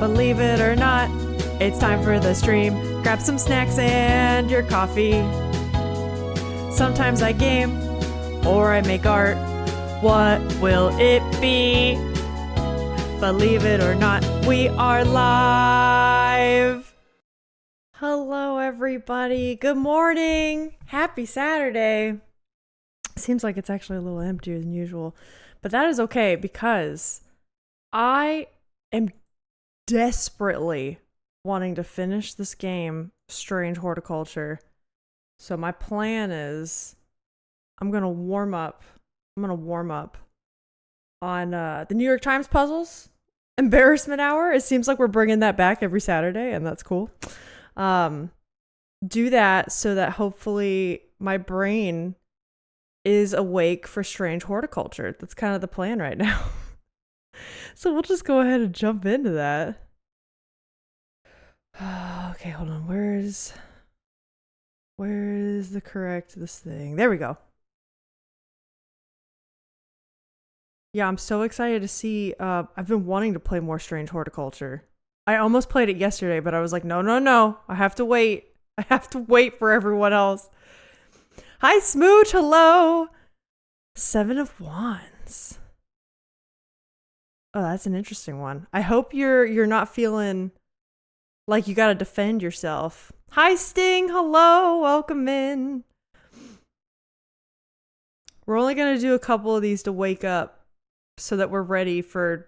Believe it or not, it's time for the stream. Grab some snacks and your coffee. Sometimes I game or I make art. What will it be? Believe it or not, we are live. Hello, everybody. Good morning. Happy Saturday. Seems like it's actually a little emptier than usual, but that is okay because I am desperately wanting to finish this game, Strange Horticulture. So my plan is I'm going to warm up on the New York Times puzzles, embarrassment hour. It seems like we're bringing that back every Saturday, and that's cool. Do that so that hopefully my brain is awake for Strange Horticulture. That's kind of the plan right now. So we'll just go ahead and jump into that. Okay, hold on. Where's the correct this thing? There we go. Yeah, I'm so excited to see. I've been wanting to play more Strange Horticulture. I almost played it yesterday, but I was like, no. I have to wait. I have to wait for everyone else. Hi, Smooch. Hello. 7 of Wands. Oh, that's an interesting one. I hope you're not feeling like you got to defend yourself. Hi, Sting. Hello. Welcome in. We're only going to do a couple of these to wake up so that we're ready for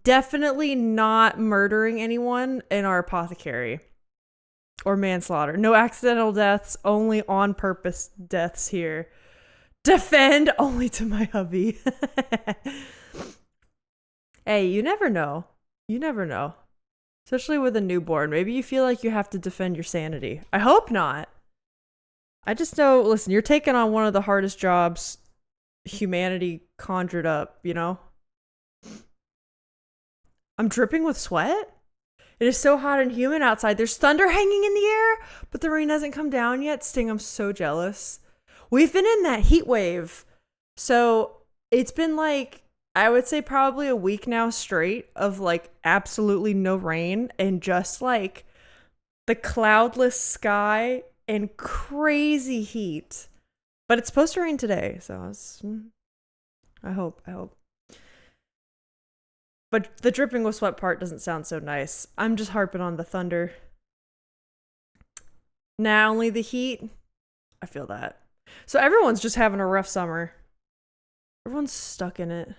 definitely not murdering anyone in our apothecary or manslaughter. No accidental deaths, only on purpose deaths here. Defend only to my hubby. Hey, you never know. You never know. Especially with a newborn. Maybe you feel like you have to defend your sanity. I hope not. I just know, listen, you're taking on one of the hardest jobs humanity conjured up, you know? I'm dripping with sweat. It is so hot and humid outside. There's thunder hanging in the air, but the rain hasn't come down yet. Sting, I'm so jealous. We've been in that heat wave. So it's been like, I would say probably a week now straight of like absolutely no rain and just like the cloudless sky and crazy heat. But it's supposed to rain today, so I hope. But the dripping with sweat part doesn't sound so nice. I'm just harping on the thunder. Nah, only the heat. I feel that. So everyone's just having a rough summer. Everyone's stuck in it.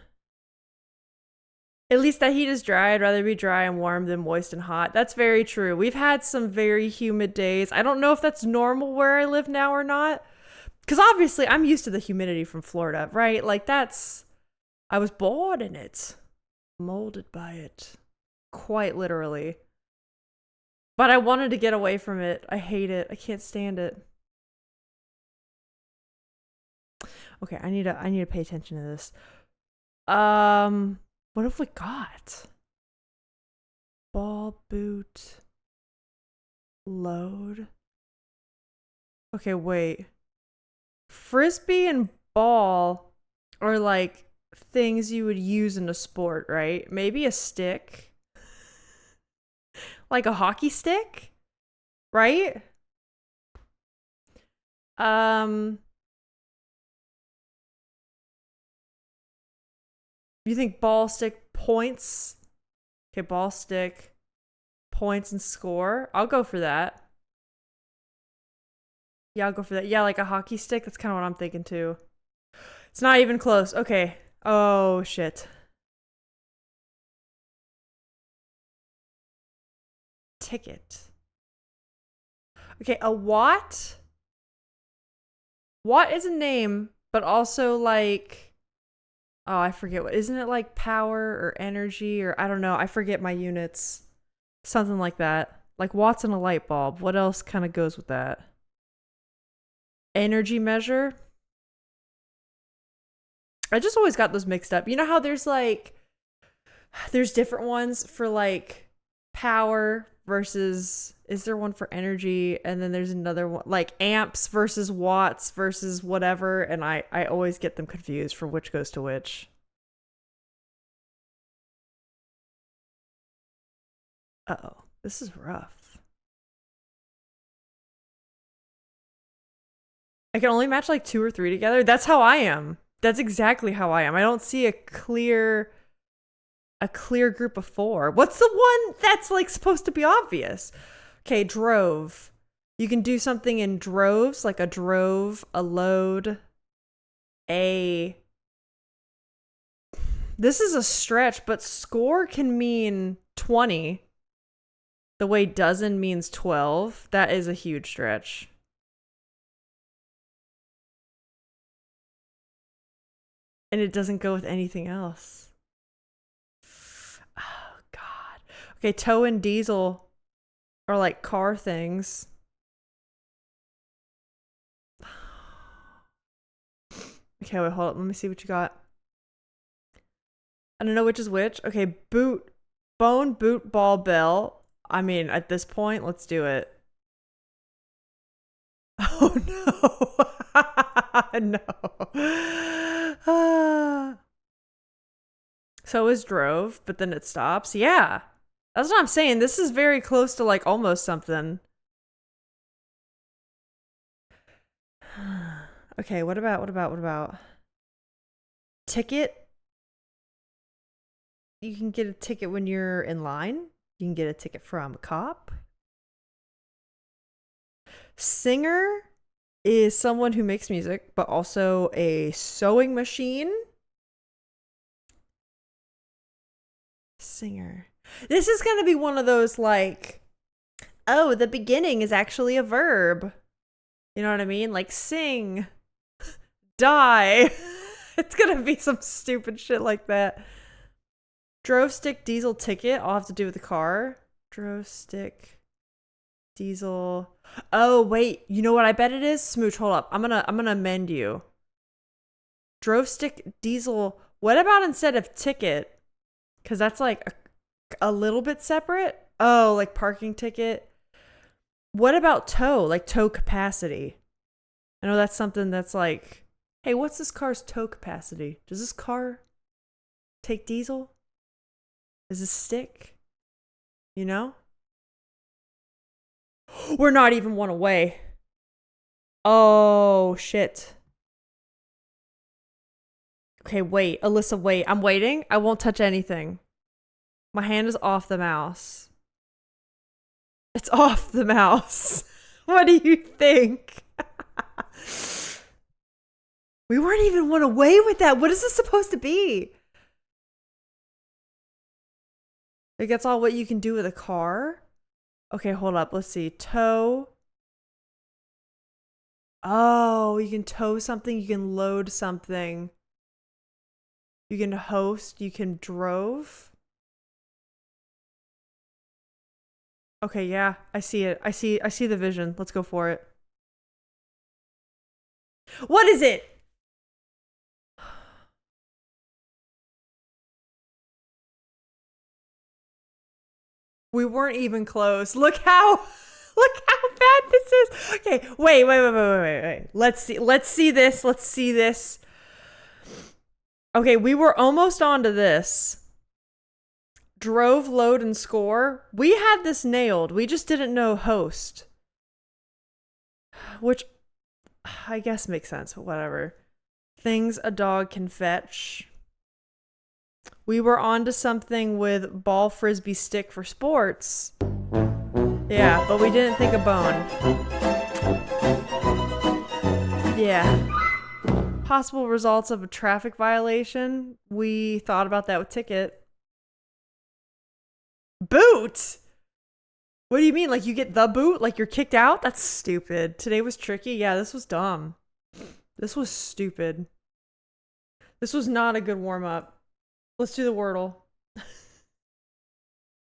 At least that heat is dry. I'd rather be dry and warm than moist and hot. That's very true. We've had some very humid days. I don't know if that's normal where I live now or not. Because obviously I'm used to the humidity from Florida, right? Like I was born in it. Molded by it. Quite literally. But I wanted to get away from it. I hate it. I can't stand it. Okay, I need to pay attention to this. What have we got? Ball, boot, load. Okay, wait. Frisbee and ball are like things you would use in a sport, right? Maybe a stick. Like a hockey stick? Right? You think ball, stick, points? Okay, ball, stick, points, and score. I'll go for that. Yeah, I'll go for that. Yeah, like a hockey stick. That's kind of what I'm thinking too. It's not even close. Okay. Oh, shit. Ticket. Okay, a watt. Watt is a name, but also like... Oh, I forget what. Isn't it like power or energy or I don't know. I forget my units. Something like that. Like watts in a light bulb. What else kind of goes with that? Energy measure. I just always got those mixed up. You know how there's different ones for like power versus, is there one for energy? And then there's another one like amps versus watts versus whatever. And I always get them confused for which goes to which. Uh-oh. This is rough. I can only match like 2 or 3 together. That's how I am. That's exactly how I am. I don't see a clear group of 4. What's the one that's like supposed to be obvious? Okay, drove. You can do something in droves, like a drove, a load, a... This is a stretch, but score can mean 20. The way dozen means 12. That is a huge stretch. And it doesn't go with anything else. Oh, God. Okay, tow and diesel are like car things. Okay, wait, hold up. Let me see what you got. I don't know which is which. Okay, boot. Bone, boot, ball, bell. I mean, at this point, let's do it. Oh, no. No. So is drove, but then it stops. Yeah. That's what I'm saying. This is very close to like almost something. Okay, what about? Ticket? You can get a ticket when you're in line. You can get a ticket from a cop. Singer is someone who makes music, but also a sewing machine. Singer. This is going to be one of those like, oh, the beginning is actually a verb. You know what I mean? Like sing, die. It's going to be some stupid shit like that. Drove stick diesel ticket. I'll have to do with the car. Drove stick diesel. Oh, wait. You know what I bet it is? Smooch, hold up. I'm gonna amend you. Drove stick diesel. What about instead of ticket? Because that's like a little bit separate. Oh, like parking ticket. What about tow? Like tow capacity. I know that's something that's like, hey, what's this car's tow capacity? Does this car take diesel? Is this stick? You know? We're not even one away. Oh, shit. Okay, wait. Alyssa, wait. I'm waiting. I won't touch anything. My hand is off the mouse. It's off the mouse. What do you think? We weren't even one away with that. What is this supposed to be? Like, that's all what you can do with a car? Okay, hold up. Let's see. Tow. Oh, you can tow something. You can load something. You can host. You can drove. Okay, yeah. I see it. I see the vision. Let's go for it. What is it? We weren't even close. Look how bad this is. Okay, wait. Let's see this. Okay, we were almost onto this. Drove, load, and score. We had this nailed. We just didn't know host. Which I guess makes sense, but whatever. Things a dog can fetch. We were onto something with ball, frisbee, stick for sports. Yeah, but we didn't think of bone. Yeah. Possible results of a traffic violation. We thought about that with ticket. Boot? What do you mean? Like you get the boot? Like you're kicked out? That's stupid. Today was tricky. Yeah, this was dumb. This was stupid. This was not a good warm-up. Let's do the Wordle.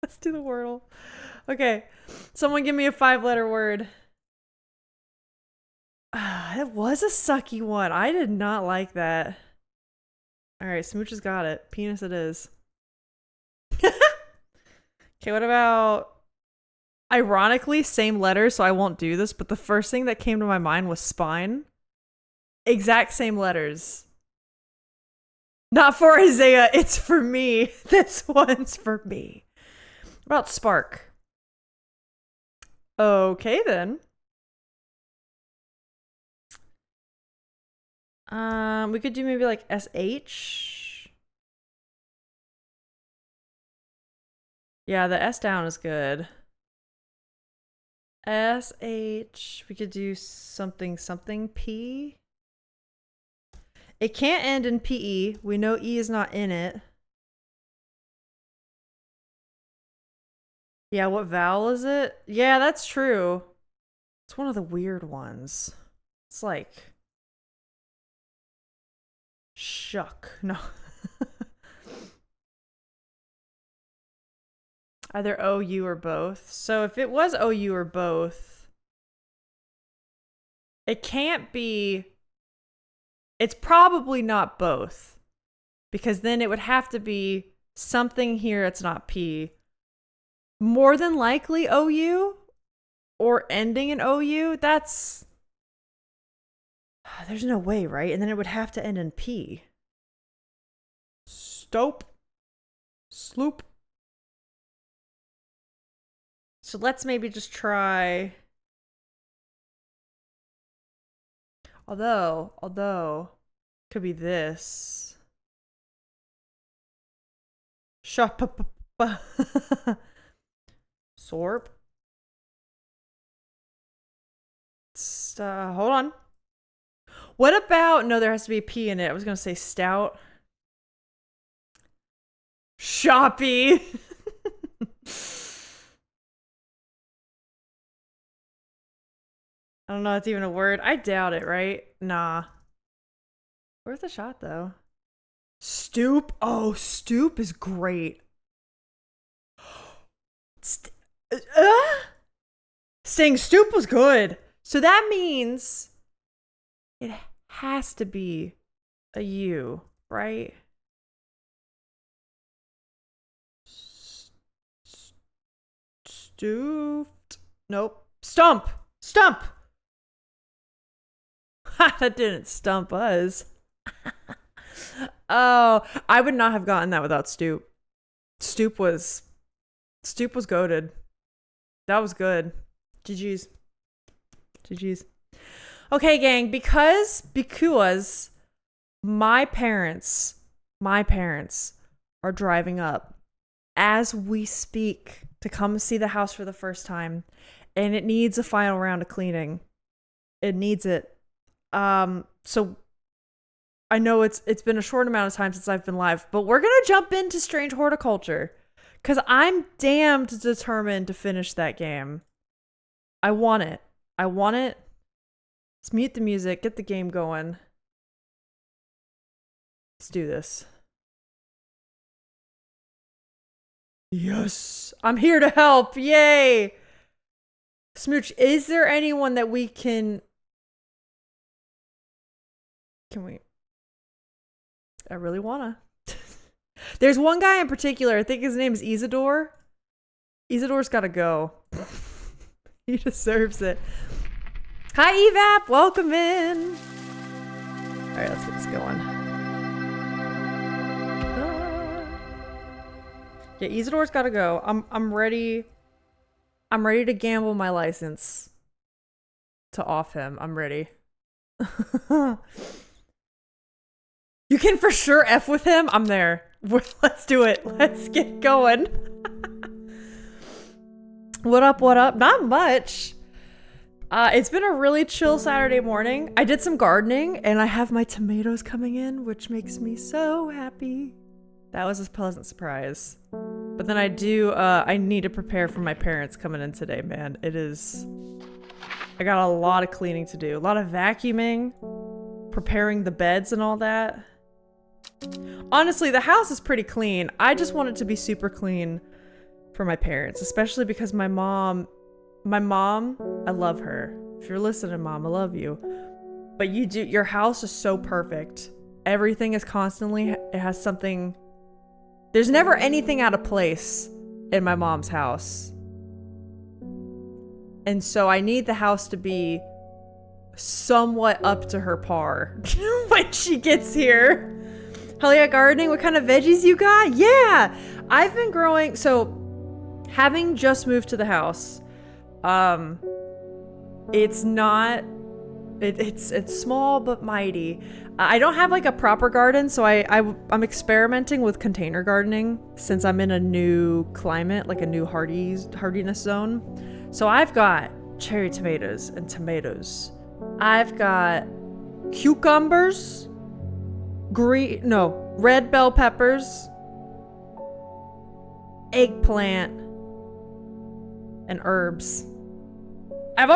Let's do the Wordle. Okay. Someone give me a 5-letter word. It was a sucky one. I did not like that. Alright, Smooch has got it. Penis it is. Okay, what about... Ironically, same letter, so I won't do this, but the first thing that came to my mind was spine. Exact same letters. Not for Isaiah, it's for me. This one's for me. What about spark? Okay, then. We could do maybe like SH. Yeah, the S down is good. SH. We could do something P. It can't end in PE. We know E is not in it. Yeah, what vowel is it? Yeah, that's true. It's one of the weird ones. It's like shuck. No. Either OU or both. So if it was OU or both, it can't be. It's probably not both. Because then it would have to be something here that's not P. More than likely OU or ending in OU. That's. There's no way, right? And then it would have to end in P. Stope. Sloop. So let's maybe just try. Although, could be this. Shop. Sorp. Hold on. What about, no, there has to be a P in it. I was going to say stout. Shoppy. I don't know if it's even a word. I doubt it, right? Nah. Worth a shot, though. Stoop. Oh, stoop is great. Saying stoop was good. So that means it has to be a U, right? Stooped. Nope. Stump. Stump. That didn't stump us. Oh, I would not have gotten that without stoop. Stoop was goated. That was good. GG's. Okay, gang, because my parents are driving up as we speak to come see the house for the first time, and it needs a final round of cleaning. It needs it. So I know it's been a short amount of time since I've been live, but we're gonna jump into Strange Horticulture because I'm damned determined to finish that game. I want it. Let's mute the music, get the game going. Let's do this. Yes, I'm here to help. Yay. Smooch, is there anyone that we can we? I really wanna. There's one guy in particular, I think his name is Isidore. Isidore's gotta go. He deserves it. Hi, Evap. Welcome in. All right, let's get this going. Yeah, Isidore's gotta go. I'm ready. I'm ready to gamble my license to off him. I'm ready. You can for sure F with him. I'm there. Let's do it. Let's get going. What up? Not much. It's been a really chill Saturday morning. I did some gardening and I have my tomatoes coming in, which makes me so happy. That was a pleasant surprise. But then I need to prepare for my parents coming in today, man. I got a lot of cleaning to do. A lot of vacuuming, preparing the beds and all that. Honestly, the house is pretty clean. I just want it to be super clean for my parents, especially because my mom, I love her. If you're listening, Mom, I love you. But your house is so perfect. Everything is constantly, it has something. There's never anything out of place in my mom's house. And so I need the house to be somewhat up to her par when she gets here. Hell yeah, gardening. What kind of veggies you got? Yeah, I've been growing. So having just moved to the house, It's not, it's small but mighty. I don't have like a proper garden, so I'm experimenting with container gardening since I'm in a new climate, like a new hardiness zone. So I've got cherry tomatoes and tomatoes. I've got cucumbers, red bell peppers, eggplant, and herbs. And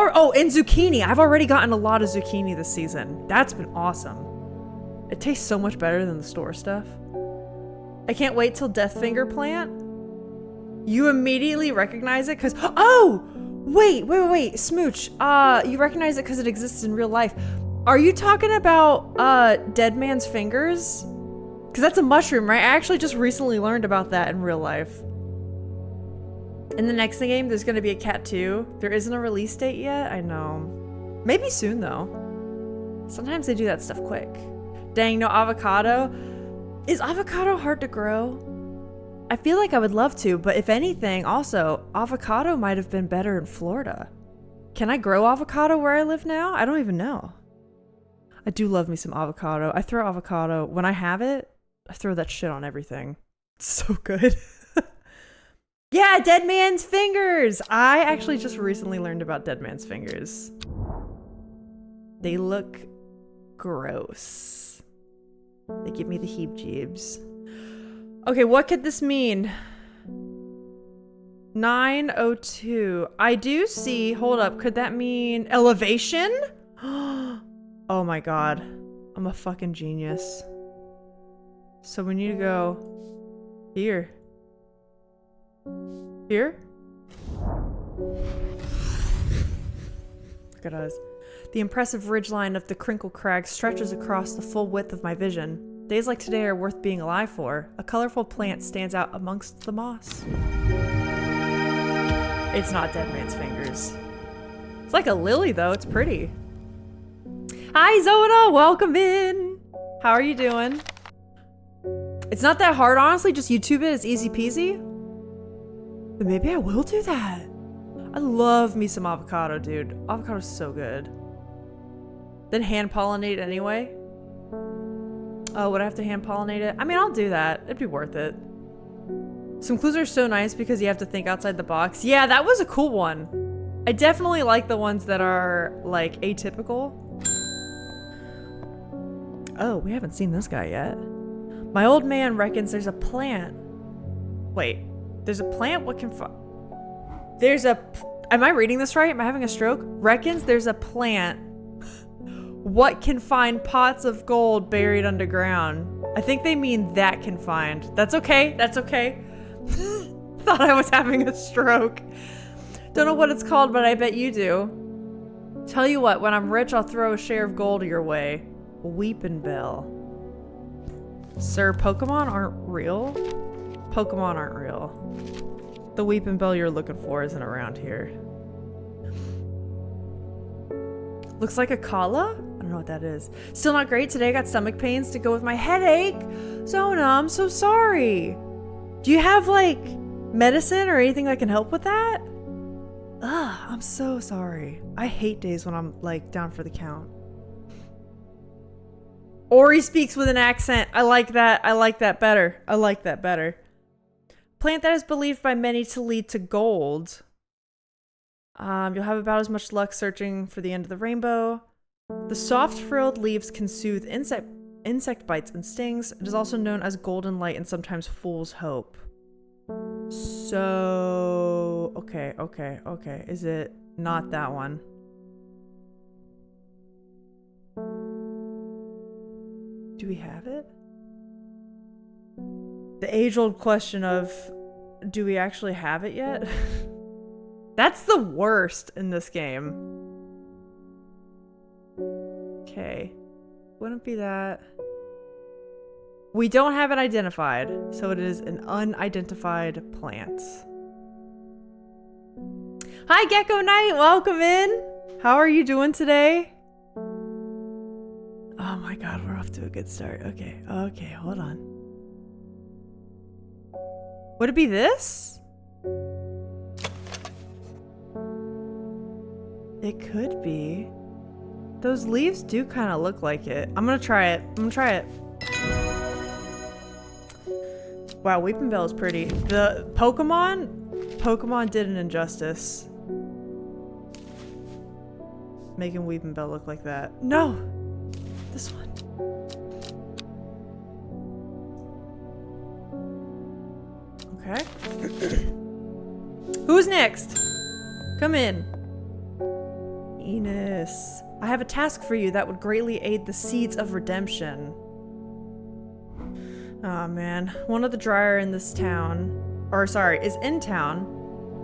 zucchini. I've already gotten a lot of zucchini this season. That's been awesome. It tastes so much better than the store stuff. I can't wait till Death Finger plant. You immediately recognize it because, oh, wait, Smooch. You recognize it because it exists in real life. Are you talking about Dead Man's Fingers? Because that's a mushroom, right? I actually just recently learned about that in real life. In the next game, there's going to be a cat too. There isn't a release date yet. I know. Maybe soon though. Sometimes they do that stuff quick. Dang, no avocado. Is avocado hard to grow? I feel like I would love to, but if anything, also, avocado might have been better in Florida. Can I grow avocado where I live now? I don't even know. I do love me some avocado. I throw avocado, when I have it, I throw that shit on everything. It's so good. Yeah, Dead Man's Fingers! I actually just recently learned about Dead Man's Fingers. They look gross. They give me the heebs-jeebs. Okay, what could this mean? 902. I do see, hold up, could that mean elevation? Oh my god. I'm a fucking genius. So we need to go here. Here? Look at us. The impressive ridgeline of the Crinkle Crag stretches across the full width of my vision. Days like today are worth being alive for. A colorful plant stands out amongst the moss. It's not Dead Man's Fingers. It's like a lily though, it's pretty. Hi Zona, welcome in. How are you doing? It's not that hard, honestly, just YouTube it, it's easy peasy. But maybe I will do that. I love me some avocado, dude. Avocado's so good. Then hand pollinate anyway. Oh, would I have to hand pollinate it? I mean, I'll do that. It'd be worth it. Some clues are so nice because you have to think outside the box. Yeah, that was a cool one. I definitely like the ones that are, like, atypical. Oh, we haven't seen this guy yet. My old man reckons there's a plant. Wait. There's a plant? What can there's a... Am I reading this right? Am I having a stroke? Reckons there's a plant. What can find pots of gold buried underground? I think they mean that can find. That's okay. That's okay. Thought I was having a stroke. Don't know what it's called, but I bet you do. Tell you what, when I'm rich, I'll throw a share of gold your way. Weepin' Bell. Sir, Pokemon aren't real? Pokemon aren't real. The Weepin' Bell you're looking for isn't around here. Looks like a Kala? I don't know what that is. Still not great today. I got stomach pains to go with my headache. Zona, I'm so sorry. Do you have like medicine or anything that can help with that? Ugh, I'm so sorry. I hate days when I'm like down for the count. Ori speaks with an accent. I like that. I like that better. I like that better. Plant that is believed by many to lead to gold. You'll have about as much luck searching for the end of the rainbow. The soft frilled leaves can soothe insect bites and stings. It is also known as golden light and sometimes fool's hope. So, okay. Is it not that one? Do we have it? The age-old question of, do we actually have it yet? That's the worst in this game. Okay. Wouldn't be that. We don't have it identified, so it is an unidentified plant. Hi, Gecko Knight! Welcome in! How are you doing today? Oh my god, we're off to a good start. Okay, hold on. Would it be this? It could be. Those leaves do kind of look like it. I'm gonna try it. I'm gonna try it. Wow, Weeping Bell is pretty. The Pokemon did an injustice. Making Weeping Bell look like that. No! This one. Okay. Who's next? Come in. Enos. I have a task for you that would greatly aid the seeds of redemption. Oh man. One of the dryer in this town, is in town,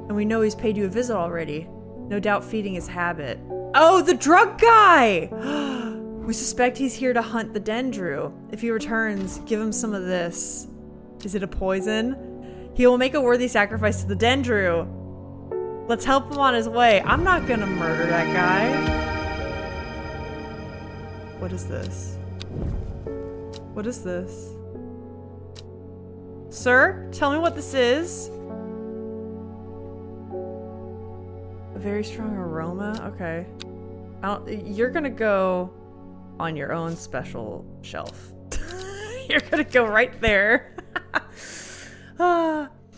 and we know he's paid you a visit already. No doubt feeding his habit. Oh, the drug guy! We suspect he's here to hunt the Dendru. If he returns, give him some of this. Is it a poison? He will make a worthy sacrifice to the Dendru. Let's help him on his way. I'm not gonna murder that guy. What is this? What is this? Sir, tell me what this is. A very strong aroma? Okay. You're gonna go on your own special shelf. You're gonna go right there.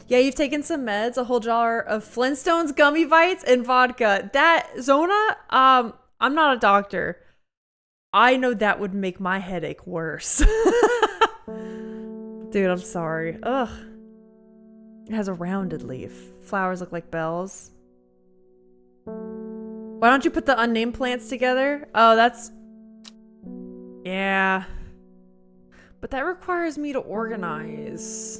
Yeah, you've taken some meds, a whole jar of Flintstones gummy bites and vodka. That, Zona, I'm not a doctor. I know that would make my headache worse. Dude, I'm sorry. Ugh. It has a rounded leaf. Flowers look like bells. Why don't you put the unnamed plants together? Oh, that's... Yeah. But that requires me to organize.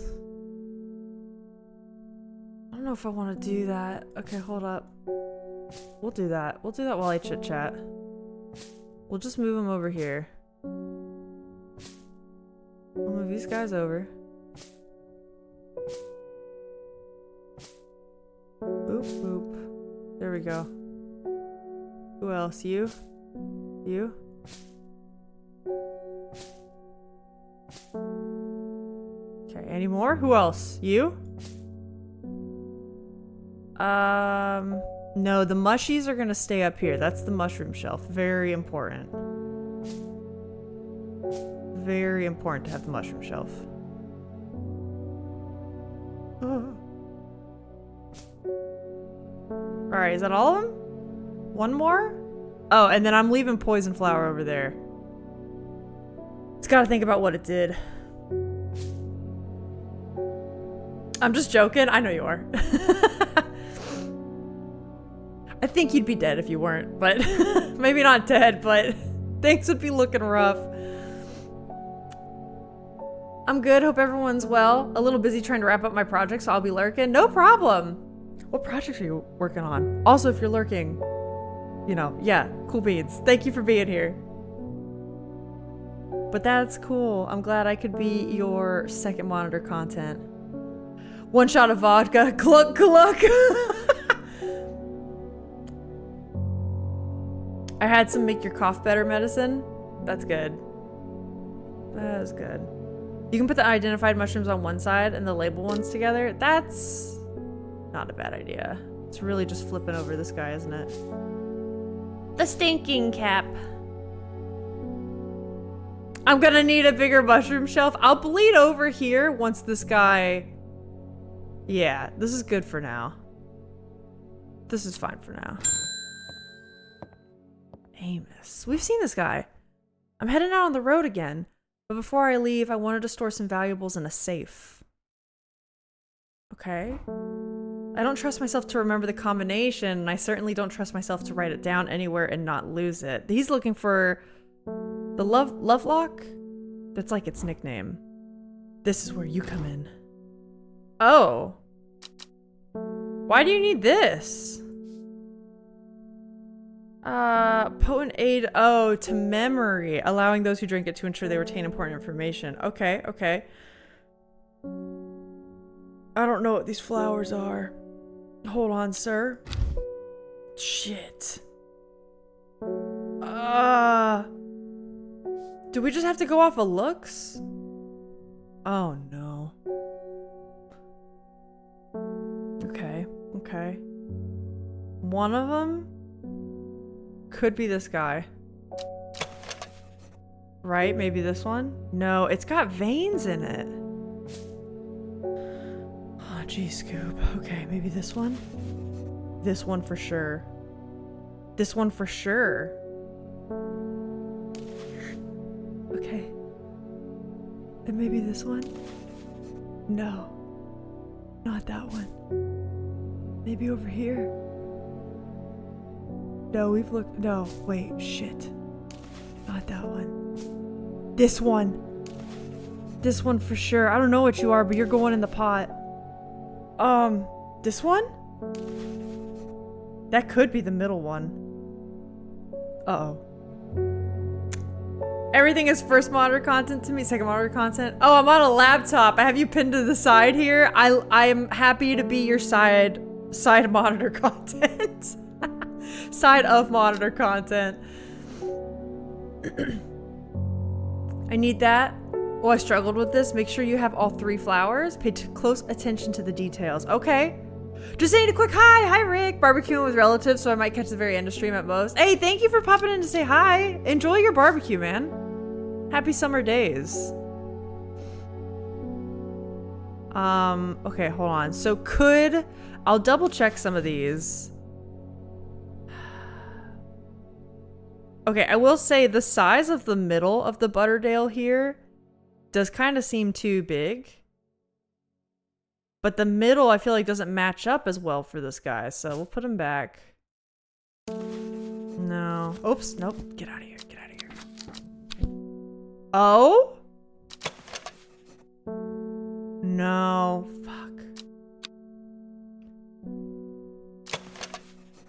I don't know if I want to do that. Okay, hold up. We'll do that. We'll do that while I chit-chat. We'll just move them over here. I'll move these guys over. Boop, boop. There we go. Who else? You? You? Okay, any more? Who else? You? No, the mushies are gonna stay up here. That's the mushroom shelf. Very important. Very important to have the mushroom shelf. Oh. Alright, is that all of them? One more? Oh, and then I'm leaving poison flower over there. It's gotta think about what it did. I'm just joking. I know you are. I think you'd be dead if you weren't, but maybe not dead, but things would be looking rough. I'm good. Hope everyone's well. A little busy trying to wrap up my project, so I'll be lurking. No problem. What projects are you working on? Also, if you're lurking, you know, yeah, cool beans. Thank you for being here. But that's cool. I'm glad I could be your second monitor content. One shot of vodka. Cluck, cluck. I had some make your cough better medicine. That's good. That is good. You can put the identified mushrooms on one side and the label ones together. That's not a bad idea. It's really just flipping over this guy, isn't it? The stinking cap. I'm gonna need a bigger mushroom shelf. I'll bleed over here once this guy... Yeah, this is good for now. This is fine for now. Amos. We've seen this guy. I'm heading out on the road again. But before I leave, I wanted to store some valuables in a safe. Okay. I don't trust myself to remember the combination, and I certainly don't trust myself to write it down anywhere and not lose it. He's looking for the love lock? That's like its nickname. This is where you come in. Oh. Why do you need this? Potent aid, oh, to memory, allowing those who drink it to ensure they retain important information. Okay, okay. I don't know what these flowers are. Hold on, sir. Shit. Do we just have to go off of looks? Oh no. Okay, okay. One of them Could be this guy. Right? Maybe this one? No, it's got veins in it. Oh, geez, Scoop. Okay, maybe this one? This one for sure. This one for sure. Okay. And maybe this one? No. Not that one. Maybe over here? No, we've looked. No, wait, shit. Not that one. This one. This one for sure. I don't know what you are, but you're going in the pot. This one? That could be the middle one. Uh-oh. Everything is first monitor content to me, second monitor content. Oh, I'm on a laptop. I have you pinned to the side here. I am happy to be your side monitor content. Side of monitor content. I need that. Oh, I struggled with this. Make sure you have all 3 flowers. Pay close attention to the details. Okay. Just saying a quick hi. Hi, Rick. Barbecuing with relatives, so I might catch the very end of stream at most. Hey, thank you for popping in to say hi. Enjoy your barbecue, man. Happy summer days. Okay, hold on. So I'll double check some of these. Okay, I will say the size of the middle of the Butterdale here does kind of seem too big. But the middle, I feel like, doesn't match up as well for this guy, so we'll put him back. No. Oops, nope. Get out of here. Get out of here. Oh? No. Fuck.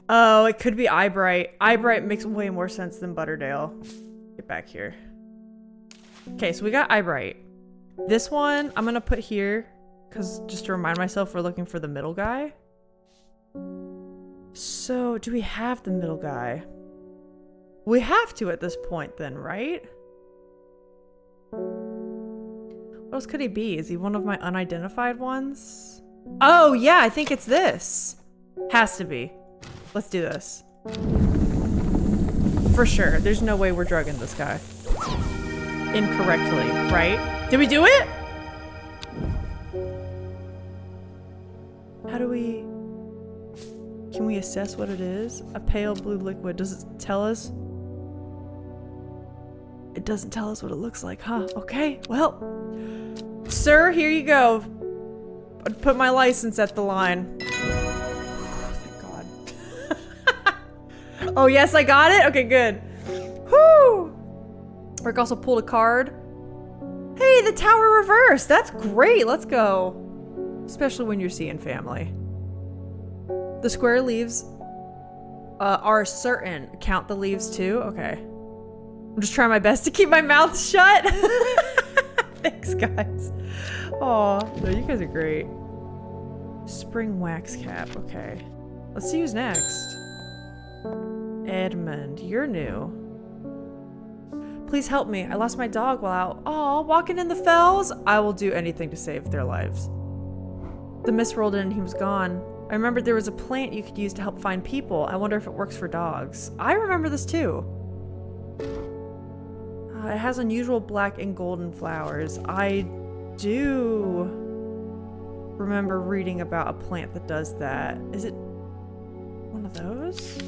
Oh, it could be Eyebright. Eyebright makes way more sense than Butterdale. Get back here. Okay, so we got Eyebright. This one, I'm gonna put here. Because just to remind myself, we're looking for the middle guy. So, do we have the middle guy? We have to at this point then, right? What else could he be? Is he one of my unidentified ones? Oh, yeah, I think it's this. Has to be. Let's do this. For sure. There's no way we're drugging this guy. Incorrectly, right? Did we do it? How do we... Can we assess what it is? A pale blue liquid. Does it tell us? It doesn't tell us what it looks like, huh? Okay, well. Sir, here you go. I'd put my license at the line. Thank God. Oh, yes, I got it? Okay, good. Whew! Rick also pulled a card. Hey, the tower reversed. That's great. Let's go. Especially when you're seeing family. The square leaves are certain. Count the leaves too? Okay. I'm just trying my best to keep my mouth shut. Thanks, guys. Aw, no, you guys are great. Spring wax cap. Okay. Let's see who's next. Edmund, you're new. Please help me. I lost my dog while out. Aw, walking in the fells? I will do anything to save their lives. The mist rolled in and he was gone. I remembered there was a plant you could use to help find people. I wonder if it works for dogs. I remember this too. It has unusual black and golden flowers. I do remember reading about a plant that does that. Is it one of those?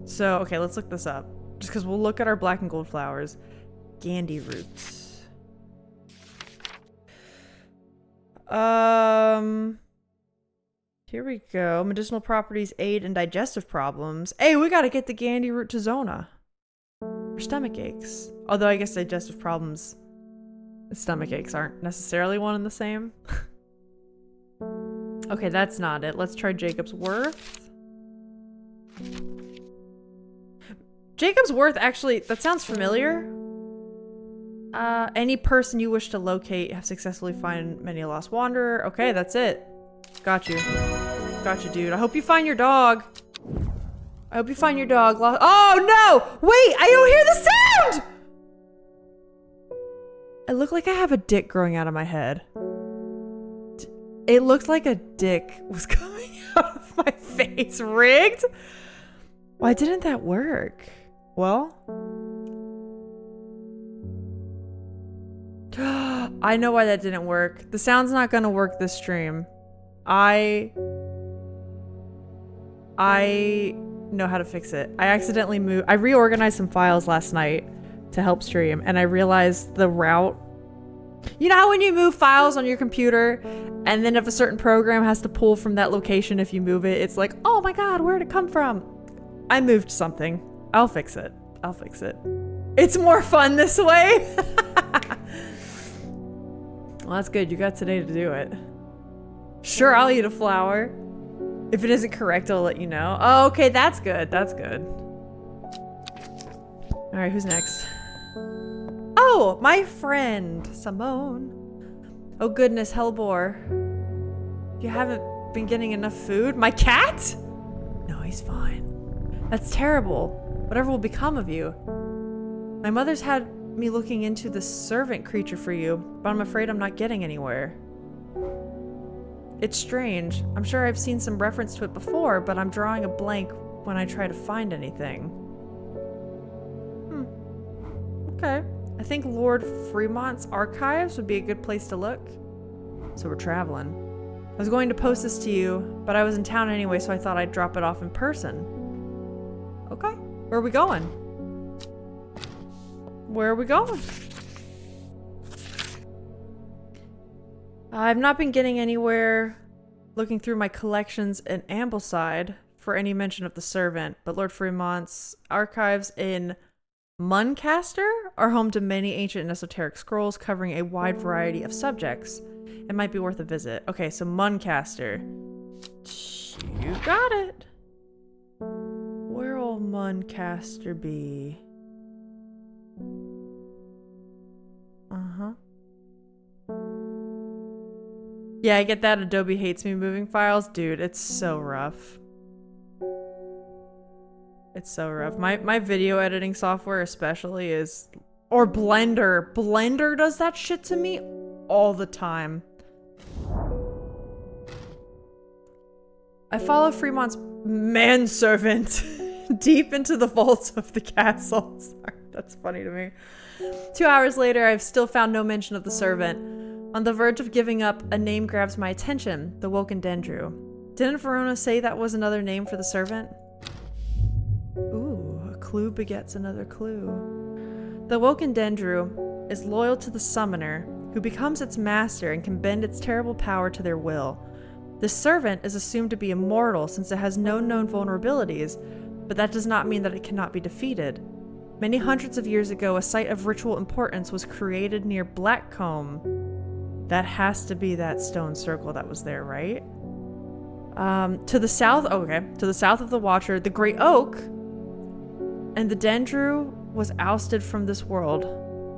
So, okay, let's look this up. Just because we'll look at our black and gold flowers. Gandy roots. Here we go. Medicinal properties aid in digestive problems. Hey, we gotta get the Gandy root to Zona. For stomach aches. Although I guess digestive problems and stomach aches aren't necessarily one and the same. Okay, that's not it. Let's try Jacob's Worth. Jacob's Worth, actually, that sounds familiar. Any person you wish to locate have successfully find many a lost wanderer. Okay, that's it. Got you. Got you, dude. I hope you find your dog. I hope you find your dog. Oh, no! Wait, I don't hear the sound! I look like I have a dick growing out of my head. It looked like a dick was coming out of my face. Rigged? Why didn't that work? Well, I know why that didn't work. The sound's not gonna work this stream. I know how to fix it. I reorganized some files last night to help stream, and I realized the route. You know how when you move files on your computer, and then if a certain program has to pull from that location if you move it, it's like, oh my god, where'd it come from? I moved something. I'll fix it. I'll fix it. It's more fun this way. Well, that's good. You got today to do it. Sure, I'll eat a flower. If it isn't correct, I'll let you know. Oh, okay, that's good. That's good. All right, who's next? Oh, my friend, Simone. Oh goodness, Hellbore. You haven't been getting enough food? My cat? No, he's fine. That's terrible. Whatever will become of you. My mother's had me looking into the servant creature for you, but I'm afraid I'm not getting anywhere. It's strange. I'm sure I've seen some reference to it before, but I'm drawing a blank when I try to find anything. Okay. I think Lord Fremont's archives would be a good place to look. So we're traveling. I was going to post this to you, but I was in town anyway, so I thought I'd drop it off in person. Okay. Where are we going? Where are we going? I've not been getting anywhere looking through my collections in Ambleside for any mention of the servant, but Lord Fremont's archives in Muncaster are home to many ancient and esoteric scrolls covering a wide variety of subjects. It might be worth a visit. Okay, so Muncaster. You got it. Where'll Muncaster be? Uh-huh. Yeah, I get that. Adobe hates me moving files. Dude, it's so rough. It's so rough. My video editing software especially is... Or Blender. Blender does that shit to me all the time. I follow Fremont's manservant deep into the vaults of the castle. Sorry, that's funny to me. 2 hours later, I've still found no mention of the servant. On the verge of giving up, a name grabs my attention, the Wokendendru. Didn't Verona say that was another name for the servant? Ooh, a clue begets another clue. The Wokendendru is loyal to the summoner, who becomes its master and can bend its terrible power to their will. The servant is assumed to be immortal since it has no known vulnerabilities, but that does not mean that it cannot be defeated. Many hundreds of years ago, a site of ritual importance was created near Blackcomb. That has to be that stone circle that was there, right? To the south, okay, to the south of the Watcher, the Great Oak and the Dendru was ousted from this world.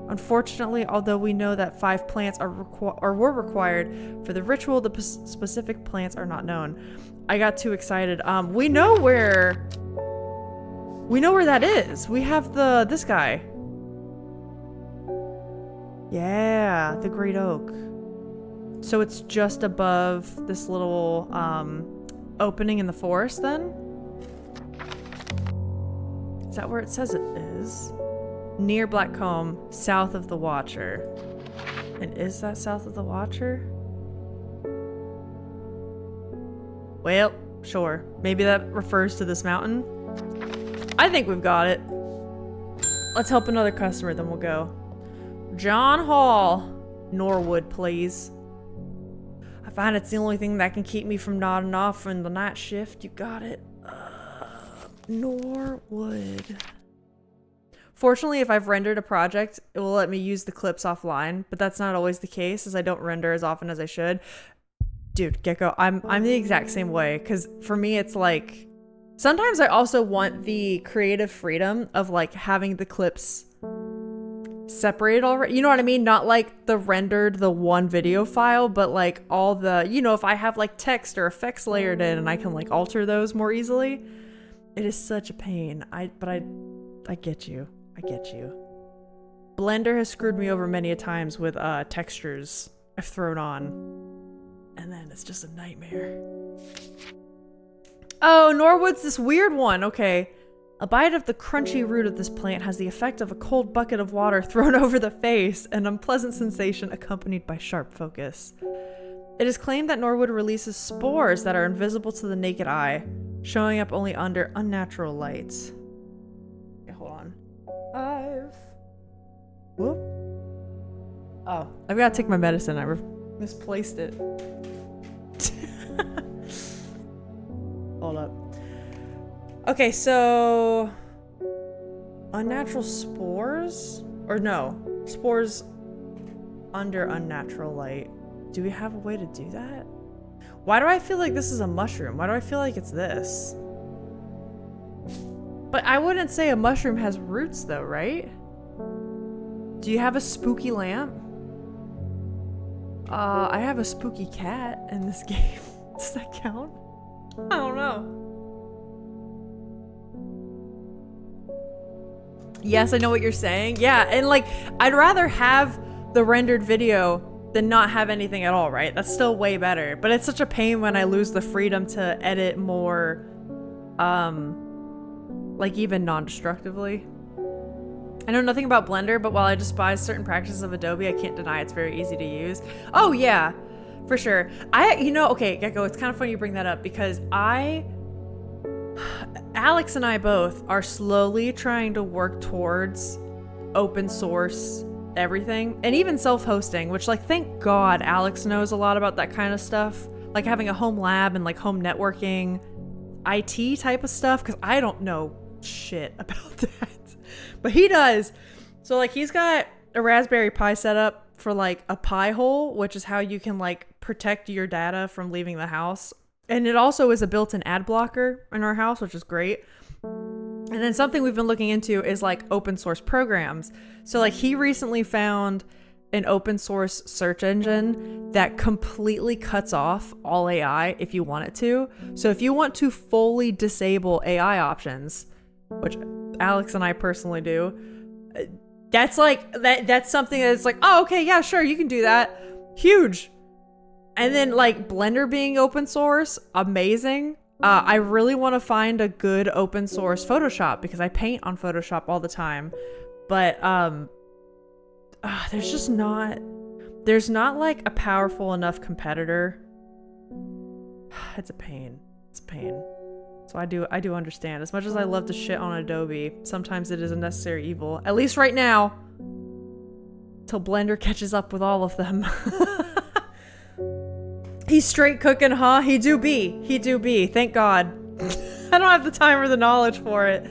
Unfortunately, although we know that 5 plants were required for the ritual, the specific plants are not known. I got too excited. We know where that is. We have this guy. Yeah, the Great Oak. So it's just above this little opening in the forest then? Is that where it says it is? Near Blackcomb, south of the Watcher. And is that south of the Watcher? Well, sure. Maybe that refers to this mountain. I think we've got it. Let's help another customer, then we'll go. John Hall. Norwood, please. I find it's the only thing that can keep me from nodding off in the night shift. You got it. Norwood. Fortunately, if I've rendered a project, it will let me use the clips offline, but that's not always the case as I don't render as often as I should. Dude, Gecko, I'm the exact same way, because for me it's like, sometimes I also want the creative freedom of like having the clips separated already. You know what I mean? Not like the rendered, the one video file, but like all the, you know, if I have like text or effects layered in and I can like alter those more easily. It is such a pain. I get you. I get you. Blender has screwed me over many a times with textures I've thrown on. And then it's just a nightmare. Oh, Norwood's this weird one. Okay. A bite of the crunchy root of this plant has the effect of a cold bucket of water thrown over the face, an unpleasant sensation accompanied by sharp focus. It is claimed that Norwood releases spores that are invisible to the naked eye, showing up only under unnatural lights. Okay, hold on. Whoop. Oh, I've got to take my medicine. I misplaced it. Hold up. Okay, so unnatural spores? Or no, spores under unnatural light. Do we have a way to do that? Why do I feel like this is a mushroom? Why do I feel like it's this? But I wouldn't say a mushroom has roots though, right? Do you have a spooky lamp? I have a spooky cat in this game. Does that count? I don't know. Yes, I know what you're saying. Yeah, and like, I'd rather have the rendered video than not have anything at all, right? That's still way better. But it's such a pain when I lose the freedom to edit more, like even non-destructively. I know nothing about Blender, but while I despise certain practices of Adobe, I can't deny it's very easy to use. Oh yeah, for sure. Okay, Gecko, it's kind of funny you bring that up because Alex and I both are slowly trying to work towards open source everything and even self-hosting, which like, thank God Alex knows a lot about that kind of stuff. Like having a home lab and like home networking, IT type of stuff, because I don't know shit about that. But he does. So like he's got a Raspberry Pi set up for like a Pi hole, which is how you can like protect your data from leaving the house. And it also is a built-in ad blocker in our house, which is great. And then something we've been looking into is like open source programs. So like he recently found an open source search engine that completely cuts off all AI if you want it to. So if you want to fully disable AI options, which Alex and I personally do, that's like that's something that's like, oh, okay, yeah, sure, you can do that. Huge. And then like Blender being open source, amazing. I really want to find a good open source Photoshop because I paint on Photoshop all the time. But there's not like a powerful enough competitor. It's a pain. It's a pain. So I do understand. As much as I love to shit on Adobe, sometimes it is a necessary evil. At least right now. Till Blender catches up with all of them. He's straight cooking, huh? He do be. Thank God. I don't have the time or the knowledge for it.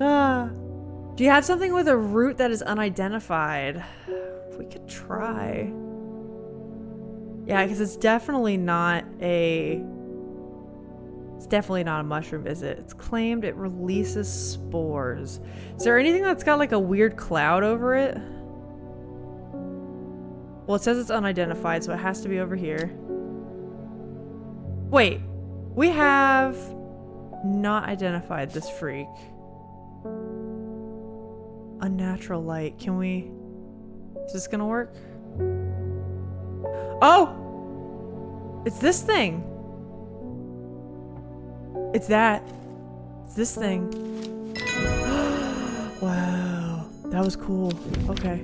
Do you have something with a root that is unidentified? We could try. Yeah, because it's definitely not a mushroom, is it? It's claimed it releases spores. Is there anything that's got like a weird cloud over it? Well, it says it's unidentified, so it has to be over here. Wait, we have not identified this freak. Unnatural light. Can we... Is this gonna work? Oh! It's this thing! It's that. It's this thing. Wow. That was cool. Okay.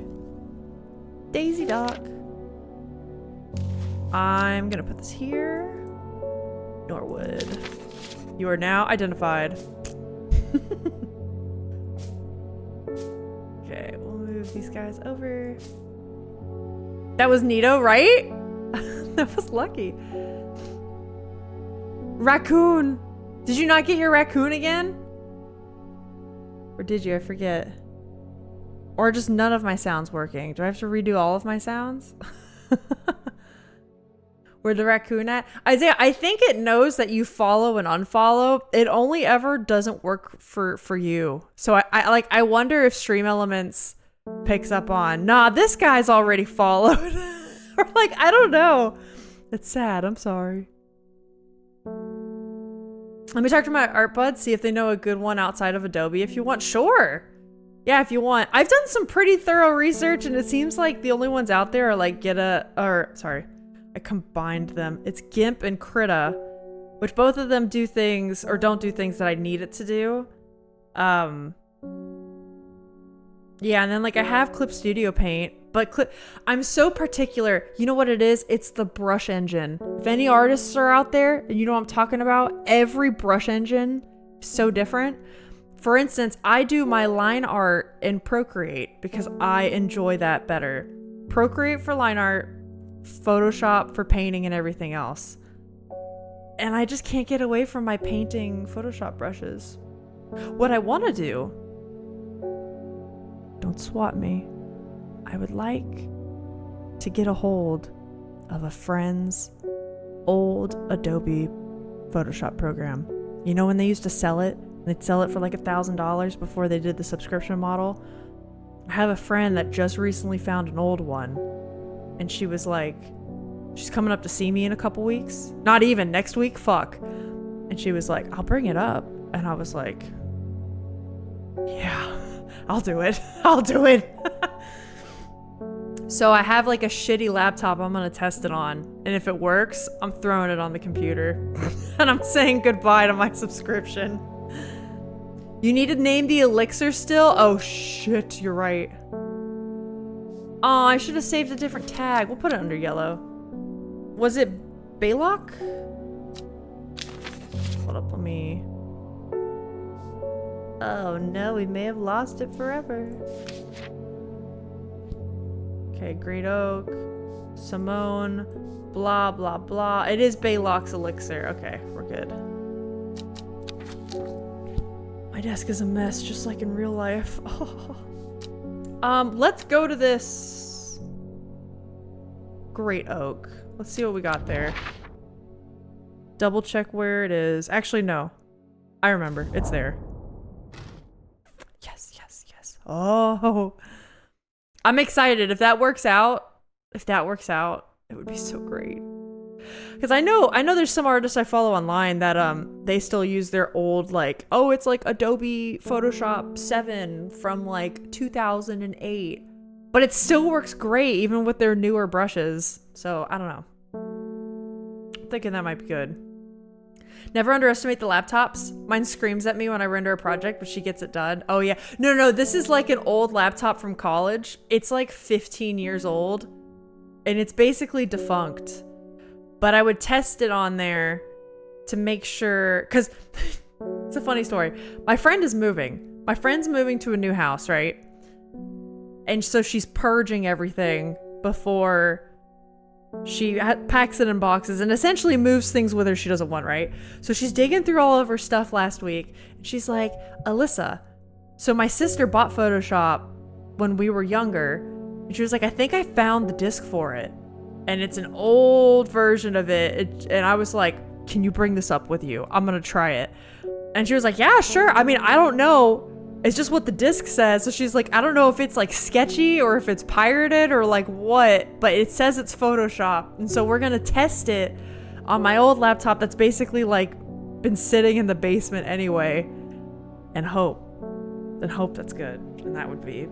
Daisy Dock. I'm gonna put this here. Norwood. You are now identified. Okay, we'll move these guys over. That was neato, right? That was lucky. Raccoon! Did you not get your raccoon again? Or did you? I forget. Or just none of my sounds working. Do I have to redo all of my sounds? Where'd the raccoon at? Isaiah, I think it knows that you follow and unfollow. It only ever doesn't work for you. So I wonder if Stream Elements picks up on, nah, this guy's already followed. Or like, I don't know. It's sad. I'm sorry. Let me talk to my art buds, see if they know a good one outside of Adobe if you want. Sure. Yeah, if you want. I've done some pretty thorough research and it seems like the only ones out there are like I combined them. It's GIMP and Krita, which both of them do things or don't do things that I need it to do. Yeah, and then like I have Clip Studio Paint, but I'm so particular. You know what it is? It's the brush engine. If any artists are out there and you know what I'm talking about, every brush engine is so different. For instance, I do my line art in Procreate because I enjoy that better. Procreate for line art, Photoshop for painting and everything else. And I just can't get away from my painting Photoshop brushes. What I want to do, don't swat me, I would like to get a hold of a friend's old Adobe Photoshop program. You know when they used to sell it? They'd sell it for like $1,000 before they did the subscription model. I have a friend that just recently found an old one, and she was like, she's coming up to see me in a couple weeks. Not even next week, fuck. And she was like, I'll bring it up. And I was like, yeah, I'll do it. I'll do it. So I have like a shitty laptop I'm gonna test it on. And if it works, I'm throwing it on the computer. And I'm saying goodbye to my subscription. You need to name the elixir still? Oh shit, you're right. Oh, I should have saved a different tag. We'll put it under yellow. Was it Baylock? Hold up, let me... Oh no, we may have lost it forever. Okay, Great Oak, Simone, blah, blah, blah. It is Baylock's elixir. Okay, we're good. My desk is a mess, just like in real life. Let's go to this Great Oak. Let's see what we got there. Double check where it is. Actually, no. I remember. It's there. Yes, yes, yes. Oh. I'm excited. If that works out, it would be so great. Because I know there's some artists I follow online that they still use their old, like, oh, it's like Adobe Photoshop 7 from like 2008. But it still works great even with their newer brushes. So I don't know. I'm thinking that might be good. Never underestimate the laptops. Mine screams at me when I render a project, but she gets it done. Oh yeah. No, this is like an old laptop from college. It's like 15 years old and it's basically defunct. But I would test it on there to make sure, because it's a funny story. My friend is moving. My friend's moving to a new house, right? And so she's purging everything before she packs it in boxes and essentially moves things with her she doesn't want, right? So she's digging through all of her stuff last week. And she's like, Alyssa, so my sister bought Photoshop when we were younger. And she was like, I think I found the disc for it. And it's an old version of it. And I was like, can you bring this up with you? I'm going to try it. And she was like, yeah, sure. I mean, I don't know. It's just what the disc says. So she's like, I don't know if it's like sketchy or if it's pirated or like what, but it says it's Photoshop. And so we're going to test it on my old laptop that's basically like been sitting in the basement anyway, and hope that's good. And that would be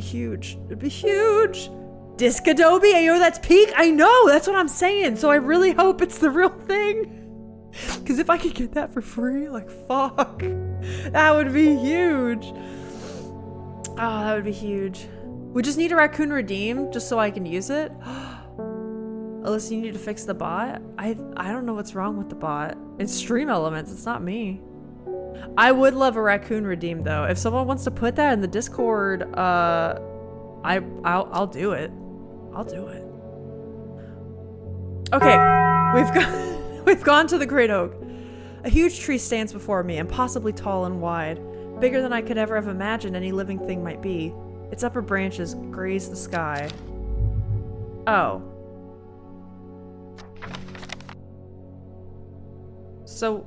huge. It'd be huge. Disc Adobe, yo, that's peak. I know, that's what I'm saying. So I really hope it's the real thing. Because if I could get that for free, like, fuck. That would be huge. Oh, that would be huge. We just need a raccoon redeem just so I can use it. Alyssa, you need to fix the bot? I don't know what's wrong with the bot. It's Stream Elements, it's not me. I would love a raccoon redeem though. If someone wants to put that in the Discord, I'll do it. I'll do it. Okay, we've gone to the Great Oak. A huge tree stands before me, impossibly tall and wide, bigger than I could ever have imagined any living thing might be. Its upper branches graze the sky. Oh. So,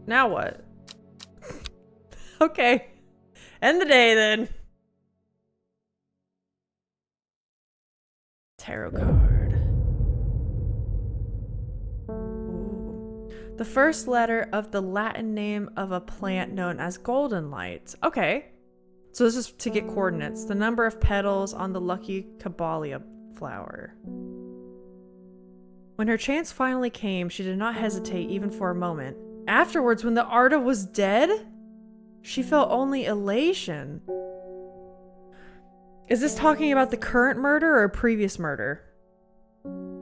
now what? Okay. End the day then. Tarot card. Ooh. The first letter of the Latin name of a plant known as golden light. Okay. So this is to get coordinates. The number of petals on the lucky Caballia flower. When her chance finally came, she did not hesitate even for a moment. Afterwards, when the Arda was dead, she felt only elation. Is this talking about the current murder or a previous murder?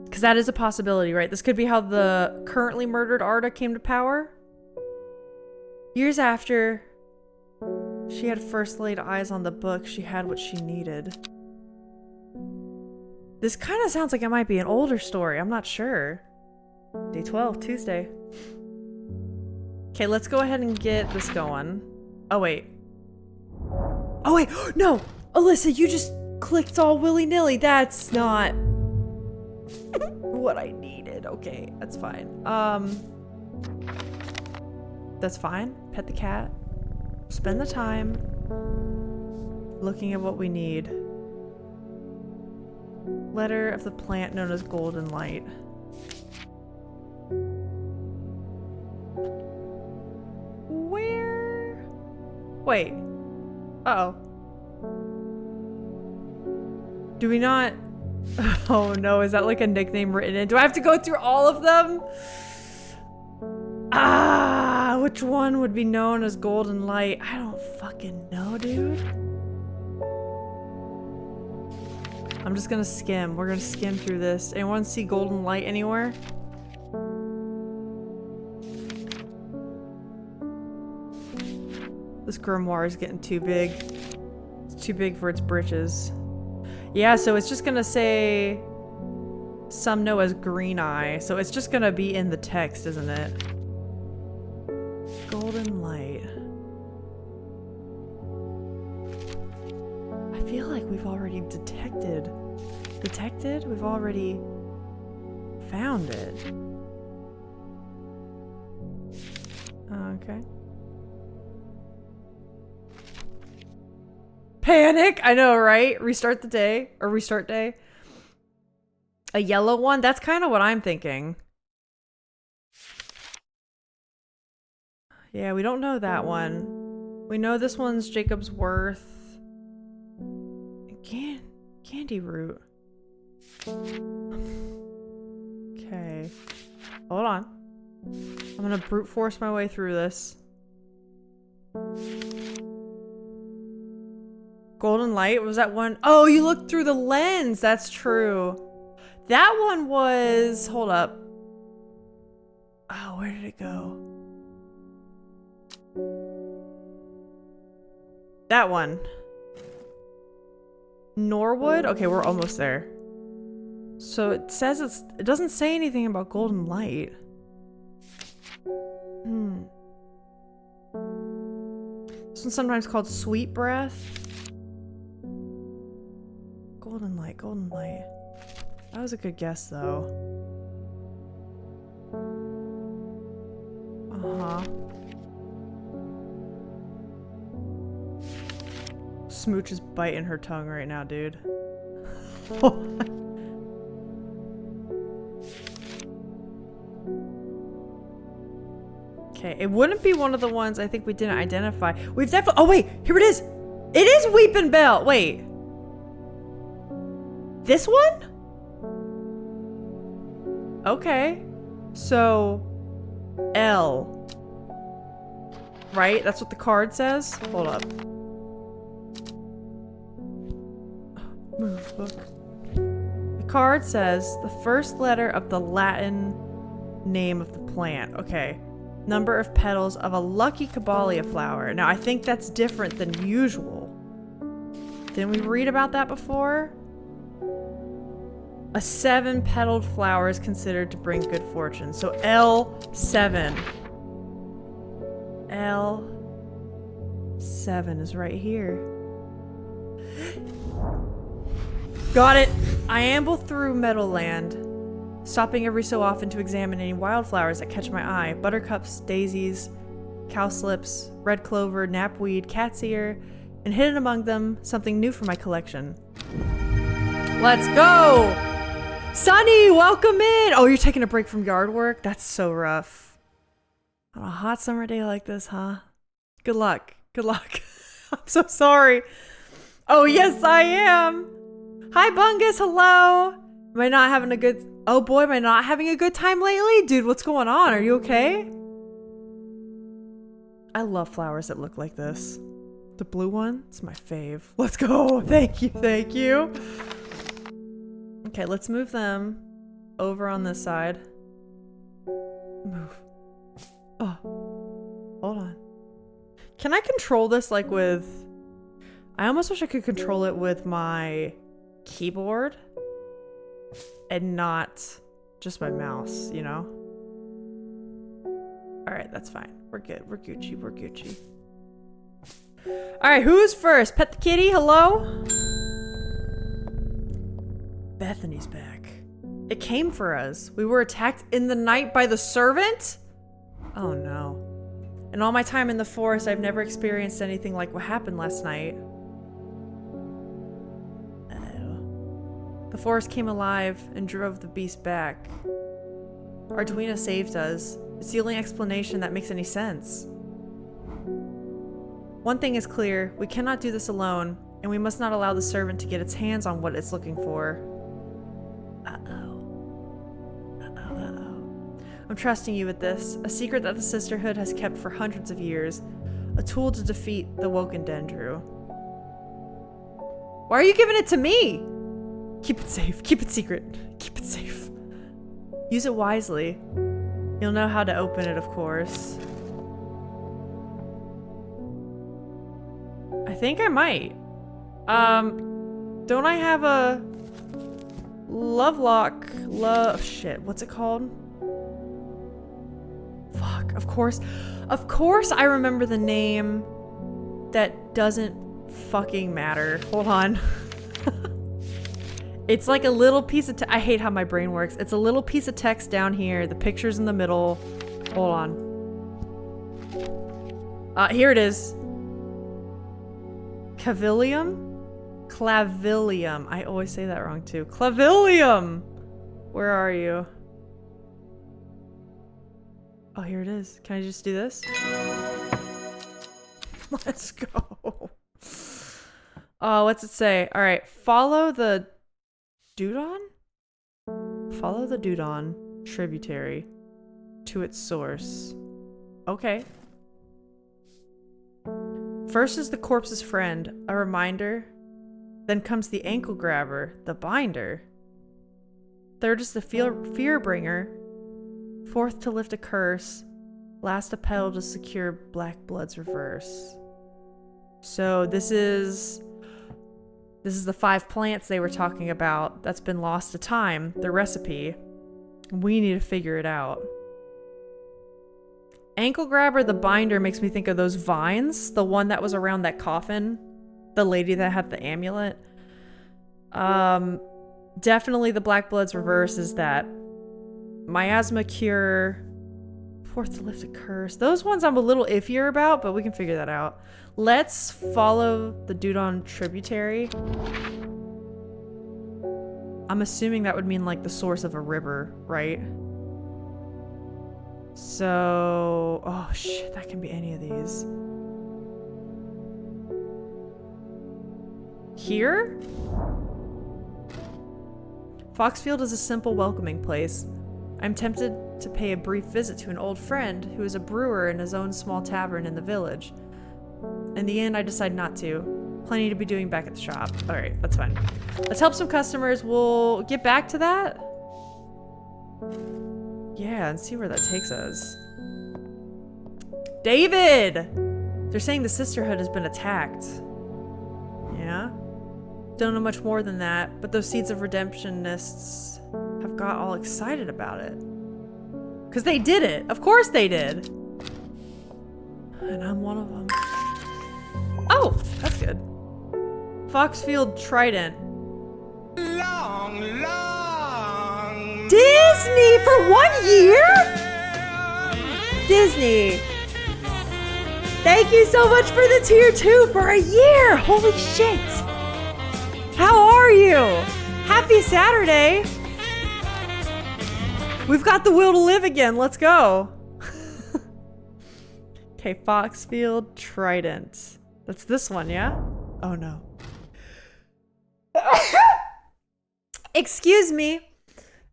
Because that is a possibility, right? This could be how the currently murdered Arda came to power. Years after she had first laid eyes on the book, she had what she needed. This kind of sounds like it might be an older story. I'm not sure. Day 12, Tuesday. Okay, let's go ahead and get this going. Oh, wait. Oh, wait. No! Alyssa, you just clicked all willy-nilly. That's not what I needed. Okay, that's fine. That's fine. Pet the cat. Spend the time looking at what we need. Letter of the plant known as golden light. Where? Wait. Uh-oh. Do we not? Oh no, is that like a nickname written in? Do I have to go through all of them? Ah, which one would be known as golden light? I don't fucking know, dude. I'm just gonna skim. We're gonna skim through this. Anyone see golden light anywhere? This grimoire is getting too big. It's too big for its britches. Yeah, so it's just gonna say some know as green eye. So it's just gonna be in the text, isn't it? Golden light. I feel like we've already detected. Detected? We've already found it. Okay. Panic! I know, right? Restart the day. Or restart day. A yellow one? That's kind of what I'm thinking. Yeah, we don't know that one. We know this one's Jacob's Worth. Candy root. Okay. Hold on. I'm gonna brute force my way through this. Golden light? Was that one? Oh, you looked through the lens. That's true. That one was... Hold up. Oh, where did it go? That one. Norwood? Okay, we're almost there. So it says it doesn't say anything about golden light. This one's sometimes called sweet breath. Golden light, golden light. That was a good guess though. Uh-huh. Smooch is biting her tongue right now, dude. Okay, it wouldn't be one of the ones I think we didn't identify. We've definitely— oh wait, here it is! It is Weeping Bell! Wait. This one? Okay. So, L. Right? That's what the card says? Hold up. Move, book. The card says the first letter of the Latin name of the plant. Okay. Number of petals of a lucky caballia flower. Now, I think that's different than usual. Didn't we read about that before? A 7-petaled flower is considered to bring good fortune. So L7. L7 is right here. Got it! I amble through Meadowland, stopping every so often to examine any wildflowers that catch my eye. Buttercups, daisies, cowslips, red clover, knapweed, cat's ear, and hidden among them, something new for my collection. Let's go! Sunny, welcome in! Oh, you're taking a break from yard work? That's so rough. On a hot summer day like this, huh? Good luck. Good luck. I'm so sorry. Oh, yes, I am. Hi, Bungus. Hello. Am I not having a good... Oh, boy, am I not having a good time lately? Dude, what's going on? Are you okay? I love flowers that look like this. The blue one, it's my fave. Let's go. Thank you, thank you. Okay, let's move them over on this side. Move. Oh, hold on. Can I control this like with... I almost wish I could control it with my keyboard and not just my mouse, you know? All right, that's fine. We're good. We're Gucci. We're Gucci. All right, who's first? Pet the kitty. Hello? Bethany's back. It came for us. We were attacked in the night by the servant? Oh no. In all my time in the forest, I've never experienced anything like what happened last night. Uh-oh. The forest came alive and drove the beast back. Arduino saved us. It's the only explanation that makes any sense. One thing is clear, we cannot do this alone, and we must not allow the servant to get its hands on what it's looking for. Uh-oh. Uh-oh, uh-oh. I'm trusting you with this, a secret that the Sisterhood has kept for hundreds of years, a tool to defeat the Woken Dendru. Why are you giving it to me? Keep it safe, keep it secret, keep it safe. Use it wisely. You'll know how to open it, of course. I think I might. Don't I have a Lovelock? Shit, what's it called? Fuck, of course. Of course I remember the name that doesn't fucking matter. Hold on. It's like a little piece of I hate how my brain works. It's a little piece of text down here. The picture's in the middle. Hold on. Here it is. Clavilium? Clavilium. I always say that wrong too. Clavilium! Where are you? Oh, here it is. Can I just do this? Let's go. Oh, what's it say? All right. Follow the Dudon? Follow the Dudon tributary to its source. Okay. First is the corpse's friend, a reminder. Then comes the ankle grabber, the binder. Third is the fear bringer. Fourth to lift a curse. Last a pedal to secure Black Blood's reverse. So this is the 5 plants they were talking about that's been lost to time, the recipe. We need to figure it out. Ankle grabber, the binder, makes me think of those vines. The one that was around that coffin. The lady that had the amulet. Definitely the Black Blood's reverse is that miasma cure. Fourth to lift a curse. Those ones I'm a little iffier about, but we can figure that out. Let's follow the Dudon tributary. I'm assuming that would mean like the source of a river, right? So, oh shit, that can be any of these. Here? Foxfield is a simple, welcoming place. I'm tempted to pay a brief visit to an old friend who is a brewer in his own small tavern in the village. In the end, I decide not to. Plenty to be doing back at the shop. All right, that's fine. Let's help some customers. We'll get back to that. Yeah, and see where that takes us. David! They're saying the Sisterhood has been attacked. Yeah? Don't know much more than that, but those seeds of redemptionists have got all excited about it. Because they did it. Of course they did. And I'm one of them. Oh, that's good. Foxfield Trident. Long Disney for 1 year? Disney. Thank you so much for the tier 2 for a year. Holy shit. How are you? Happy Saturday. We've got the will to live again. Let's go. Okay, Foxfield Trident. That's this one, yeah? Oh no. Excuse me.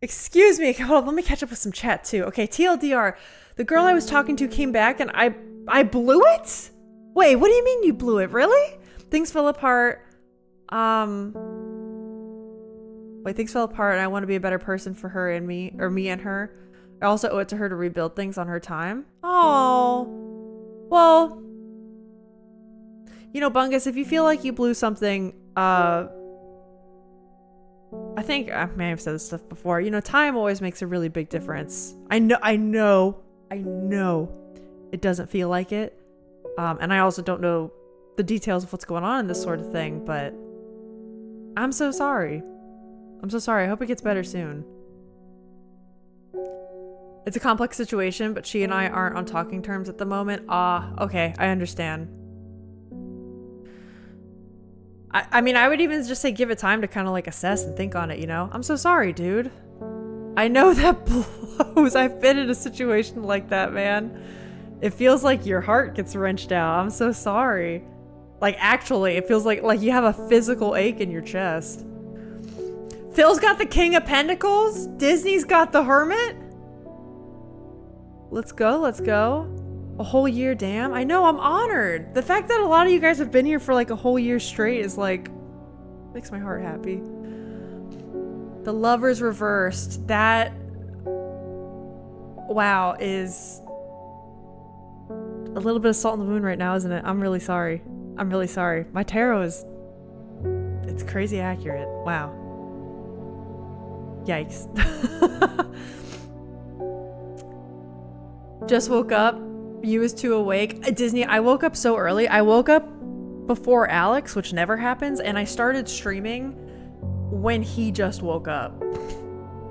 Excuse me. Hold on, let me catch up with some chat too. Okay, TLDR. The girl I was talking to came back and I blew it? Wait, what do you mean you blew it? Really? Things fell apart. Things fell apart and I want to be a better person for her and me, or me and her. I also owe it to her to rebuild things on her time. Oh, well, you know, Bungus, if you feel like you blew something, I think I may have said this stuff before. You know, time always makes a really big difference. I know it doesn't feel like it. And I also don't know the details of what's going on in this sort of thing, but I'm so sorry. I'm so sorry. I hope it gets better soon. It's a complex situation, but she and I aren't on talking terms at the moment. Okay, I understand. I mean, I would even just say give it time to kind of like assess and think on it, you know? I'm so sorry, dude. I know that blows. I've been in a situation like that, man. It feels like your heart gets wrenched out. I'm so sorry. Like, actually, it feels like you have a physical ache in your chest. Phil's got the King of Pentacles. Disney's got the Hermit. Let's go, let's go. A whole year, damn. I know, I'm honored. The fact that a lot of you guys have been here for like a whole year straight is like, makes my heart happy. The Lovers reversed. That, wow, is a little bit of salt in the wound right now, isn't it? I'm really sorry. I'm really sorry. My tarot is, it's crazy accurate. Wow. Yikes. Just woke up. You was too awake. Disney, I woke up so early. I woke up before Alex, which never happens, and I started streaming when he just woke up.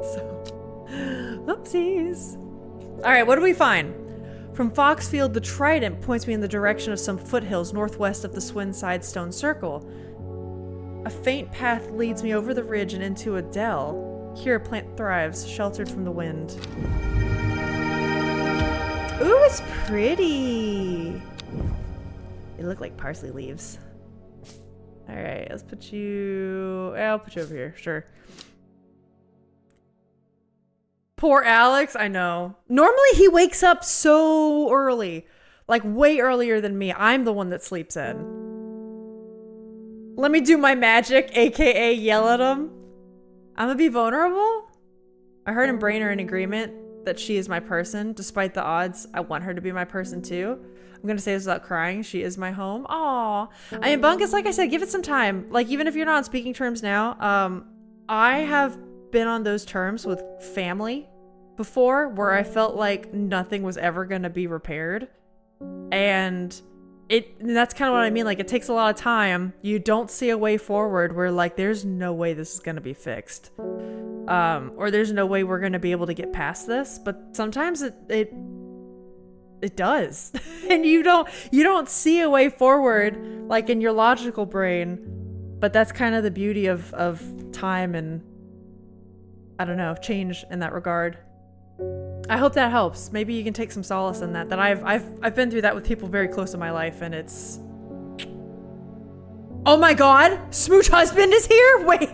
So, oopsies. All right, what do we find? From Foxfield, the Trident points me in the direction of some foothills northwest of the Swinside Stone Circle. A faint path leads me over the ridge and into a dell. Here a plant thrives, sheltered from the wind. Ooh, it's pretty. They look like parsley leaves. All right, let's put you... I'll put you over here, sure. Poor Alex, I know. Normally he wakes up so early. Like way earlier than me. I'm the one that sleeps in. Let me do my magic, aka yell at him. I'm gonna be vulnerable? I heard and Brain are in agreement that she is my person. Despite the odds, I want her to be my person too. I'm gonna say this without crying. She is my home. Aww. I mean, Bunkus, like I said, give it some time. Like, even if you're not on speaking terms now, I have been on those terms with family before where I felt like nothing was ever gonna be repaired. And that's kind of what I mean. Like, it takes a lot of time. You don't see a way forward where, like, there's no way this is gonna be fixed. Or there's no way we're gonna be able to get past this, but sometimes it does. And you don't see a way forward like in your logical brain, but that's kind of the beauty of time and, I don't know, change in that regard. I hope that helps. Maybe you can take some solace in that I've been through that with people very close in my life, and it's... Oh my god! Smooch Husband is here? Wait.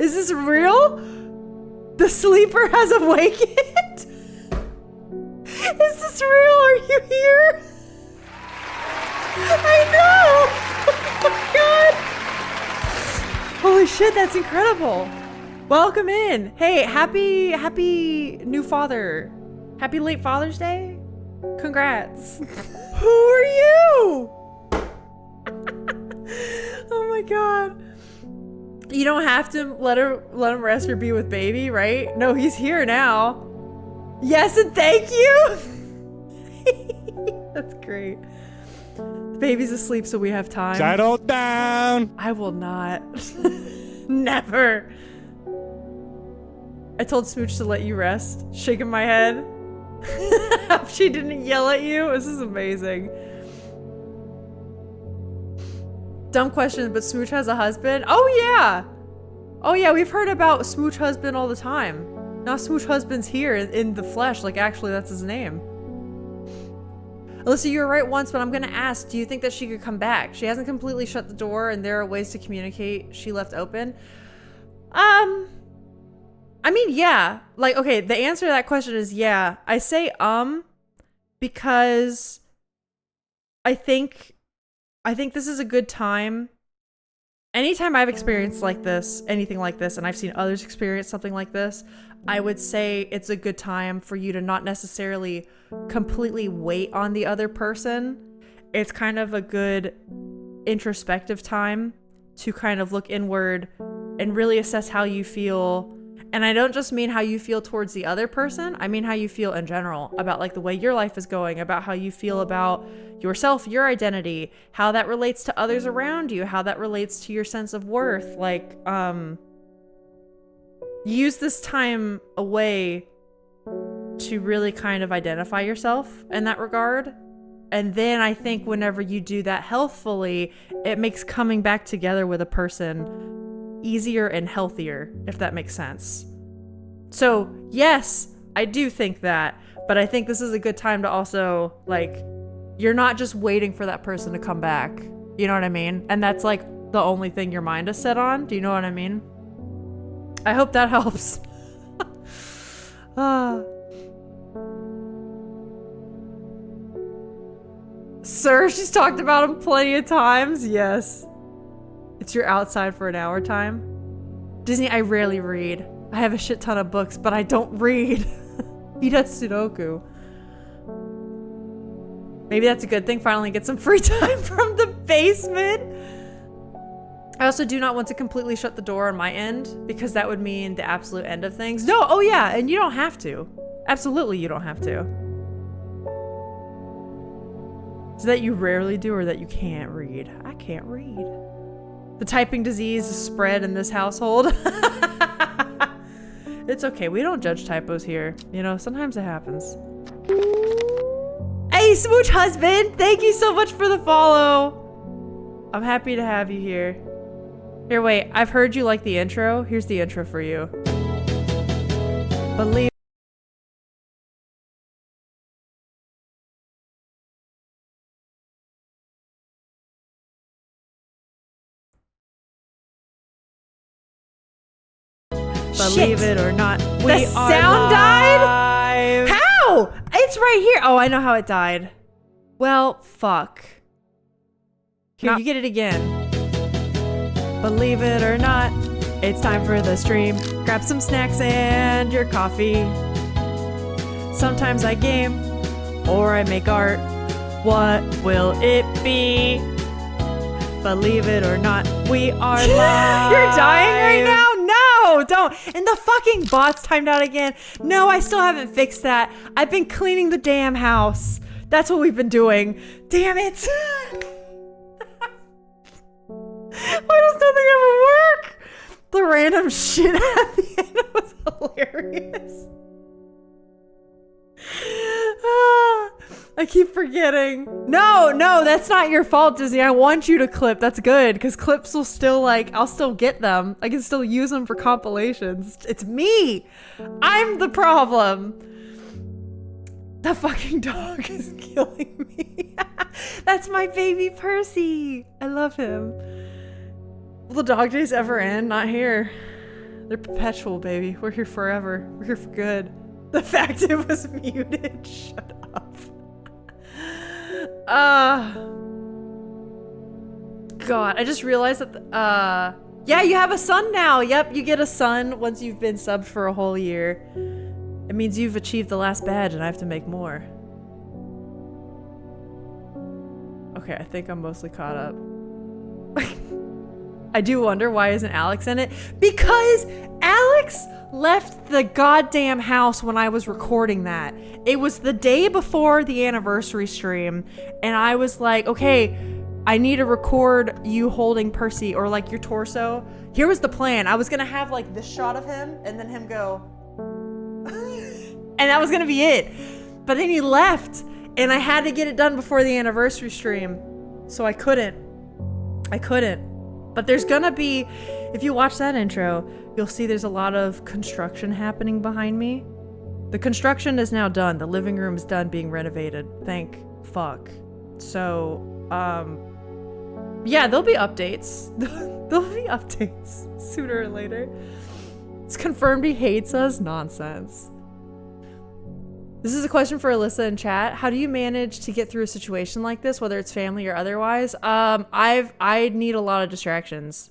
Is this real? The sleeper has awakened? Is this real? Are you here? I know! Oh my god! Holy shit, that's incredible! Welcome in! Hey, happy new father. Happy late Father's Day? Congrats. Who are you? Oh my god. You don't have to let him rest or be with baby, right? No, he's here now. Yes, and thank you. That's great. The baby's asleep, so we have time. Settle down. I will not. Never. I told Smooch to let you rest. Shaking my head. She didn't yell at you. This is amazing. Dumb question, but Smooch has a husband? Oh yeah, we've heard about Smooch Husband all the time. Now Smooch Husband's here in the flesh, like actually that's his name. Alyssa, you were right once, but I'm gonna ask, do you think that she could come back? She hasn't completely shut the door and there are ways to communicate she left open. I mean, yeah. Like, okay, the answer to that question is yeah. I say, because I think this is a good time. Anytime I've experienced like this, anything like this, and I've seen others experience something like this, I would say it's a good time for you to not necessarily completely wait on the other person. It's kind of a good introspective time to kind of look inward and really assess how you feel. And I don't just mean how you feel towards the other person. I mean how you feel in general about like the way your life is going, about how you feel about yourself, your identity, how that relates to others around you, how that relates to your sense of worth. Like, use this time away to really kind of identify yourself in that regard. And then I think whenever you do that healthfully, it makes coming back together with a person easier and healthier, if that makes sense. So yes, I do think that, but I think this is a good time to also, like, you're not just waiting for that person to come back. You know what I mean? And that's like the only thing your mind is set on. Do you know what I mean? I hope that helps. Sir, she's talked about him plenty of times. Yes. It's your outside for an hour time. Disney, I rarely read. I have a shit ton of books, but I don't read. He does Sudoku. Maybe that's a good thing. Finally get some free time from the basement. I also do not want to completely shut the door on my end, because that would mean the absolute end of things. No, oh yeah, and you don't have to. Absolutely, you don't have to. Is that you rarely do or that you can't read? I can't read. The typing disease is spread in this household. It's okay. We don't judge typos here. You know, sometimes it happens. Hey, Smooch Husband! Thank you so much for the follow. I'm happy to have you here. Here, wait. I've heard you like the intro. Here's the intro for you. Believe. Believe it or not, we are sound died? How? It's right here. Oh, I know how it died. Well, fuck. Here, you get it again. Believe it or not, it's time for the stream. Grab some snacks and your coffee. Sometimes I game or I make art. What will it be? Believe it or not, we are live. You're dying right now? No, don't. And the fucking bot's timed out again. No, I still haven't fixed that. I've been cleaning the damn house. That's what we've been doing. Damn it. Why does nothing ever work? The random shit at the end was hilarious. I keep forgetting. No, that's not your fault, Disney. I want you to clip. That's good, because clips will still, like, I'll still get them. I can still use them for compilations. It's me. I'm the problem. The fucking dog is killing me. That's my baby Percy. I love him. Will the dog days ever end? Not here. They're perpetual, baby. We're here forever. We're here for good. The fact it was muted. Shut up. God, I just realized that, yeah, you have a son now. Yep, you get a son once you've been subbed for a whole year. It means you've achieved the last badge and I have to make more. Okay, I think I'm mostly caught up. I do wonder, why isn't Alex in it? Because Alex left the goddamn house when I was recording that. It was the day before the anniversary stream, and I was like, okay, I need to record you holding Percy, or like your torso. Here was the plan. I was gonna have like this shot of him, and then him go, and that was gonna be it. But then he left, and I had to get it done before the anniversary stream, so I couldn't. But there's gonna be, if you watch that intro, you'll see there's a lot of construction happening behind me. The construction is now done. The living room is done being renovated. Thank fuck. So, yeah, there'll be updates. There'll be updates sooner or later. It's confirmed he hates us. Nonsense. This is a question for Alyssa in chat. How do you manage to get through a situation like this, whether it's family or otherwise? I need a lot of distractions.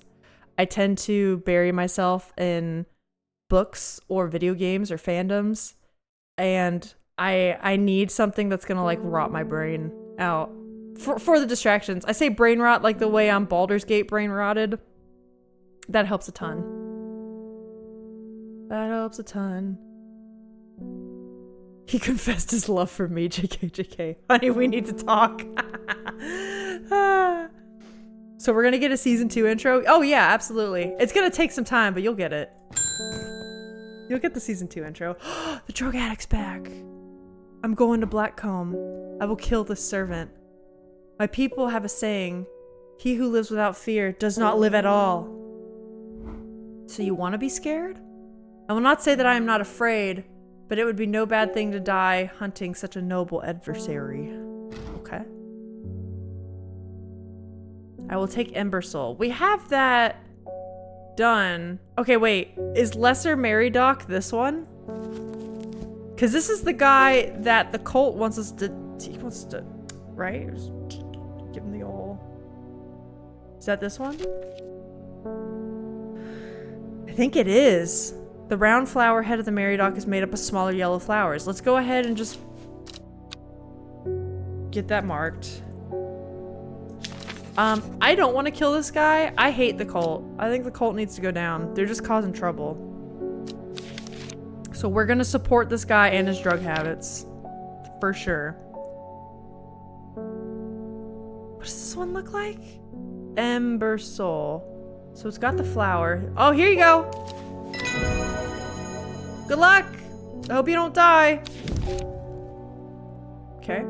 I tend to bury myself in books or video games or fandoms, and I need something that's gonna like rot my brain out for the distractions. I say brain rot like the way I'm Baldur's Gate brain rotted. That helps a ton. That helps a ton. He confessed his love for me, JK. Honey, we need to talk. So we're gonna get a season 2 intro. Oh yeah, absolutely. It's gonna take some time, but you'll get it. You'll get the season 2 intro. The drug addict's back. I'm going to Blackcomb. I will kill this servant. My people have a saying, he who lives without fear does not live at all. So you want to be scared? I will not say that I am not afraid, but it would be no bad thing to die hunting such a noble adversary. Okay. I will take Ember Soul. We have that done. Okay, wait. Is Lesser Meridoc this one? Because this is the guy that the cult wants us to... He wants to... Right? Give him the old... Is that this one? I think it is. The round flower head of the Meridoc is made up of smaller yellow flowers. Let's go ahead and just get that marked. I don't want to kill this guy. I hate the cult. I think the cult needs to go down. They're just causing trouble. So we're gonna support this guy and his drug habits. For sure. What does this one look like? Ember Soul. So it's got the flower. Oh, here you go. Good luck! I hope you don't die. Okay.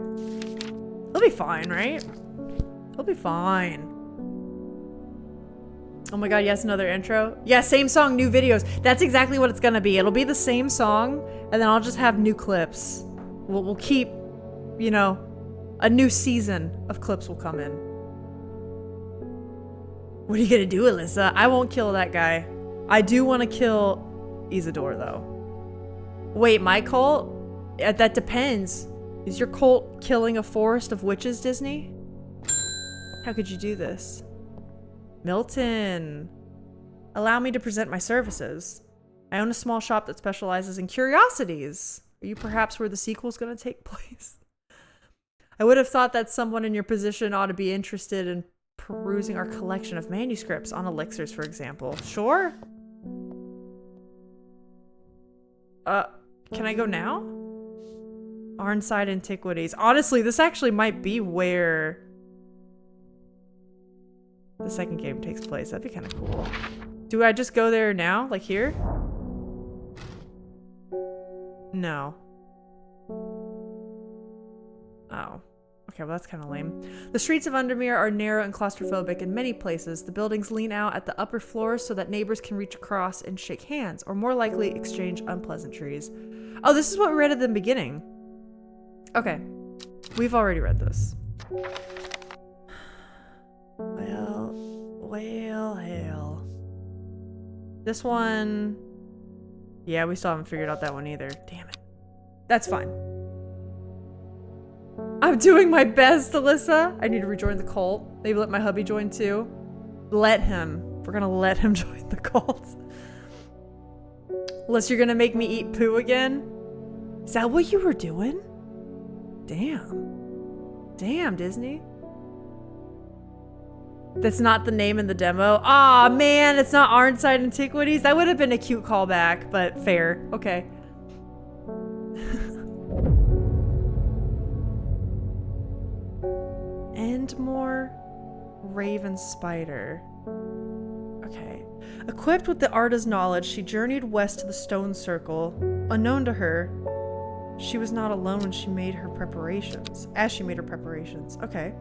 He'll be fine, right? He'll be fine. Oh my god, yes, another intro. Yeah, same song, new videos. That's exactly what it's gonna be. It'll be the same song, and then I'll just have new clips. We'll keep, you know, a new season of clips will come in. What are you gonna do, Alyssa? I won't kill that guy. I do want to kill Isidore, though. Wait, my cult? That depends. Is your cult killing a forest of witches, Disney? How could you do this? Milton. Allow me to present my services. I own a small shop that specializes in curiosities. Are you perhaps where the sequel's gonna take place? I would have thought that someone in your position ought to be interested in perusing our collection of manuscripts on elixirs, for example. Sure? Can I go now? Arnside Antiquities. Honestly, this actually might be where the second game takes place. That'd be kind of cool. Do I just go there now? Like here? No. Oh. Okay, well that's kind of lame. The streets of Undermere are narrow and claustrophobic in many places. The buildings lean out at the upper floors so that neighbors can reach across and shake hands, or more likely exchange unpleasantries. Oh, this is what we read at the beginning. Okay. We've already read this. Well, hell. This one... Yeah, we still haven't figured out that one either. Damn it. That's fine. I'm doing my best, Alyssa. I need to rejoin the cult. Maybe let my hubby join too. Let him. We're gonna let him join the cult. Unless you're gonna make me eat poo again. Is that what you were doing? Damn. Damn, Disney. That's not the name in the demo. Aw, man, it's not Arnside Antiquities. That would have been a cute callback, but fair. Okay. Endmore Raven Spider. Okay. Equipped with the Arda's knowledge, she journeyed west to the Stone Circle. Unknown to her, she was not alone when she made her preparations. As she made her preparations. Okay.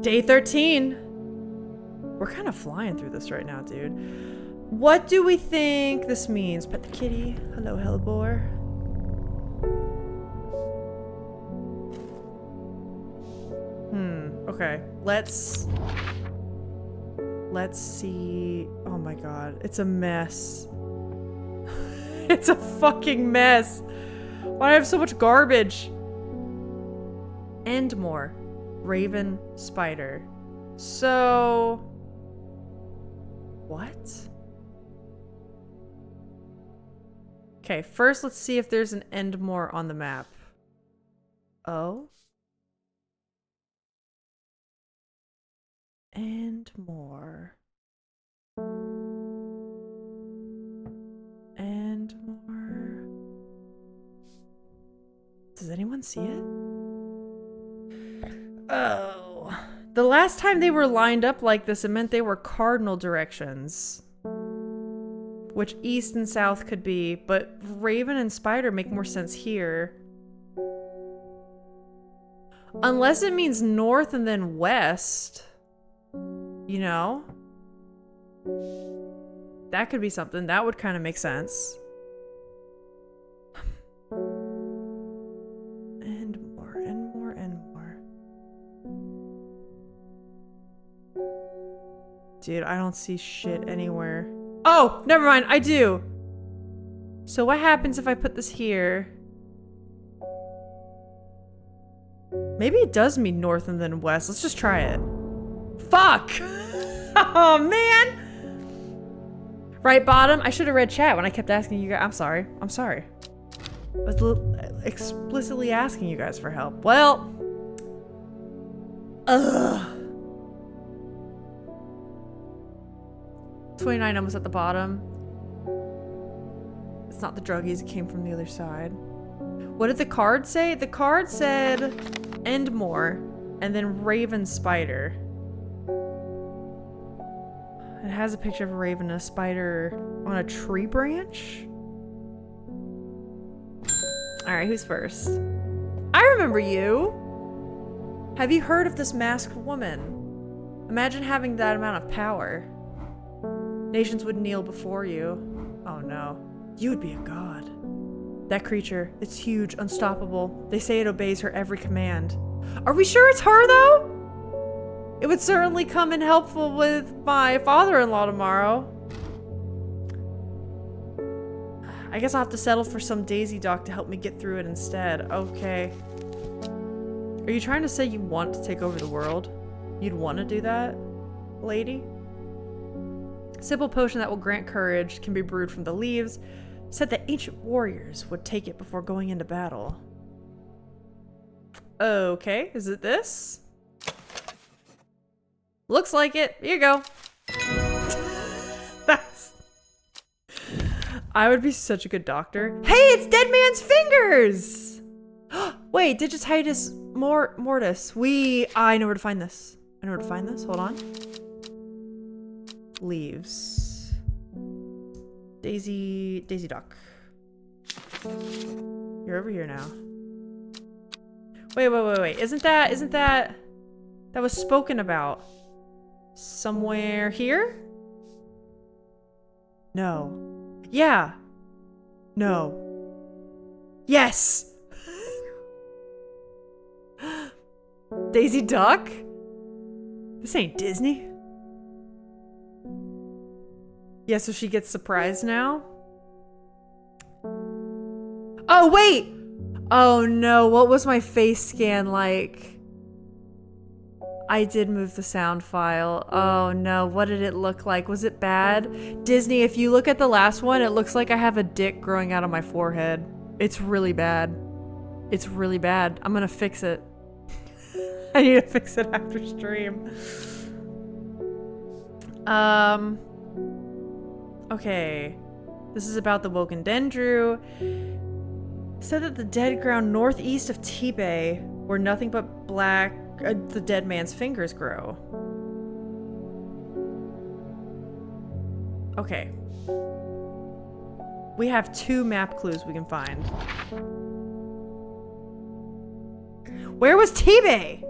Day 13. We're kind of flying through this right now, dude. What do we think this means? Pet the kitty. Hello, Hellbore. Okay. Let's see. Oh my god. It's a mess. It's a fucking mess. Why do I have so much garbage? Endmore. Raven spider. So... what? Okay, first let's see if there's an Endmore on the map. Oh? Endmore. Endmore. Does anyone see it? Oh. The last time they were lined up like this, it meant they were cardinal directions. Which east and south could be, but Raven and Spider make more sense here. Unless it means north and then west. You know? That could be something. That would kind of make sense. Dude, I don't see shit anywhere. Oh, never mind. I do. So what happens if I put this here? Maybe it does mean north and then west. Let's just try it. Fuck! Oh, man! Right bottom? I should have read chat when I kept asking you guys. I'm sorry. I'm sorry. I was explicitly asking you guys for help. Well. Ugh. 29 almost at the bottom. It's not the druggies, it came from the other side. What did the card say? The card said Endmore and then Raven Spider. It has a picture of a raven and a spider on a tree branch. Alright, who's first? I remember you! Have you heard of this masked woman? Imagine having that amount of power. Nations would kneel before you. Oh no. You would be a god. That creature, it's huge, unstoppable. They say it obeys her every command. Are we sure it's her though? It would certainly come in helpful with my father-in-law tomorrow. I guess I'll have to settle for some Daisy Doc to help me get through it instead. Okay. Are you trying to say you want to take over the world? You'd want to do that, lady? Simple potion that will grant courage can be brewed from the leaves. Said that ancient warriors would take it before going into battle. Okay, is it this? Looks like it. Here you go. I would be such a good doctor. Hey, it's Dead Man's Fingers! Wait, Digititis Mortis. I know where to find this. I know where to find this. Hold on. Leaves. Daisy Duck. You're over here now. Wait. Isn't that was spoken about somewhere here? No. Yeah. No. Yes. Daisy Duck? This ain't Disney. Yeah, so she gets surprised now? Oh, wait! Oh no, what was my face scan like? I did move the sound file. Oh no, what did it look like? Was it bad? Disney, if you look at the last one, it looks like I have a dick growing out of my forehead. It's really bad. It's really bad. I'm gonna fix it. I need to fix it after stream. Okay. This is about the Woken Dendru. Said that the dead ground northeast of Tibet, where nothing but the dead man's fingers grow. Okay. We have 2 map clues we can find. Where was Tibet?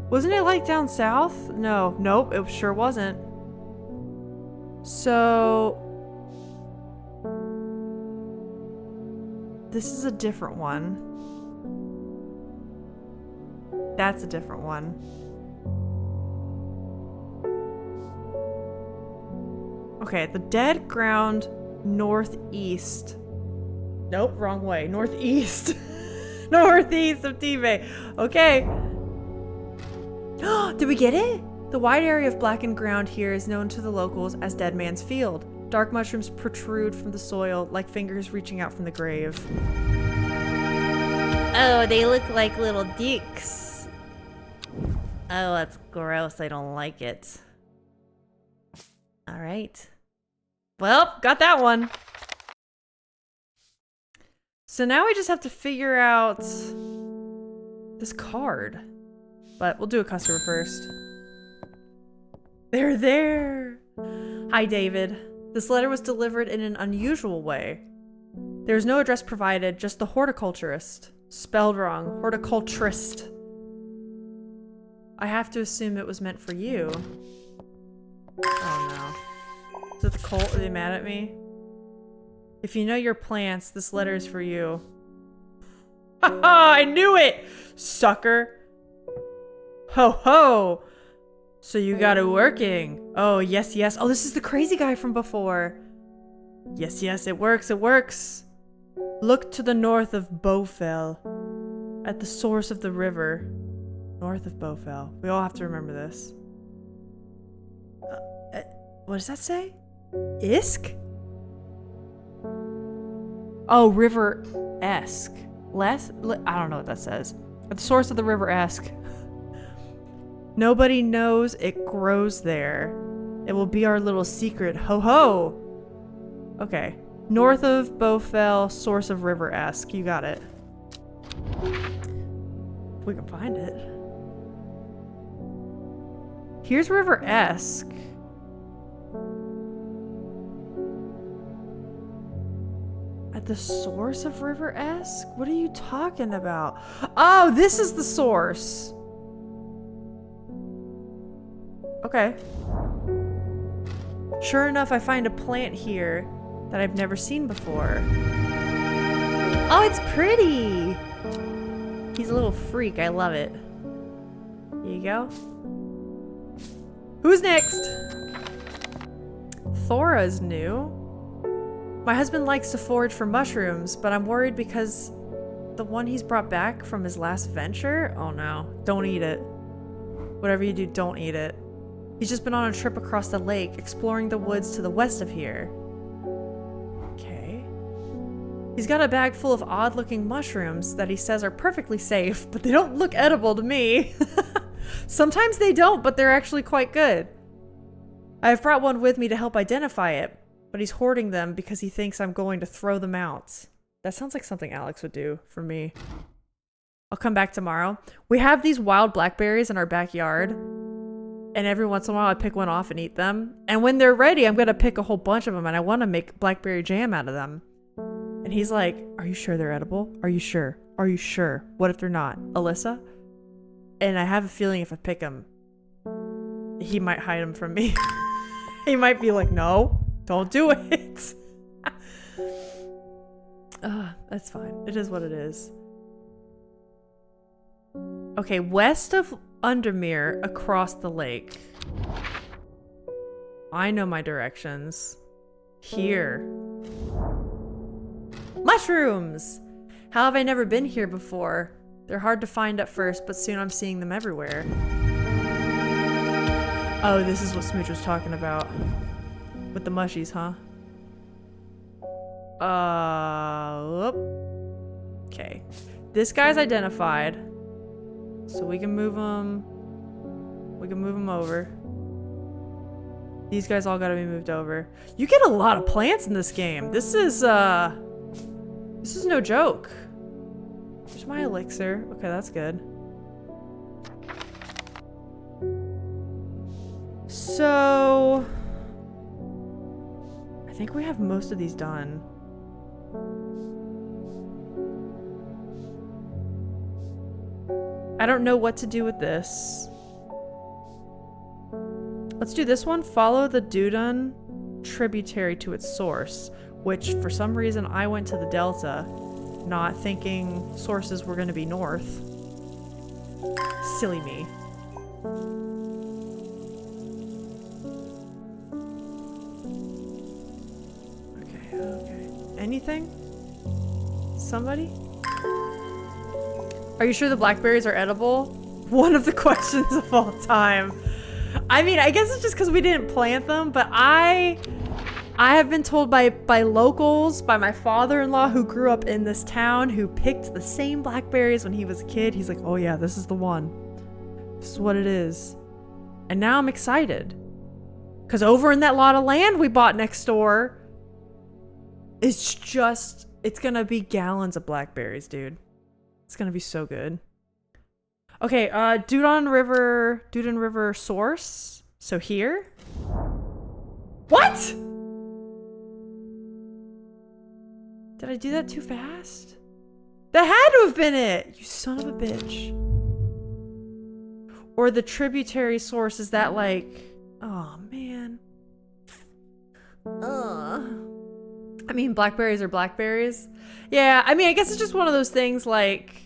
Wasn't it like down south? No, nope, it sure wasn't. So this is a different one. That's a different one. Okay, the dead ground northeast. Nope, wrong way. Northeast. Northeast of T-Bay. Okay. Did we get it? The wide area of blackened ground here is known to the locals as Dead Man's Field. Dark mushrooms protrude from the soil like fingers reaching out from the grave. Oh, they look like little dicks. Oh, that's gross. I don't like it. All right. Well, got that one. So now we just have to figure out this card. But we'll do a customer first. They're there. Hi, David. This letter was delivered in an unusual way. There's no address provided, just the horticulturist. Spelled wrong. Horticulturist. I have to assume it was meant for you. Oh no. Is it the cult? Are they mad at me? If you know your plants, this letter is for you. Haha, I knew it! Sucker. Ho ho! So you got it working. Oh, yes, yes. Oh, this is the crazy guy from before. Yes, yes, it works, it works. Look to the north of Bowfell, at the source of the river. North of Bowfell. We all have to remember this. What does that say? Isk? Oh, river-esque. I don't know what that says. At the source of the river Esk. Nobody knows it grows there. It will be our little secret. Ho ho! Okay. North of Bowfell, source of river Esk. You got it. If we can find it. Here's river Esk. At the source of river Esk? What are you talking about? Oh, this is the source. Okay. Sure enough, I find a plant here that I've never seen before. Oh, it's pretty! He's a little freak. I love it. Here you go. Who's next? Thora's new. My husband likes to forage for mushrooms, but I'm worried because the one he's brought back from his last venture? Oh no. Don't eat it. Whatever you do, don't eat it. He's just been on a trip across the lake, exploring the woods to the west of here. Okay. He's got a bag full of odd-looking mushrooms that he says are perfectly safe, but they don't look edible to me. Sometimes they don't, but they're actually quite good. I've brought one with me to help identify it, but he's hoarding them because he thinks I'm going to throw them out. That sounds like something Alex would do for me. I'll come back tomorrow. We have these wild blackberries in our backyard, and every once in a while I pick one off and eat them. And when they're ready, I'm going to pick a whole bunch of them, and I want to make blackberry jam out of them. And he's like, are you sure they're edible? Are you sure? Are you sure? What if they're not? Alyssa? And I have a feeling if I pick them, he might hide them from me. He might be like, no, don't do it. That's fine. It is what it is. Okay, west of Undermere, across the lake. I know my directions. Here. Mushrooms! How have I never been here before? They're hard to find at first, but soon I'm seeing them everywhere. Oh, this is what Smooch was talking about. With the mushies, huh? Okay. This guy's identified. So we can move him. We can move him over. These guys all gotta be moved over. You get a lot of plants in this game. This is no joke. There's my elixir. Okay, that's good. So I think we have most of these done. I don't know what to do with this. Let's do this one. Follow the Dudun tributary to its source, which for some reason I went to the delta, not thinking sources were going to be north. Silly me. Okay. Anything? Somebody? Are you sure the blackberries are edible? One of the questions of all time. I mean, I guess it's just because we didn't plant them, but I have been told by locals, by my father-in-law who grew up in this town, who picked the same blackberries when he was a kid. He's like, oh yeah, this is the one. This is what it is. And now I'm excited. Because over in that lot of land we bought next door, it's gonna be gallons of blackberries, dude. It's gonna be so good. Okay, Dudon River source. So here? What? Did I do that too fast? That had to have been it! You son of a bitch. Or the tributary source, is that like... Oh, man. I mean, blackberries are blackberries. Yeah, I mean, I guess it's just one of those things like...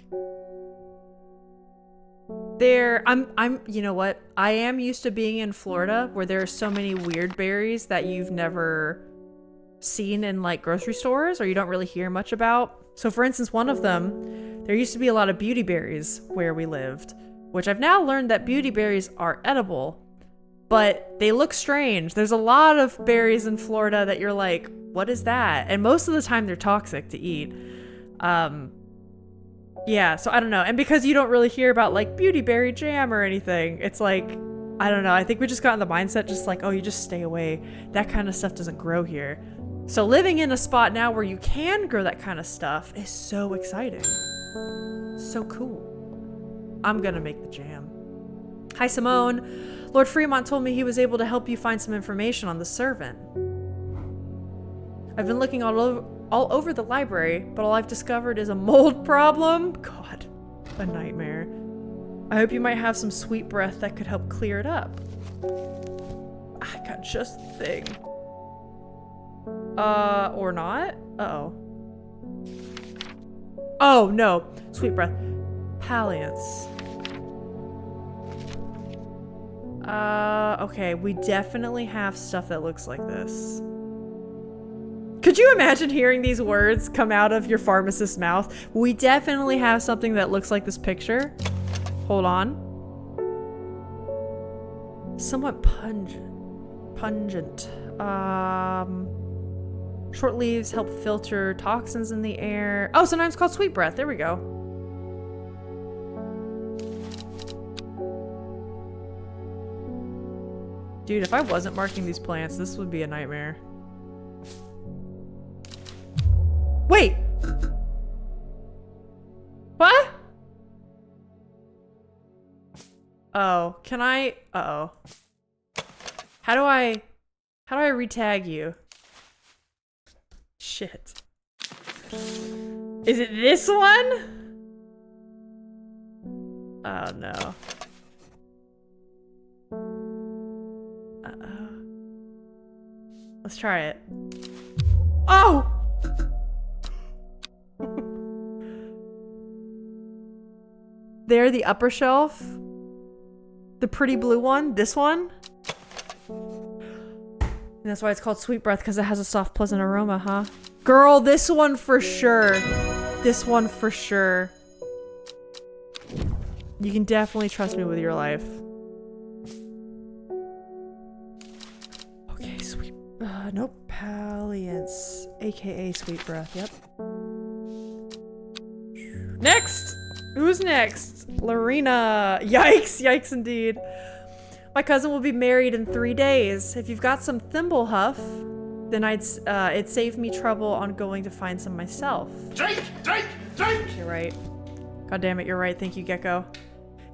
you know what? I am used to being in Florida where there are so many weird berries that you've never seen in like grocery stores or you don't really hear much about. So for instance, one of them, there used to be a lot of beauty berries where we lived, which I've now learned that beauty berries are edible, but they look strange. There's a lot of berries in Florida that you're like, what is that? And most of the time they're toxic to eat. Yeah, so I don't know. And because you don't really hear about like beauty berry jam or anything, it's like, I don't know. I think we just got in the mindset just like, oh, you just stay away. That kind of stuff doesn't grow here. So living in a spot now where you can grow that kind of stuff is so exciting. So cool. I'm gonna make the jam. Hi, Simone. Lord Fremont told me he was able to help you find some information on the servant. I've been looking all over the library, but all I've discovered is a mold problem. God, a nightmare. I hope you might have some sweet breath that could help clear it up. I got just the thing. Or not? Uh-oh. Oh, no. Sweet breath. Palliance. Okay. We definitely have stuff that looks like this. Could you imagine hearing these words come out of your pharmacist's mouth? We definitely have something that looks like this picture. Hold on. Somewhat pungent. Short leaves help filter toxins in the air. Oh, sometimes called sweet breath. There we go. Dude, if I wasn't marking these plants, this would be a nightmare. Wait! What? Oh, can I? Uh-oh. How do I retag you? Shit. Is it this one? Oh no. Uh-oh. Let's try it. Oh! There, the upper shelf. The pretty blue one. This one. And that's why it's called sweet breath, because it has a soft, pleasant aroma, huh? Girl, this one for sure. This one for sure. You can definitely trust me with your life. Okay, sweet. Nope. Palliance. AKA sweet breath. Yep. Next! Who's next? Lorena. Yikes. Yikes indeed. My cousin will be married in 3 days. If you've got some thimble huff, then it'd save me trouble on going to find some myself. Drink! Drink! Drink! You're right. God damn it, you're right. Thank you, Gecko.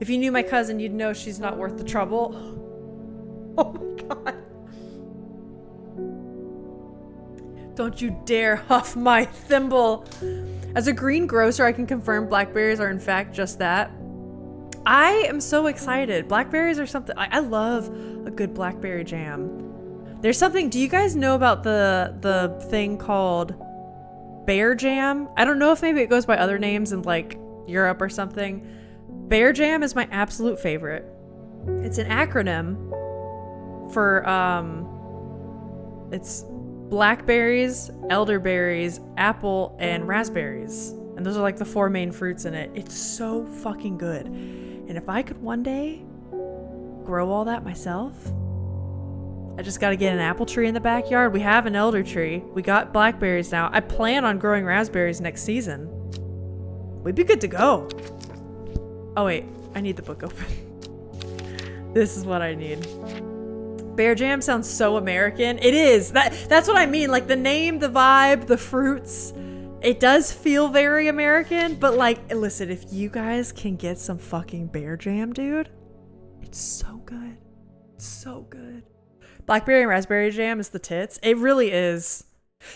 If you knew my cousin, you'd know she's not worth the trouble. Oh my god. Don't you dare huff my thimble. As a greengrocer, I can confirm blackberries are in fact just that. I am so excited. Blackberries are something, I love a good blackberry jam. There's something, do you guys know about the thing called bear jam? I don't know if maybe it goes by other names in like Europe or something. Bear jam is my absolute favorite. It's an acronym for, it's blackberries, elderberries, apple, and raspberries. And those are like the 4 main fruits in it. It's so fucking good. And if I could one day grow all that myself, I just got to get an apple tree in the backyard. We have an elder tree. We got blackberries now. I plan on growing raspberries next season. We'd be good to go. Oh wait, I need the book open. This is what I need. Bear jam sounds so American. It is. That's what I mean. Like the name, the vibe, the fruits. It does feel very American, but like, listen, if you guys can get some fucking bear jam, dude, it's so good. It's so good. Blackberry and raspberry jam is the tits. It really is.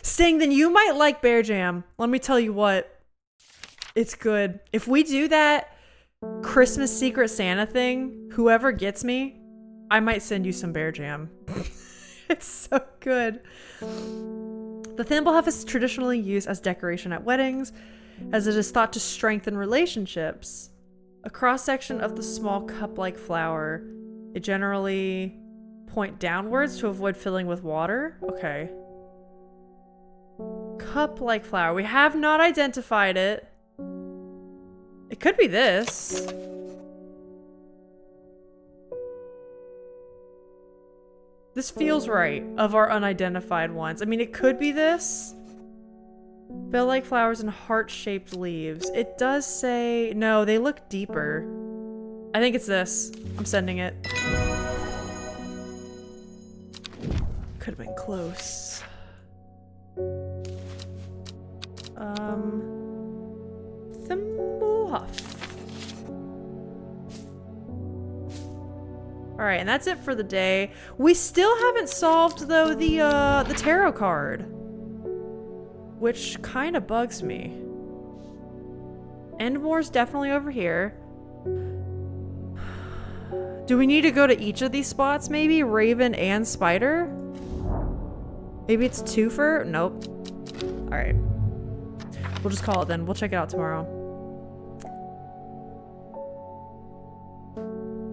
Sting, then you might like bear jam. Let me tell you what. It's good. If we do that Christmas Secret Santa thing, whoever gets me, I might send you some bear jam. It's so good. The thimblehuff is traditionally used as decoration at weddings, as it is thought to strengthen relationships. A cross-section of the small cup-like flower. It generally point downwards to avoid filling with water. Okay. Cup-like flower. We have not identified it. It could be this. This feels right of our unidentified ones. I mean, it could be this. Bell-like flowers and heart-shaped leaves. It does say... No, they look deeper. I think it's this. I'm sending it. Could have been close. Thimblehuff. Alright, and that's it for the day. We still haven't solved, though, the tarot card. Which kind of bugs me. Endmore's definitely over here. Do we need to go to each of these spots, maybe? Raven and Spider? Maybe it's twofer? Nope. Alright. We'll just call it then. We'll check it out tomorrow.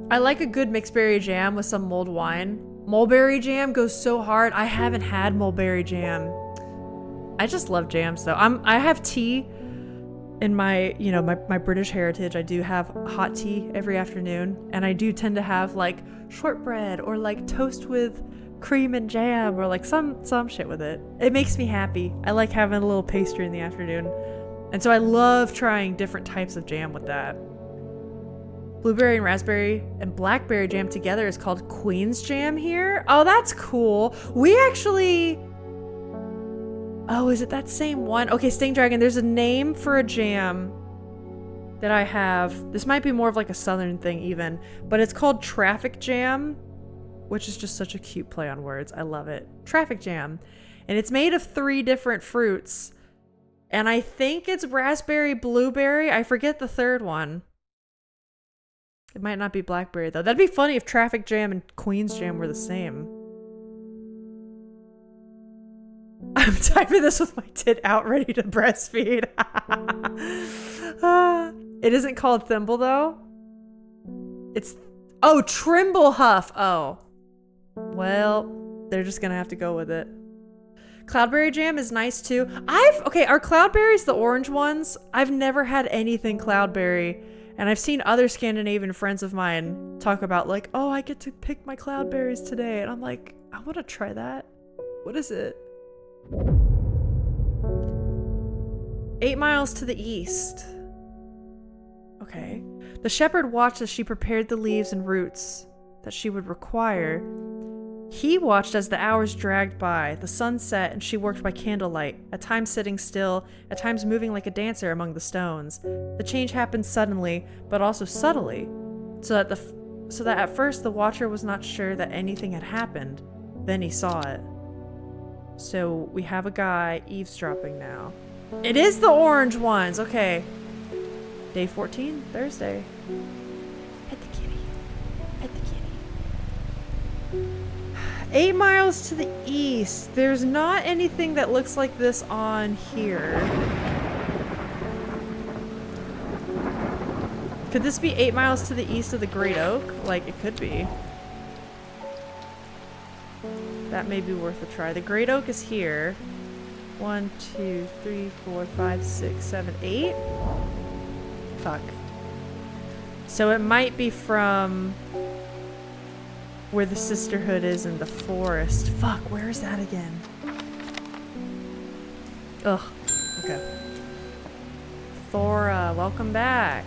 I like a good mixed berry jam with some mulled wine. Mulberry jam goes so hard. I haven't had mulberry jam. I just love jams though. I have tea in my, you know, my British heritage. I do have hot tea every afternoon, and I do tend to have like shortbread or like toast with cream and jam or like some shit with it. It makes me happy. I like having a little pastry in the afternoon. And so I love trying different types of jam with that. Blueberry and raspberry and blackberry jam together is called Queen's Jam here. Oh, that's cool. We actually... Oh, is it that same one? Okay, Sting Dragon, there's a name for a jam that I have. This might be more of like a southern thing even, but it's called Traffic Jam, which is just such a cute play on words. I love it. Traffic Jam. And it's made of 3 different fruits. And I think it's raspberry, blueberry. I forget the third one. It might not be blackberry though. That'd be funny if Traffic Jam and Queen's Jam were the same. I'm typing this with my tit out ready to breastfeed. It isn't called thimble though. It's... Oh, Trimblehuff. Oh. Well, they're just gonna have to go with it. Cloudberry jam is nice too. Okay, are cloudberries the orange ones? I've never had anything cloudberry. And I've seen other Scandinavian friends of mine talk about like, oh, I get to pick my cloudberries today. And I'm like, I want to try that. What is it? 8 miles to the east. Okay. The shepherd watched as she prepared the leaves and roots that she would require. He watched as the hours dragged by, the sun set, and she worked by candlelight, at times sitting still, at times moving like a dancer among the stones. The change happened suddenly, but also subtly, so that at first the watcher was not sure that anything had happened. Then he saw it. So we have a guy eavesdropping now. It is the orange ones, okay. Day 14, Thursday. Pet the kitty. Pet the kitty. 8 miles to the east. There's not anything that looks like this on here. Could this be 8 miles to the east of the Great Oak? Like, it could be. That may be worth a try. The great oak is here. 1, 2, 3, 4, 5, 6, 7, 8. Fuck. So it might be from where the sisterhood is in the forest. Fuck, where is that again? Ugh. Okay. Thora, welcome back.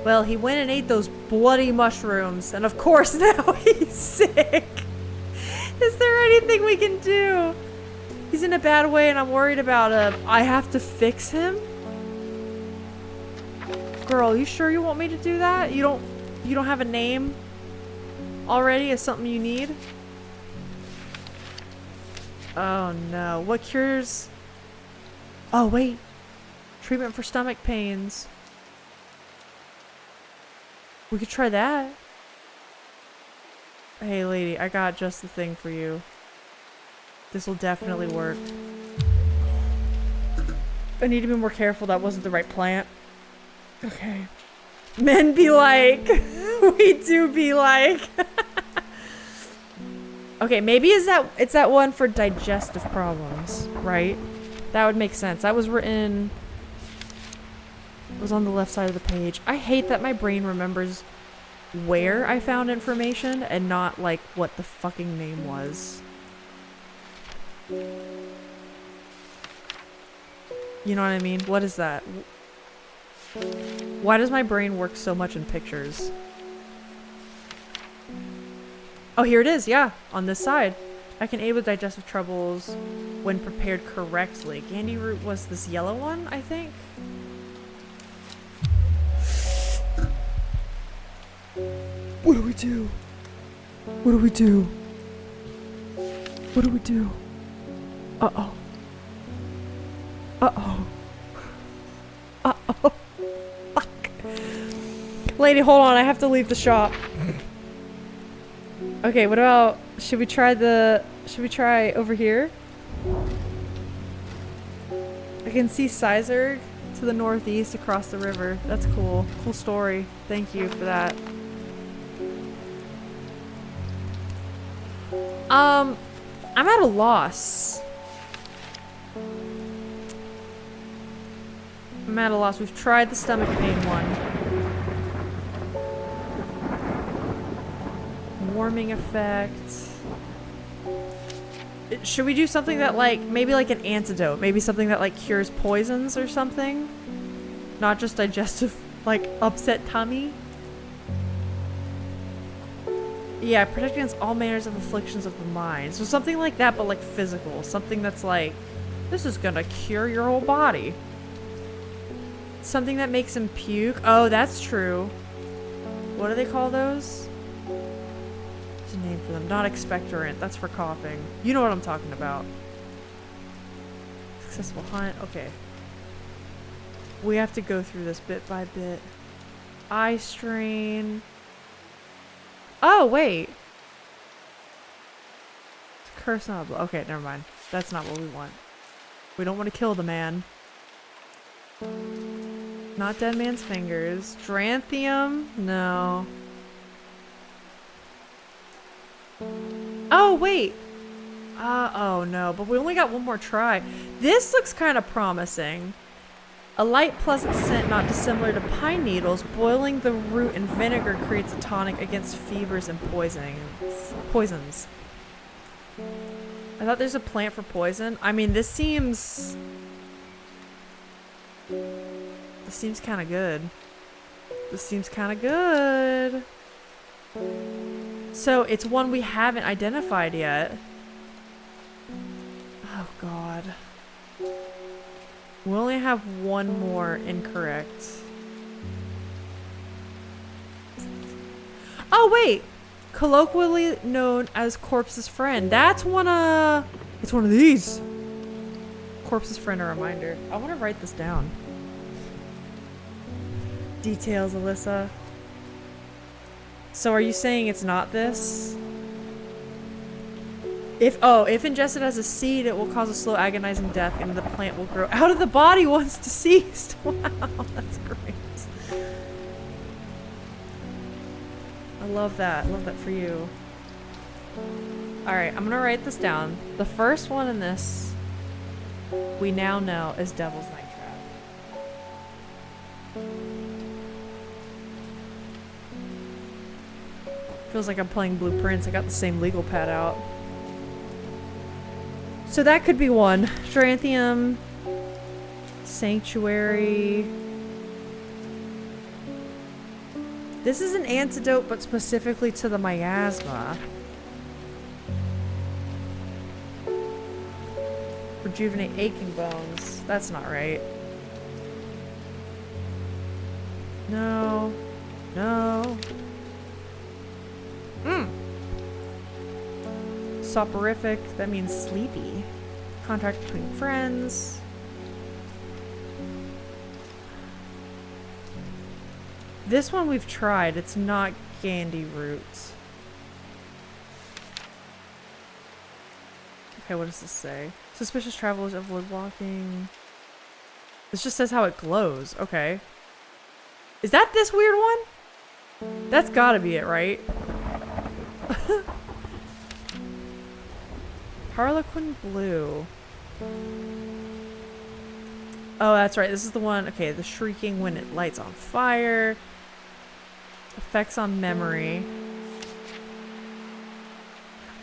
Well, he went and ate those bloody mushrooms, and of course now he's sick. Is there anything we can do? He's in a bad way and I'm worried about him. I have to fix him? Girl, you sure you want me to do that? You don't have a name already as something you need? Oh no. What cures? Oh wait. Treatment for stomach pains. We could try that. Hey lady, I got just the thing for you. This will definitely work. I need to be more careful. That wasn't the right plant. Okay. Men be like. We do be like. Okay, maybe it's that one for digestive problems, right? That would make sense. That was written. It was on the left side of the page. I hate that my brain remembers where I found information and not like what the fucking name was. You know what I mean? What is that? Why does my brain work so much in pictures? Oh, here it is. Yeah, on this side. I can aid with digestive troubles when prepared correctly. Gandy root was this yellow one, I think. What do we do? What do we do? What do we do? Uh-oh. Uh-oh. Uh-oh. Fuck. Lady, hold on. I have to leave the shop. Okay, what about... Should we try over here? I can see Sizerg to the northeast across the river. That's cool. Cool story. Thank you for that. I'm at a loss. I'm at a loss. We've tried the stomach pain one. Warming effect. Should we do something that like, maybe like an antidote? Maybe something that like cures poisons or something? Not just digestive, like upset tummy? Yeah, protect against all manners of afflictions of the mind. So something like that, but like physical. Something that's like, this is gonna cure your whole body. Something that makes him puke. Oh, that's true. What do they call those? There's a name for them. Not expectorant. That's for coughing. You know what I'm talking about. Successful hunt. Okay. We have to go through this bit by bit. Eye strain. Oh, wait. Curse not. Okay, never mind. That's not what we want. We don't want to kill the man. Not dead man's fingers. Dranthium? No. Oh, wait. Oh, no. But we only got one more try. This looks kind of promising. A light, pleasant scent not dissimilar to pine needles. Boiling the root in vinegar creates a tonic against fevers and poisons. I thought there's a plant for poison. I mean, this seems kind of good. This seems kind of good. So it's one we haven't identified yet. Oh, God. We only have one more incorrect. Oh, wait. Colloquially known as Corpse's Friend. That's one of... It's one of these. Corpse's Friend, a reminder. I want to write this down. Details, Alyssa. So are you saying it's not this? If ingested as a seed, it will cause a slow agonizing death and the plant will grow out of the body once deceased. Wow, that's great. I love that. I love that for you. Alright, I'm gonna write this down. The first one in this, we now know, is Devil's Night Trap. Feels like I'm playing Blueprints. I got the same legal pad out. So that could be one. Stranthium. Sanctuary. This is an antidote, but specifically to the miasma. Rejuvenate aching bones. That's not right. No. No. Soporific. That means sleepy. Contract between friends. This one we've tried. It's not Gandhi roots. Okay, what does this say? Suspicious travelers avoid walking. This just says how it glows. Okay. Is that this weird one? That's gotta be it, right? Harlequin blue. Oh, that's right. This is the one. Okay, the shrieking when it lights on fire. Effects on memory.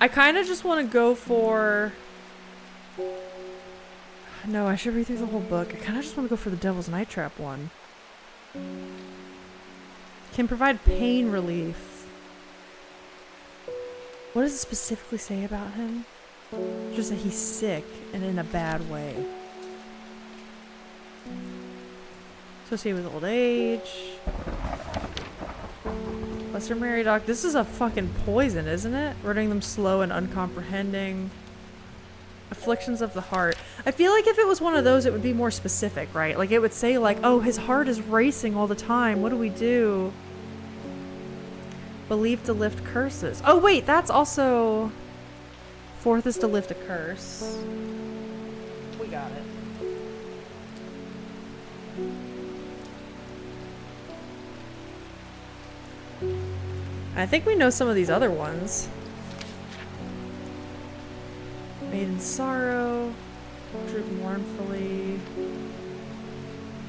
I kind of just want to go for... No, I should read through the whole book. I kind of just want to go for the Devil's Night Trap one. Can provide pain relief. What does it specifically say about him? Just that he's sick and in a bad way. Associated with old age. Lesser Meriadoc. This is a fucking poison, isn't it? Rendering them slow and uncomprehending. Afflictions of the heart. I feel like if it was one of those, it would be more specific, right? Like it would say like, oh, his heart is racing all the time. What do we do? Believed to lift curses. Oh wait, that's also... Fourth is to lift a curse. We got it. I think we know some of these other ones. Maiden sorrow. Droop mournfully.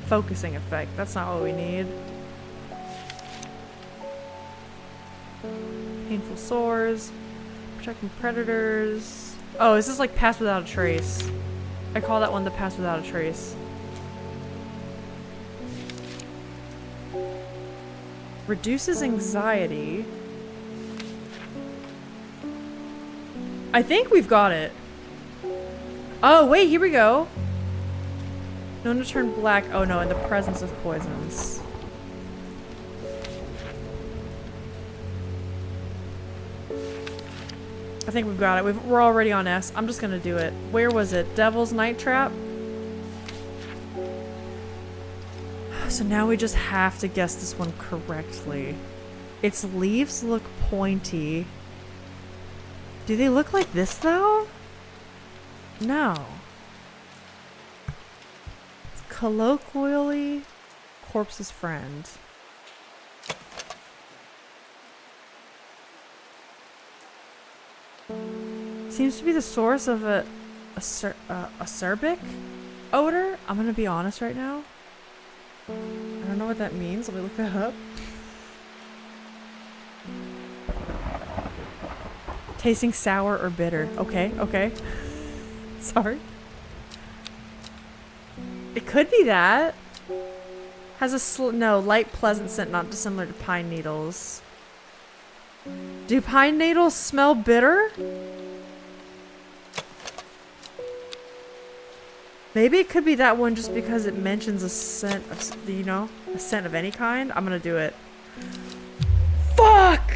Focusing effect. That's not what we need. Painful sores. Protecting predators. Oh, this is like pass without a trace. I call that one the pass without a trace. Reduces anxiety. I think we've got it. Oh, wait, here we go. Known to turn black. Oh no, in the presence of poisons. I think we've got it. We're already on S. I'm just gonna do it. Where was it? Devil's Night Trap? So now we just have to guess this one correctly. Its leaves look pointy. Do they look like this though? No. It's colloquially corpse's friend. Seems to be the source of a acerbic odor. I'm gonna be honest right now. I don't know what that means. Let me look that up. Tasting sour or bitter. Okay, okay. Sorry. It could be that. Has a no, light pleasant scent not dissimilar to pine needles. Do pine needles smell bitter? Maybe it could be that one just because it mentions a scent of, you know, a scent of any kind. I'm gonna do it. Fuck!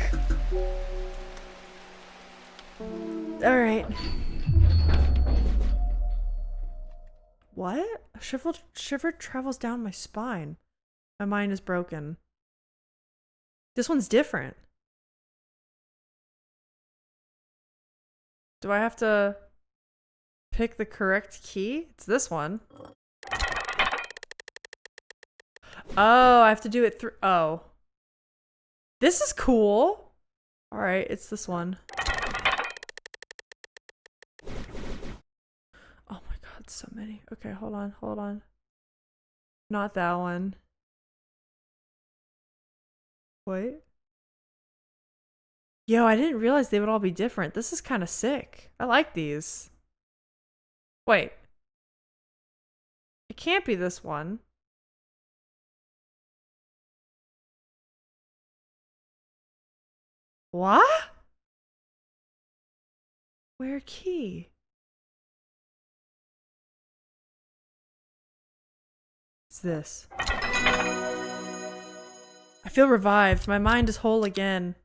Alright. What? A shiver travels down my spine. My mind is broken. This one's different. Do I have to pick the correct key? It's this one. Oh, I have to do it through. Oh. This is cool. Alright, it's this one. so many. Okay, hold on, hold on. Not that one. Wait. Yo, I didn't realize they would all be different. This is kind of sick. I like these. Wait. It can't be this one. What? Where key? What's this? I feel revived. My mind is whole again.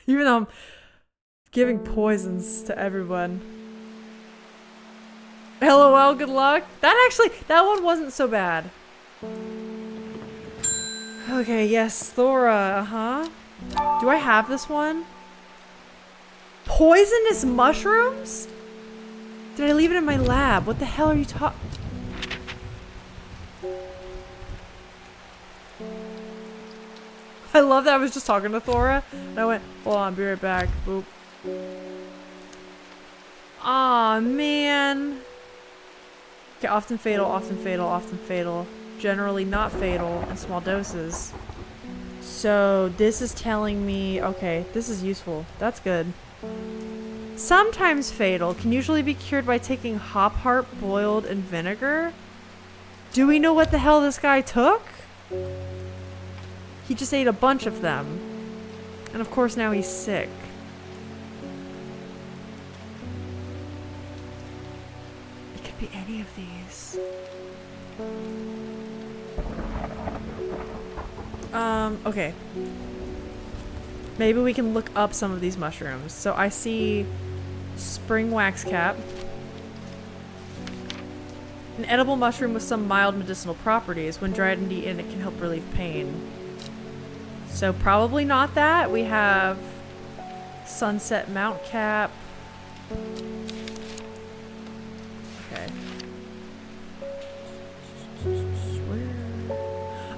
Even though I'm giving poisons to everyone. LOL, good luck. That one wasn't so bad. Okay, yes, Thora, uh-huh. Do I have this one? Poisonous mushrooms? Did I leave it in my lab? What the hell are you talking? I love that I was just talking to Thora and I went, hold on, be right back. Boop. Aw, man. Okay, often fatal, often fatal, often fatal. Generally not fatal in small doses. So this is telling me, okay, this is useful. That's good. Sometimes fatal, can usually be cured by taking hop heart boiled in vinegar. Do we know what the hell this guy took? He just ate a bunch of them. And of course now he's sick. It could be any of these. Okay. Maybe we can look up some of these mushrooms. So I see spring wax cap. An edible mushroom with some mild medicinal properties. When dried and eaten, it can help relieve pain. So probably not that. We have sunset mount cap. Okay.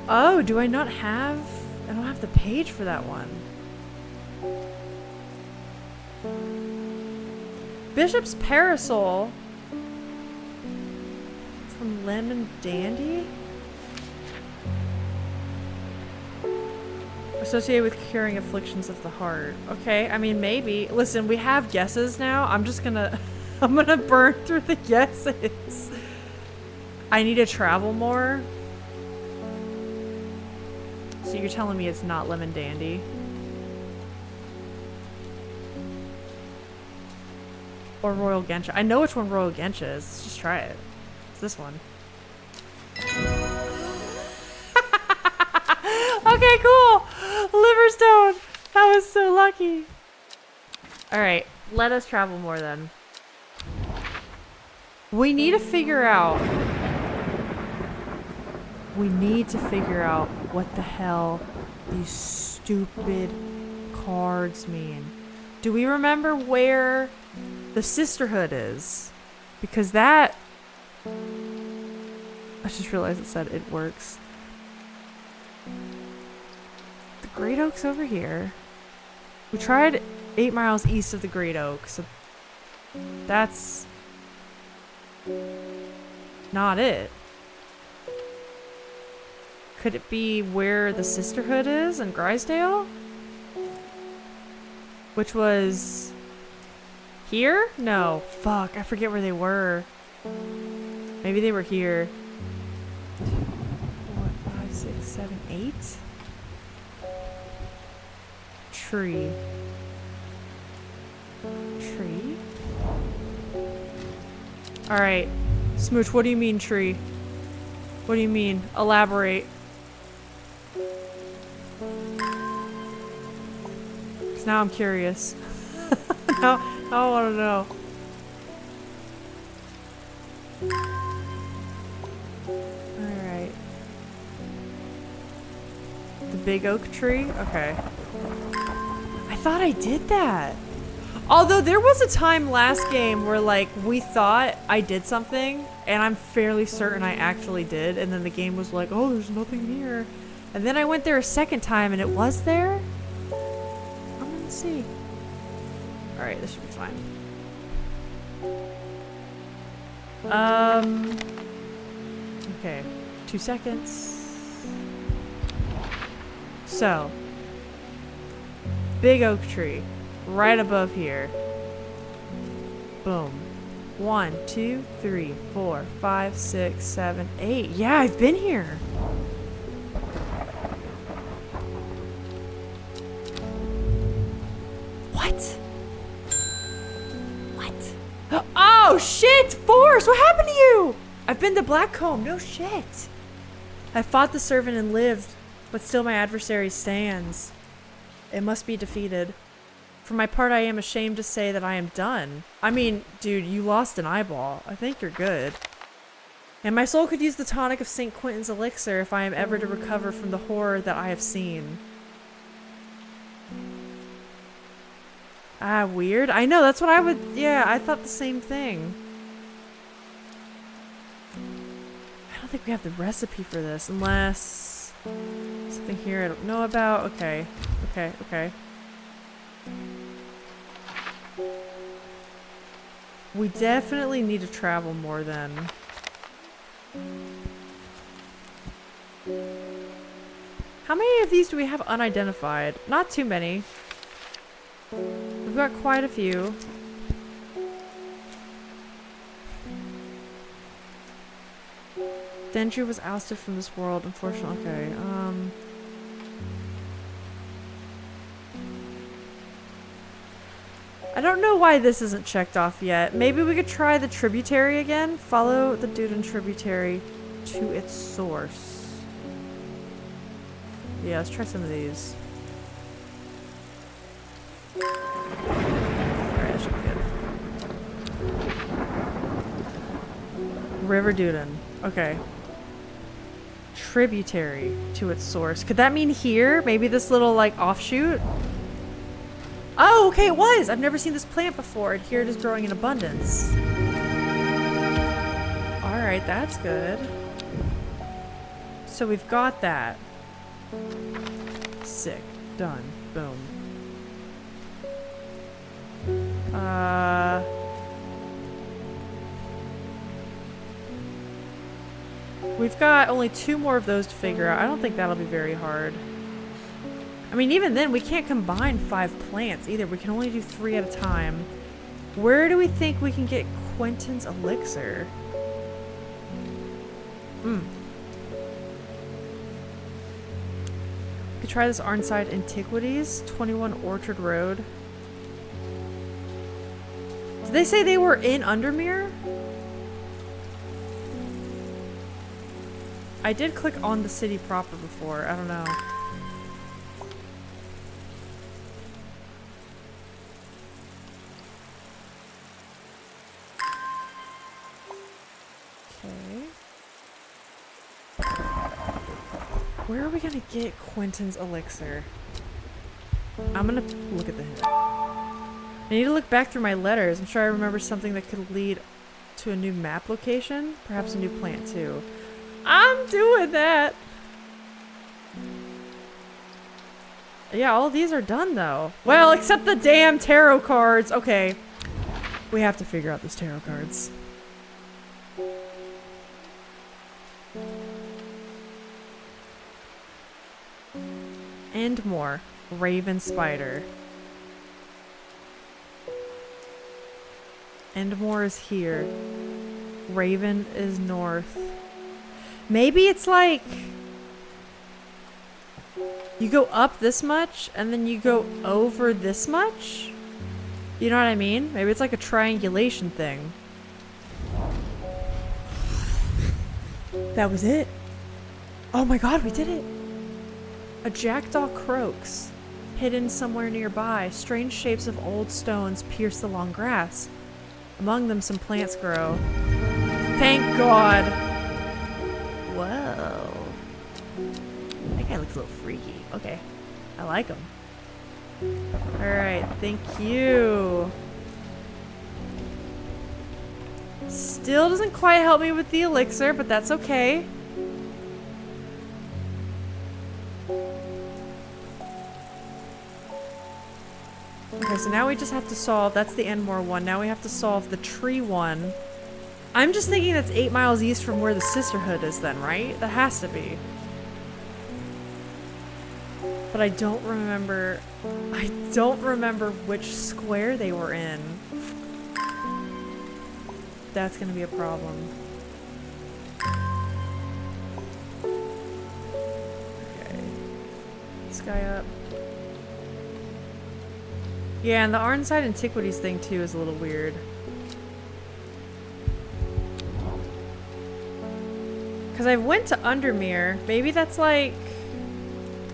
Oh, do I not have... I don't have the page for that one. Bishop's Parasol. From Lemon Dandy? Associated with curing afflictions of the heart. Okay, I mean, maybe. Listen, we have guesses now. I'm just gonna... I'm gonna burn through the guesses. I need to travel more. So you're telling me it's not Lemon Dandy? Or Royal Gensha. I know which one Royal Gensha is. Let's just try it. It's this one. Okay, cool! Liverstone! That was so lucky. Alright, let us travel more then. We need to figure out... We need to figure out what the hell these stupid cards mean. Do we remember where the sisterhood is? Because that... I just realized it said it works. The Great Oak's over here. We tried 8 miles east of the Great Oak, so that's not it. Could it be where the sisterhood is in Grisdale? Which was here? No. Fuck, I forget where they were. Maybe they were here. 4, 5, 6, 7, 8? Tree. Tree? Alright. Smooch, what do you mean tree? What do you mean? Elaborate. Because now I'm curious. now I want to know. Alright. The big oak tree? Okay. I thought I did that. Although there was a time last game where like we thought I did something and I'm fairly certain I actually did, and then the game was like, oh, there's nothing here. And then I went there a second time and it was there? I'm gonna see. Alright, this should be fine. Okay. 2 seconds. So. Big oak tree. Right above here. Boom. 1, 2, 3, 4, 5, 6, 7, 8. Yeah, I've been here. What? What? Oh shit! Forrest, what happened to you? I've been to Blackcomb. No shit. I fought the servant and lived, but still my adversary stands. It must be defeated. For my part, I am ashamed to say that I am done. I mean, dude, you lost an eyeball. I think you're good. And my soul could use the tonic of St. Quentin's elixir if I am ever to recover from the horror that I have seen. Ah, weird. I know, that's what I would... Yeah, I thought the same thing. I don't think we have the recipe for this, unless... Something here I don't know about. Okay. Okay, okay. We definitely need to travel more then. How many of these do we have unidentified? Not too many. We've got quite a few. Dendry was ousted from this world, unfortunately. Okay, I don't know why this isn't checked off yet. Maybe we could try the tributary again. Follow the Duden tributary to its source. Yeah, let's try some of these. Alright, that should be good. River Duden. Okay. Tributary to its source. Could that mean here? Maybe this little, like, offshoot? Oh, okay, it was! I've never seen this plant before, and here it is growing in abundance. Alright, that's good. So we've got that. Sick. Done. Boom. We've got only 2 more of those to figure out. I don't think that'll be very hard. I mean, even then, we can't combine 5 plants either. We can only do 3 at a time. Where do we think we can get Quentin's elixir? We could try this Arnside Antiquities, 21 Orchard Road. Did they say they were in Undermere? I did click on the city proper before. I don't know. Where are we gonna get Quentin's elixir? I'm gonna look at the hint. I need to look back through my letters. I'm sure I remember something that could lead to a new map location. Perhaps a new plant too. I'm doing that! Yeah, all these are done though. Well, except the damn tarot cards. Okay. We have to figure out those tarot cards. And more. Raven Spider. And more is here. Raven is north. Maybe it's like you go up this much and then you go over this much? You know what I mean? Maybe it's like a triangulation thing. That was it. Oh my god, we did it. A jackdaw croaks, hidden somewhere nearby. Strange shapes of old stones pierce the long grass. Among them, some plants grow. Thank God! Whoa. That guy looks a little freaky. Okay. I like him. Alright, thank you. Still doesn't quite help me with the elixir, but that's okay. Okay, so now we just have to solve, that's the Enmore one. Now we have to solve the tree one. I'm just thinking that's 8 miles east from where the sisterhood is then, right? That has to be. But I don't remember which square they were in. That's gonna be a problem. Okay. This guy up. Yeah, and the Arnside Antiquities thing too is a little weird. Because I went to Undermere. Maybe that's like...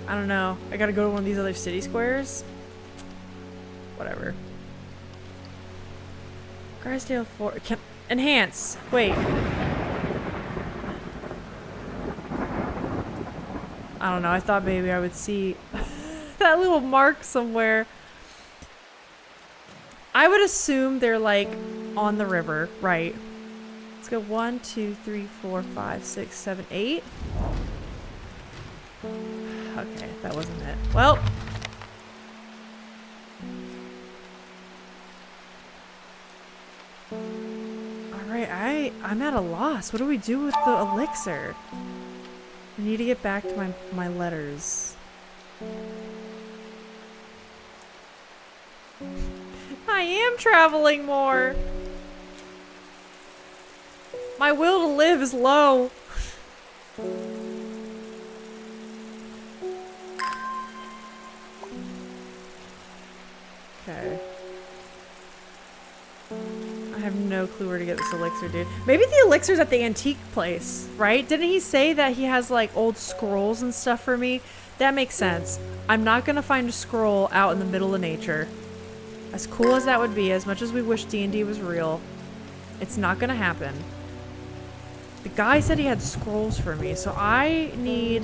I don't know. I gotta go to one of these other city squares. Whatever. Grisdale Fort. Can enhance. Wait. I don't know. I thought maybe I would see that little mark somewhere. I would assume they're like on the river, right? Let's go 1, 2, 3, 4, 5, 6, 7, 8. Okay, that wasn't it. Well. Alright, I'm at a loss. What do we do with the elixir? I need to get back to my letters. I am traveling more. My will to live is low. Okay. I have no clue where to get this elixir, dude. Maybe the elixir's at the antique place, right? Didn't he say that he has like old scrolls and stuff for me? That makes sense. I'm not gonna find a scroll out in the middle of nature. As cool as that would be, as much as we wish D&D was real, it's not gonna happen. The guy said he had scrolls for me, so I need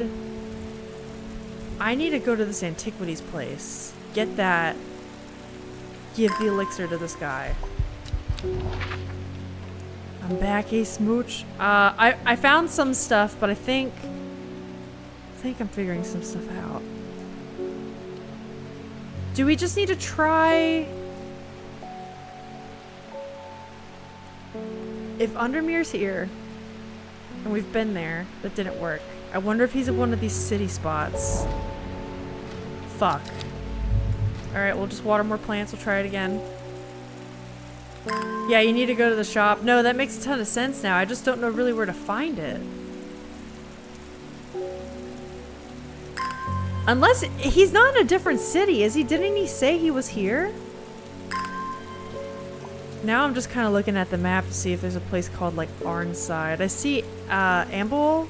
to go to this antiquities place. Get that. Give the elixir to this guy. I'm back, a smooch. I found some stuff, but I think I'm figuring some stuff out. Do we just need to try? If Undermere's here, and we've been there, that didn't work. I wonder if he's at one of these city spots. Fuck. Alright, we'll just water more plants. We'll try it again. Yeah, you need to go to the shop. No, that makes a ton of sense now. I just don't know really where to find it. Unless he's not in a different city, is he? Didn't he say he was here? Now I'm just kind of looking at the map to see if there's a place called like Arnside. I see Ambleside.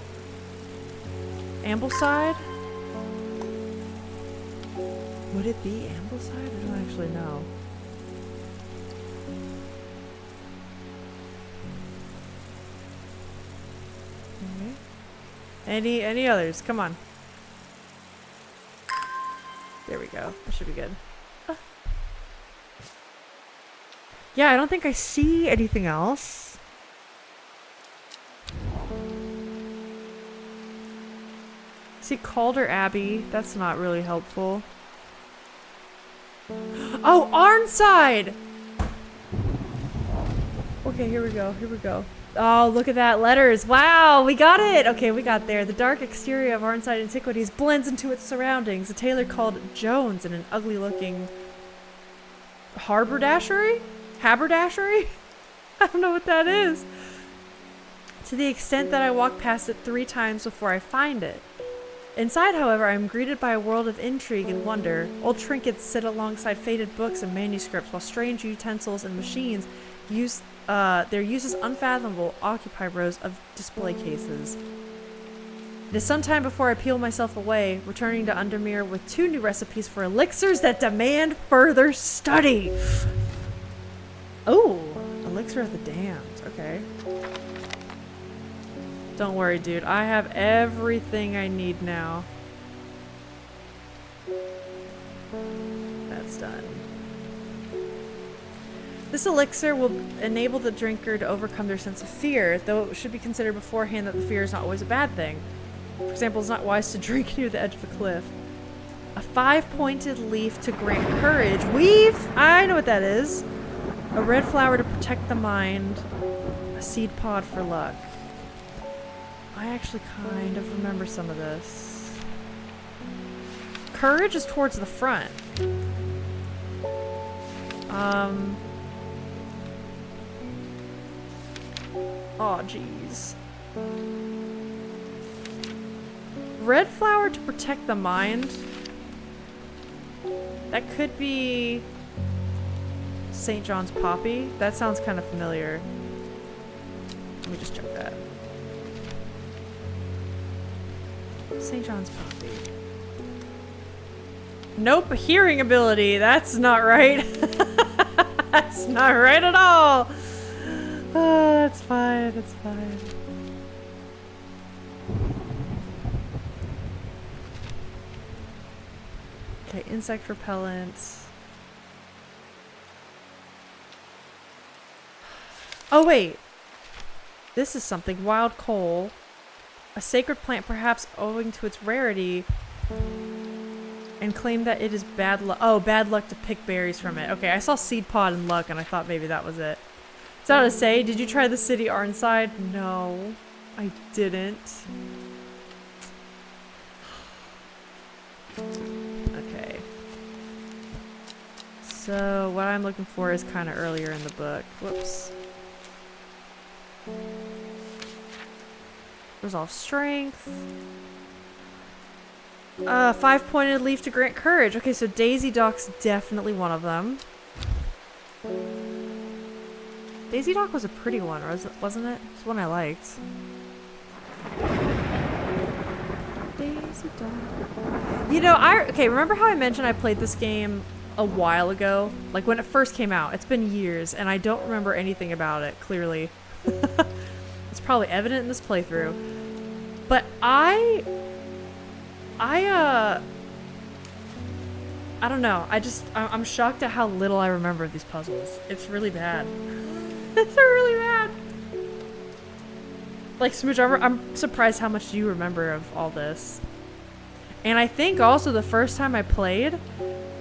Would it be Ambleside? I don't actually know. Okay. Any others? Come on. There we go. That should be good. Yeah, I don't think I see anything else. See Calder Abbey. That's not really helpful. Oh, Arnside! Okay, here we go. Here we go. Oh, look at that. Letters. Wow, we got it. Okay, we got there. The dark exterior of Arnside Antiquities blends into its surroundings. A tailor called Jones in an ugly-looking haberdashery? Haberdashery? I don't know what that is. To the extent that I walk past it 3 times before I find it. Inside, however, I am greeted by a world of intrigue and wonder. Old trinkets sit alongside faded books and manuscripts, while strange utensils and machines their uses unfathomable occupy rows of display cases. It is some time before I peel myself away, returning to Undermere with 2 new recipes for elixirs that demand further study. Oh, elixir of the damned. Okay. Don't worry, dude. I have everything I need now. That's done. This elixir will enable the drinker to overcome their sense of fear, though it should be considered beforehand that the fear is not always a bad thing. For example, it's not wise to drink near the edge of a cliff. A 5-pointed leaf to grant courage. Weave! I know what that is. A red flower to protect the mind. A seed pod for luck. I actually kind of remember some of this. Courage is towards the front. Oh, jeez. Red flower to protect the mind. That could be St. John's poppy. That sounds kind of familiar. Let me just check that. St. John's poppy. Nope, hearing ability. That's not right. That's not right at all. Oh, that's fine. That's fine. Okay, insect repellent. Oh, wait. This is something. Wild coal. A sacred plant, perhaps owing to its rarity, and claim that it is bad luck. Oh, bad luck to pick berries from it. Okay, I saw seed pod and luck, and I thought maybe that was it. Is that what to say? Did you try the city Arnside? No, I didn't. Okay. So what I'm looking for is kind of earlier in the book. Whoops. Resolve strength. 5-pointed leaf to grant courage. Okay, so Daisy Dock's definitely one of them. Daisy Dock was a pretty one, wasn't it? It's one I liked. Daisy Dock. You know, okay, remember how I mentioned I played this game a while ago? Like when it first came out. It's been years, and I don't remember anything about it, clearly. It's probably evident in this playthrough. But I don't know. I'm shocked at how little I remember of these puzzles. It's really bad. It's really bad. Like, Smooch, I'm surprised how much you remember of all this. And I think also the first time I played,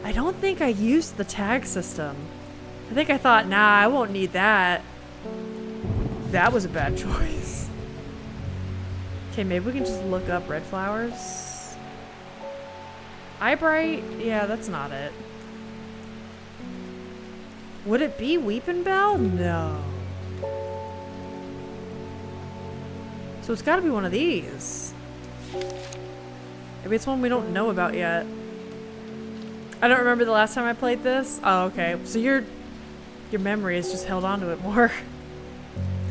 I don't think I used the tag system. I think I thought, nah, I won't need that. That was a bad choice. Okay, maybe we can just look up red flowers. Eyebright? Yeah, that's not it. Would it be Weeping Bell? No. So it's gotta be one of these. Maybe it's one we don't know about yet. I don't remember the last time I played this. Oh, okay. So your memory has just held on to it more.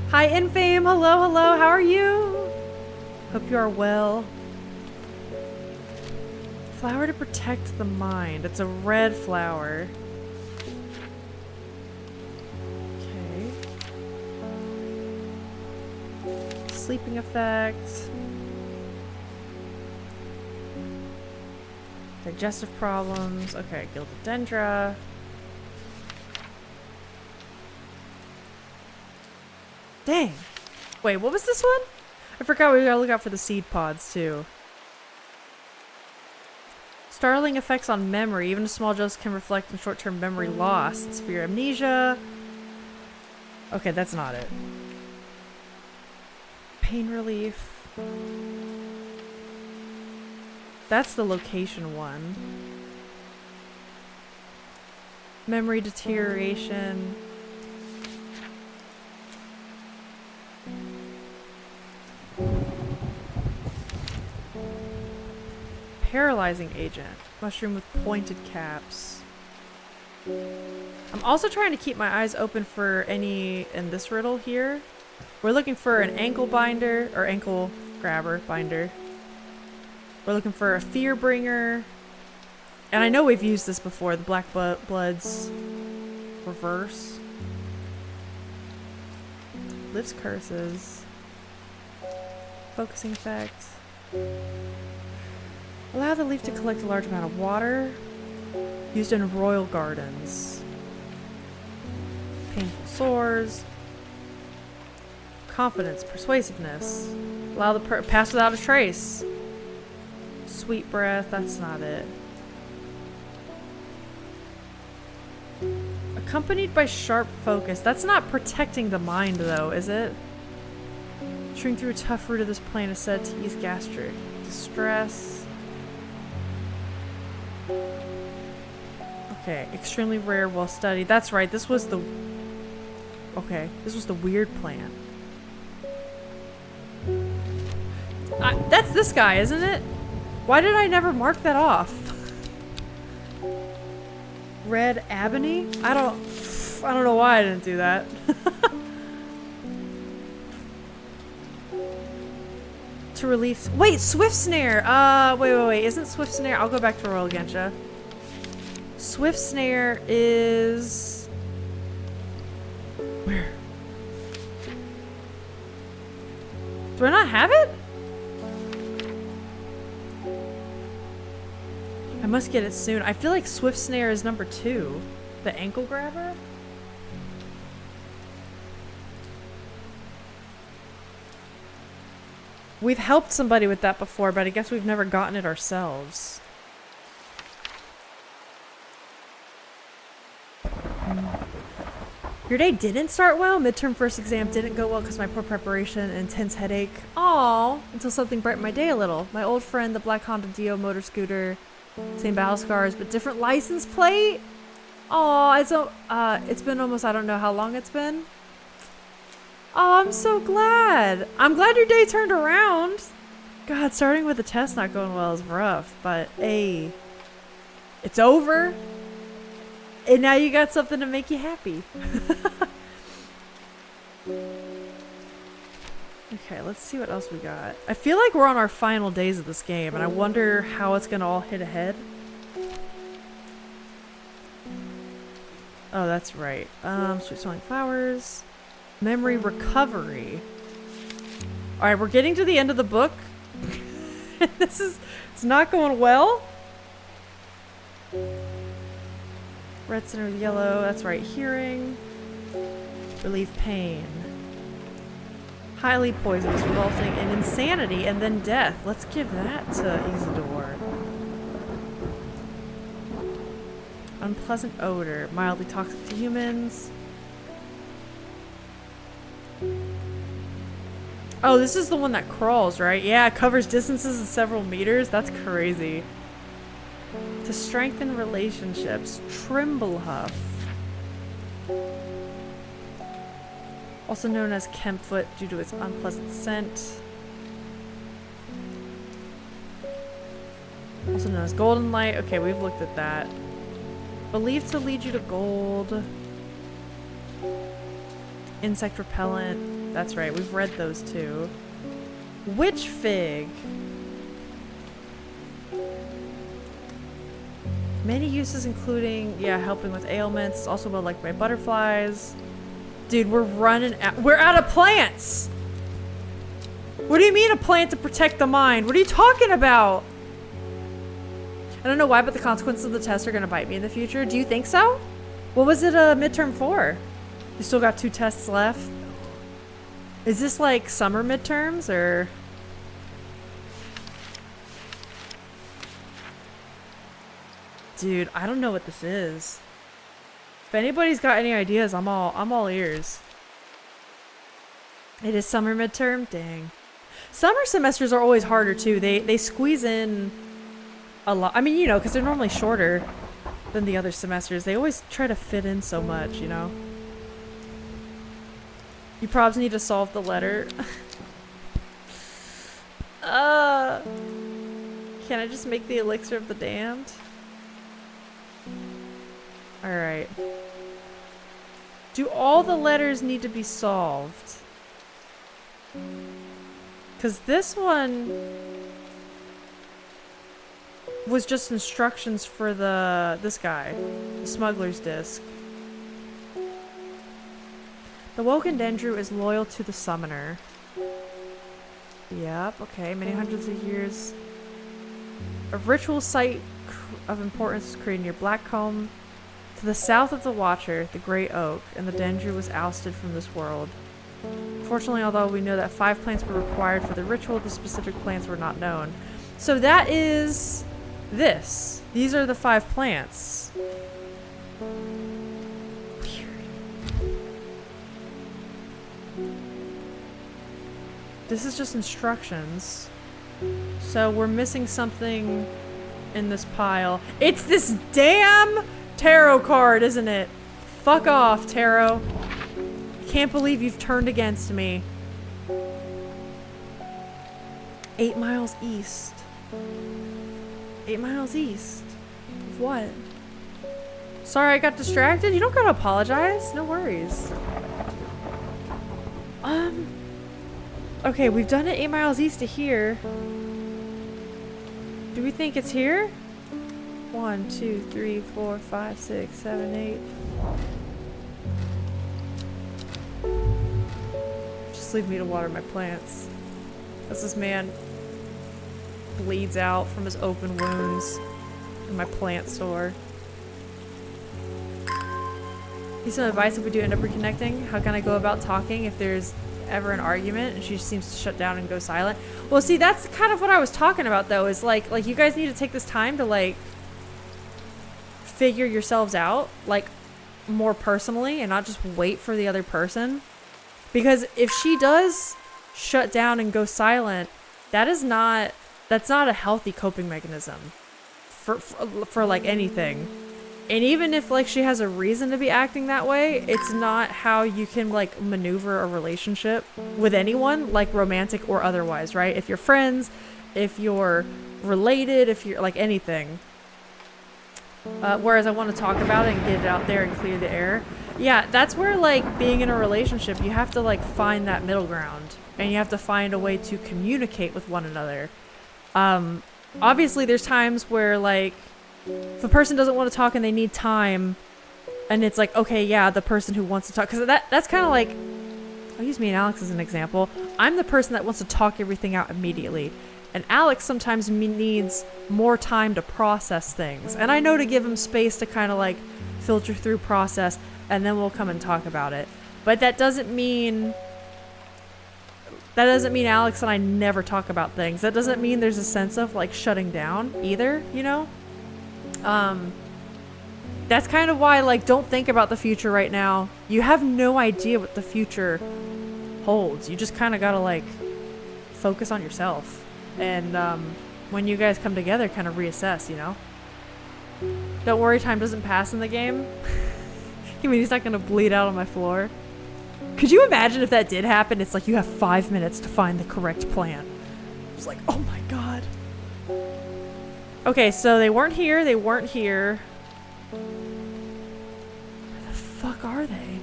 Hi, Infame. Hello, hello. How are you? Hope you are well. Flower to protect the mind. It's a red flower. Okay. Sleeping effect. Digestive problems. Okay, Gildodendra. Dang. Wait, what was this one? I forgot we gotta look out for the seed pods too. Startling effects on memory. Even a small dose can reflect in short-term memory loss. Severe amnesia. Okay, that's not it. Pain relief. That's the location one. Memory deterioration. Paralyzing agent. Mushroom with pointed caps. I'm also trying to keep my eyes open for any in this riddle here. We're looking for an ankle binder or ankle grabber binder. We're looking for a fear bringer. And I know we've used this before, the Black Blood's reverse. Lifts curses. Focusing effect. Allow the leaf to collect a large amount of water. Used in royal gardens. Painful sores. Confidence, persuasiveness. Allow the pass without a trace. Sweet breath, that's not it. A Accompanied by sharp focus. That's not protecting the mind, though, is it? Chewing through a tough root of this plant is said to ease gastric distress. Okay, extremely rare, well studied. That's right, this was the... Okay, this was the weird plant. That's this guy, isn't it? Why did I never mark that off? Red ebony? I don't know why I didn't do that. To relief. Wait, Swift Snare. Wait. Isn't Swift Snare? I'll go back to Royal Gensha. Swift Snare is where? Do I not have it? I must get it soon. I feel like Swift Snare is number 2. The ankle grabber? We've helped somebody with that before, but I guess we've never gotten it ourselves. Your day didn't start well? Midterm first exam didn't go well because my poor preparation and intense headache. Aww, until something brightened my day a little. My old friend, the black Honda Dio motor scooter. Same battle scars, but different license plate? Aw, it's been almost, I don't know how long it's been. Oh, I'm so glad. I'm glad your day turned around. God, starting with the test not going well is rough, but hey, it's over. And now you got something to make you happy. Okay, let's see what else we got. I feel like we're on our final days of this game, and I wonder how it's gonna all hit ahead. Oh, that's right. Sweet smelling flowers. Memory recovery. Alright, we're getting to the end of the book. It's not going well. Red center with yellow, that's right. Hearing. Relieve pain. Highly poisonous, resulting in insanity and then death. Let's give that to Isidore. Unpleasant odor, mildly toxic to humans. Oh, this is the one that crawls, right? Yeah, it covers distances of several meters. That's crazy. To strengthen relationships, Trimblehuff. Also known as Kempfoot due to its unpleasant scent. Also known as Golden Light. Okay, we've looked at that. Believed to lead you to gold. Insect repellent. That's right, we've read those too. Witch Fig. Many uses including, yeah, helping with ailments. Also well liked by butterflies. Dude, we're out of plants! What do you mean a plant to protect the mind? What are you talking about? I don't know why, but the consequences of the test are gonna bite me in the future. Do you think so? What was it a midterm for? You still got 2 tests left? Is this like summer midterms or? Dude, I don't know what this is. If anybody's got any ideas, I'm all ears. It is summer midterm? Dang. Summer semesters are always harder too. They squeeze in a lot. I mean, you know, because they're normally shorter than the other semesters. They always try to fit in so much, you know? You probs need to solve the letter. Can I just make the elixir of the damned? Alright. Do all the letters need to be solved? Because this one was just instructions for this guy, the smuggler's disc. The Woken Dendru is loyal to the summoner. Yep, okay, many hundreds of years. A ritual site of importance is created near Blackcomb. To the south of the Watcher, the Great Oak, and the Dendru was ousted from this world. Fortunately, although we know that 5 plants were required for the ritual, the specific plants were not known. So that is this. These are the 5 plants. This is just instructions. So we're missing something in this pile. It's this damn tarot card, isn't it? Fuck off, tarot. Can't believe you've turned against me. 8 miles east. 8 miles east. Of what? Sorry, I got distracted. You don't gotta apologize. No worries. Okay, we've done it 8 miles east of here. Do we think it's here? 1, 2, 3, 4, 5, 6, 7, 8. Just leave me to water my plants. As this man bleeds out from his open wounds in my plant store. Need some advice if we do end up reconnecting? How can I go about talking if there's ever an argument and she seems to shut down and go silent? Well, see, that's kind of what I was talking about though, is like you guys need to take this time to like figure yourselves out like more personally and not just wait for the other person. Because if she does shut down and go silent, that's not a healthy coping mechanism for like anything. And even if like she has a reason to be acting that way, it's not how you can like maneuver a relationship with anyone, like romantic or otherwise, right? If you're friends, if you're related, if you're like anything. Whereas I want to talk about it and get it out there and clear the air. Yeah, that's where like being in a relationship, you have to like find that middle ground and you have to find a way to communicate with one another. Obviously there's times where like if a person doesn't want to talk and they need time and it's like, okay, yeah, the person who wants to talk, because that's kind of like, I'll use me and Alex as an example. I'm the person that wants to talk everything out immediately, and Alex sometimes needs more time to process things, and I know to give him space to kind of like filter through, process, and then we'll come and talk about it. But that doesn't mean Alex and I never talk about things. That doesn't mean there's a sense of like shutting down either, you know? That's kind of why, like, don't think about the future right now. You have no idea what the future holds. You just kind of gotta, like, focus on yourself. And, when you guys come together, kind of reassess, you know? Don't worry, time doesn't pass in the game. You mean he's not gonna bleed out on my floor? Could you imagine if that did happen? It's like you have 5 minutes to find the correct plan. It's like, oh my god. Okay, so they weren't here. They weren't here. Where the fuck are they?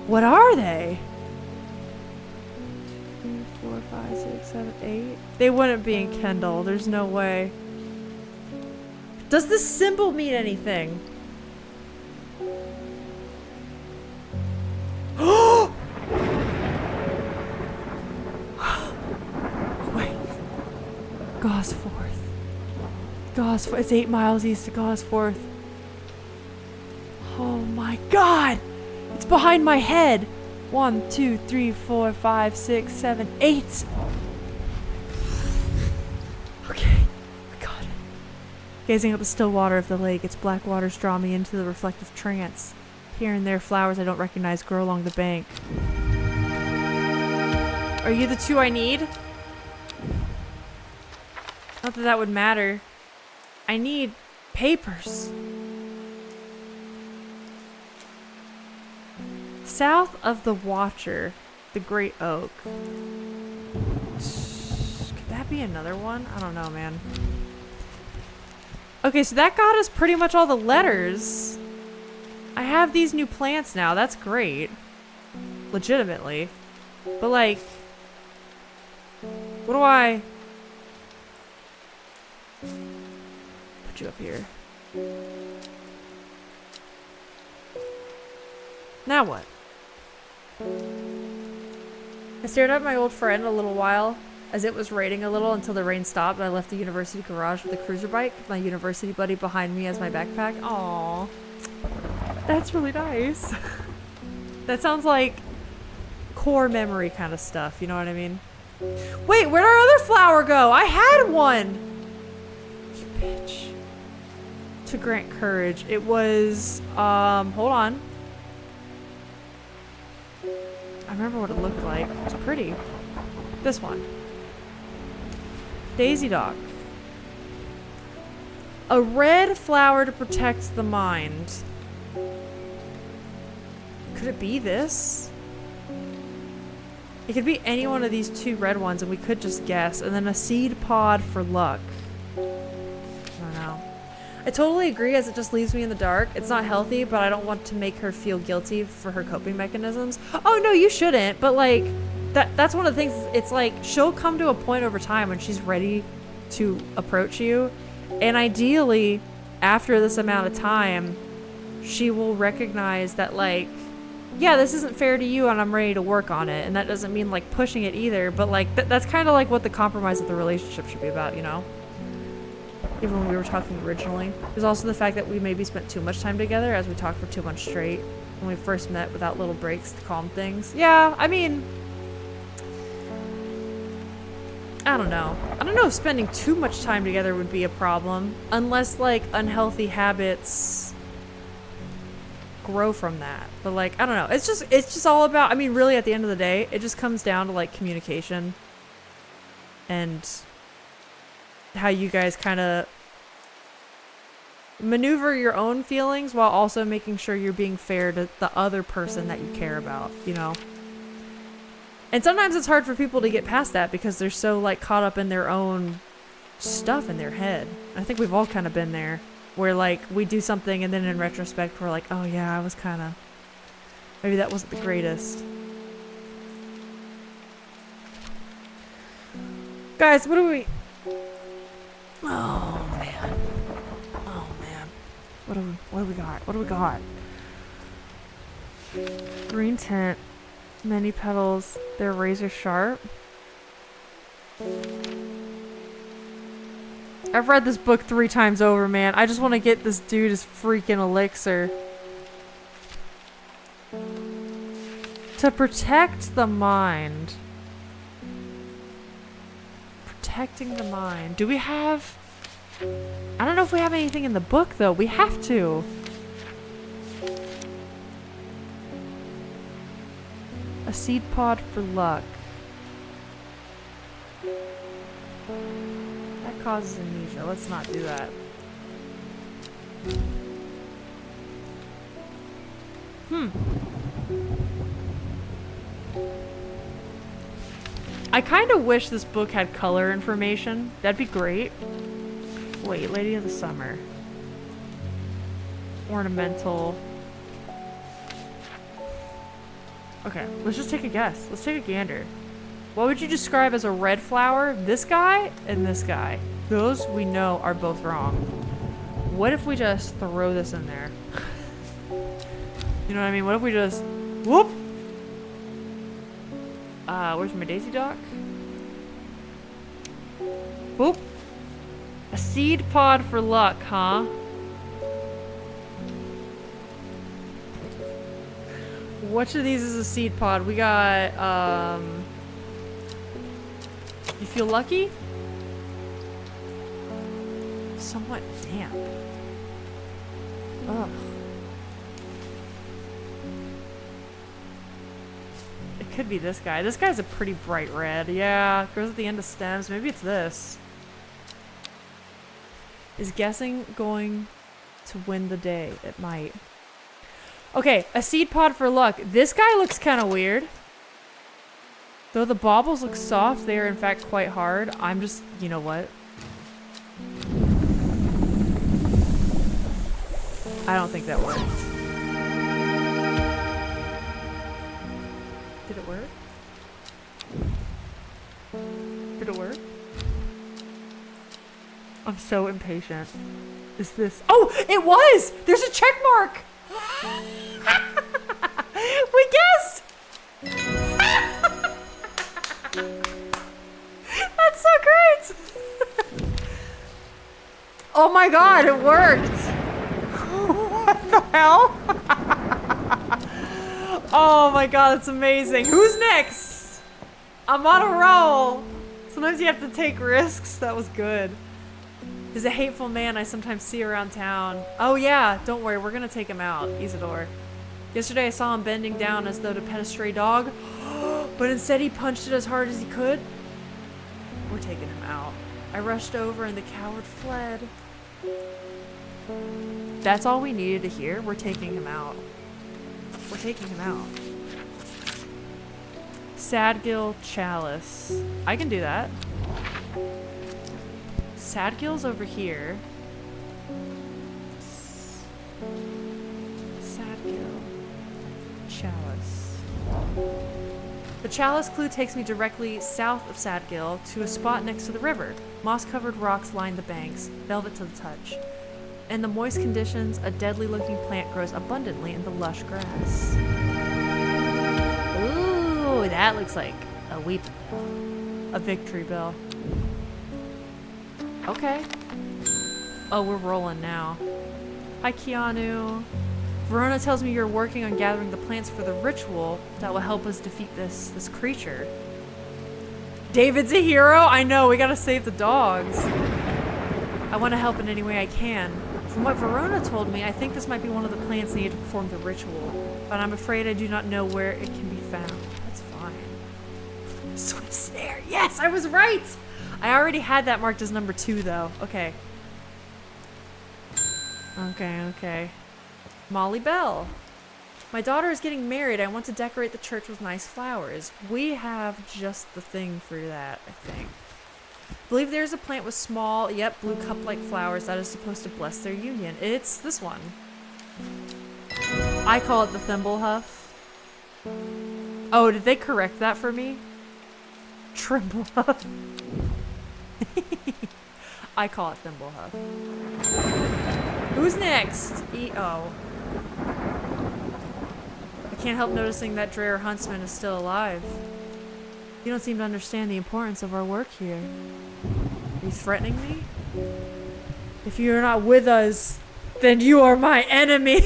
What are they? 3, 4, 5, 6, 7, 8. They wouldn't be in Kendall. There's no way. Does this symbol mean anything? Oh! Wait. Gosforth. Gosforth. It's 8 miles east of Gosforth. Oh my god! It's behind my head. 1, 2, 3, 4, 5, 6, 7, 8. Okay. I got it. Gazing at the still water of the lake, its black waters draw me into the reflective trance. Here and there, flowers I don't recognize grow along the bank. Are you the two I need? Not that that would matter. I need papers. South of the Watcher, the Great Oak. Could that be another one? I don't know, man. Okay, so that got us pretty much all the letters. I have these new plants now. That's great. Legitimately. But like, what do I put you up here? Now what? I stared at my old friend a little while as it was raining a little until the rain stopped and I left the university garage with a cruiser bike, my university buddy behind me as my backpack. Aww. That's really nice. That sounds like core memory kind of stuff, you know what I mean? Wait, where'd our other flower go? I had one! You bitch. To grant courage. It was, hold on. I remember what it looked like. It was pretty. This one. Daisy Dock. A red flower to protect the mind. Could it be this? It could be any one of these two red ones and we could just guess. And then a seed pod for luck. I don't know. I totally agree as it just leaves me in the dark. It's not healthy, but I don't want to make her feel guilty for her coping mechanisms. Oh no, you shouldn't. But like, that's one of the things. It's like she'll come to a point over time when she's ready to approach you. And ideally, after this amount of time, she will recognize that like, yeah, this isn't fair to you and I'm ready to work on it. And that doesn't mean like pushing it either, but like that's kind of like what the compromise of the relationship should be about, you know? Even when we were talking originally. There's also the fact that we maybe spent too much time together as we talked for 2 months straight when we first met without little breaks to calm things. Yeah, I mean, I don't know. I don't know if spending too much time together would be a problem unless like unhealthy habits grow from that. But like, I don't know. It's just all about, I mean, really at the end of the day, it just comes down to like communication and how you guys kind of maneuver your own feelings while also making sure you're being fair to the other person that you care about, you know? And sometimes it's hard for people to get past that because they're so like caught up in their own stuff in their head. I think we've all kind of been there where like we do something and then in retrospect we're like, oh yeah, I was kind of, maybe that wasn't the greatest. Guys, what do we... Oh man. Oh man. What do we got? What do we got? Green tint. Many petals. They're razor sharp. I've read this book 3 times over, man. I just want to get this dude his freaking elixir. To protect the mind. Protecting the mind. Do we have... I don't know if we have anything in the book, though. We have to. A seed pod for luck. That causes amnesia. Let's not do that. I kind of wish this book had color information. That'd be great. Wait, Lady of the Summer. Ornamental. Okay, let's just take a guess. Let's take a gander. What would you describe as a red flower? This guy and this guy. Those we know are both wrong. What if we just throw this in there? You know what I mean? What if we just... Whoop! Where's my Daisy Dock? Whoop! A seed pod for luck, huh? Which of these is a seed pod? We got, you feel lucky? Somewhat damp. Ugh. It could be this guy. This guy's a pretty bright red. Yeah, goes at the end of stems. Maybe it's this. Is guessing going to win the day? It might. Okay, a seed pod for luck. This guy looks kind of weird. Though the baubles look soft, they are in fact quite hard. I'm just, you know what? I don't think that worked. Did it work? Did it work? I'm so impatient. Is this... Oh, it was! There's a check mark! We guessed! That's so great! Oh my god, it worked! What the hell? Oh my god, that's amazing. Who's next? I'm on a roll. Sometimes you have to take risks. That was good. Is a hateful man I sometimes see around town. Oh yeah, don't worry, we're gonna take him out, Isidore. Yesterday I saw him bending down as though to pet a stray dog, but instead he punched it as hard as he could. We're taking him out. I rushed over and the coward fled. That's all we needed to hear. We're taking him out. We're taking him out. Sadgill Chalice. I can do that. Sadgill's over here. Sadgill Chalice. The chalice clue takes me directly south of Sadgill to a spot next to the river. Moss-covered rocks line the banks, velvet to the touch. In the moist conditions, a deadly-looking plant grows abundantly in the lush grass. Ooh, that looks like a weep bell. A victory bell. Okay. Oh, we're rolling now. Hi, Keanu. Verona tells me you're working on gathering the plants for the ritual that will help us defeat this creature. David's a hero? I know, we gotta save the dogs. I want to help in any way I can. From what Verona told me, I think this might be one of the plants needed to perform the ritual, but I'm afraid I do not know where it can be found. That's fine. Swift snare. Yes, I was right! I already had that marked as number 2, though. Okay. Okay. Molly Bell. My daughter is getting married. I want to decorate the church with nice flowers. We have just the thing for that, I think. I believe there's a plant with small, yep, blue cup-like flowers that is supposed to bless their union. It's this one. I call it the Thimblehuff. Oh, did they correct that for me? Trimblehuff. I call it Thimblehuff. Who's next? E-O. I can't help noticing that Dreyer Huntsman is still alive. You don't seem to understand the importance of our work here. Are you threatening me? If you're not with us, then you are my enemy.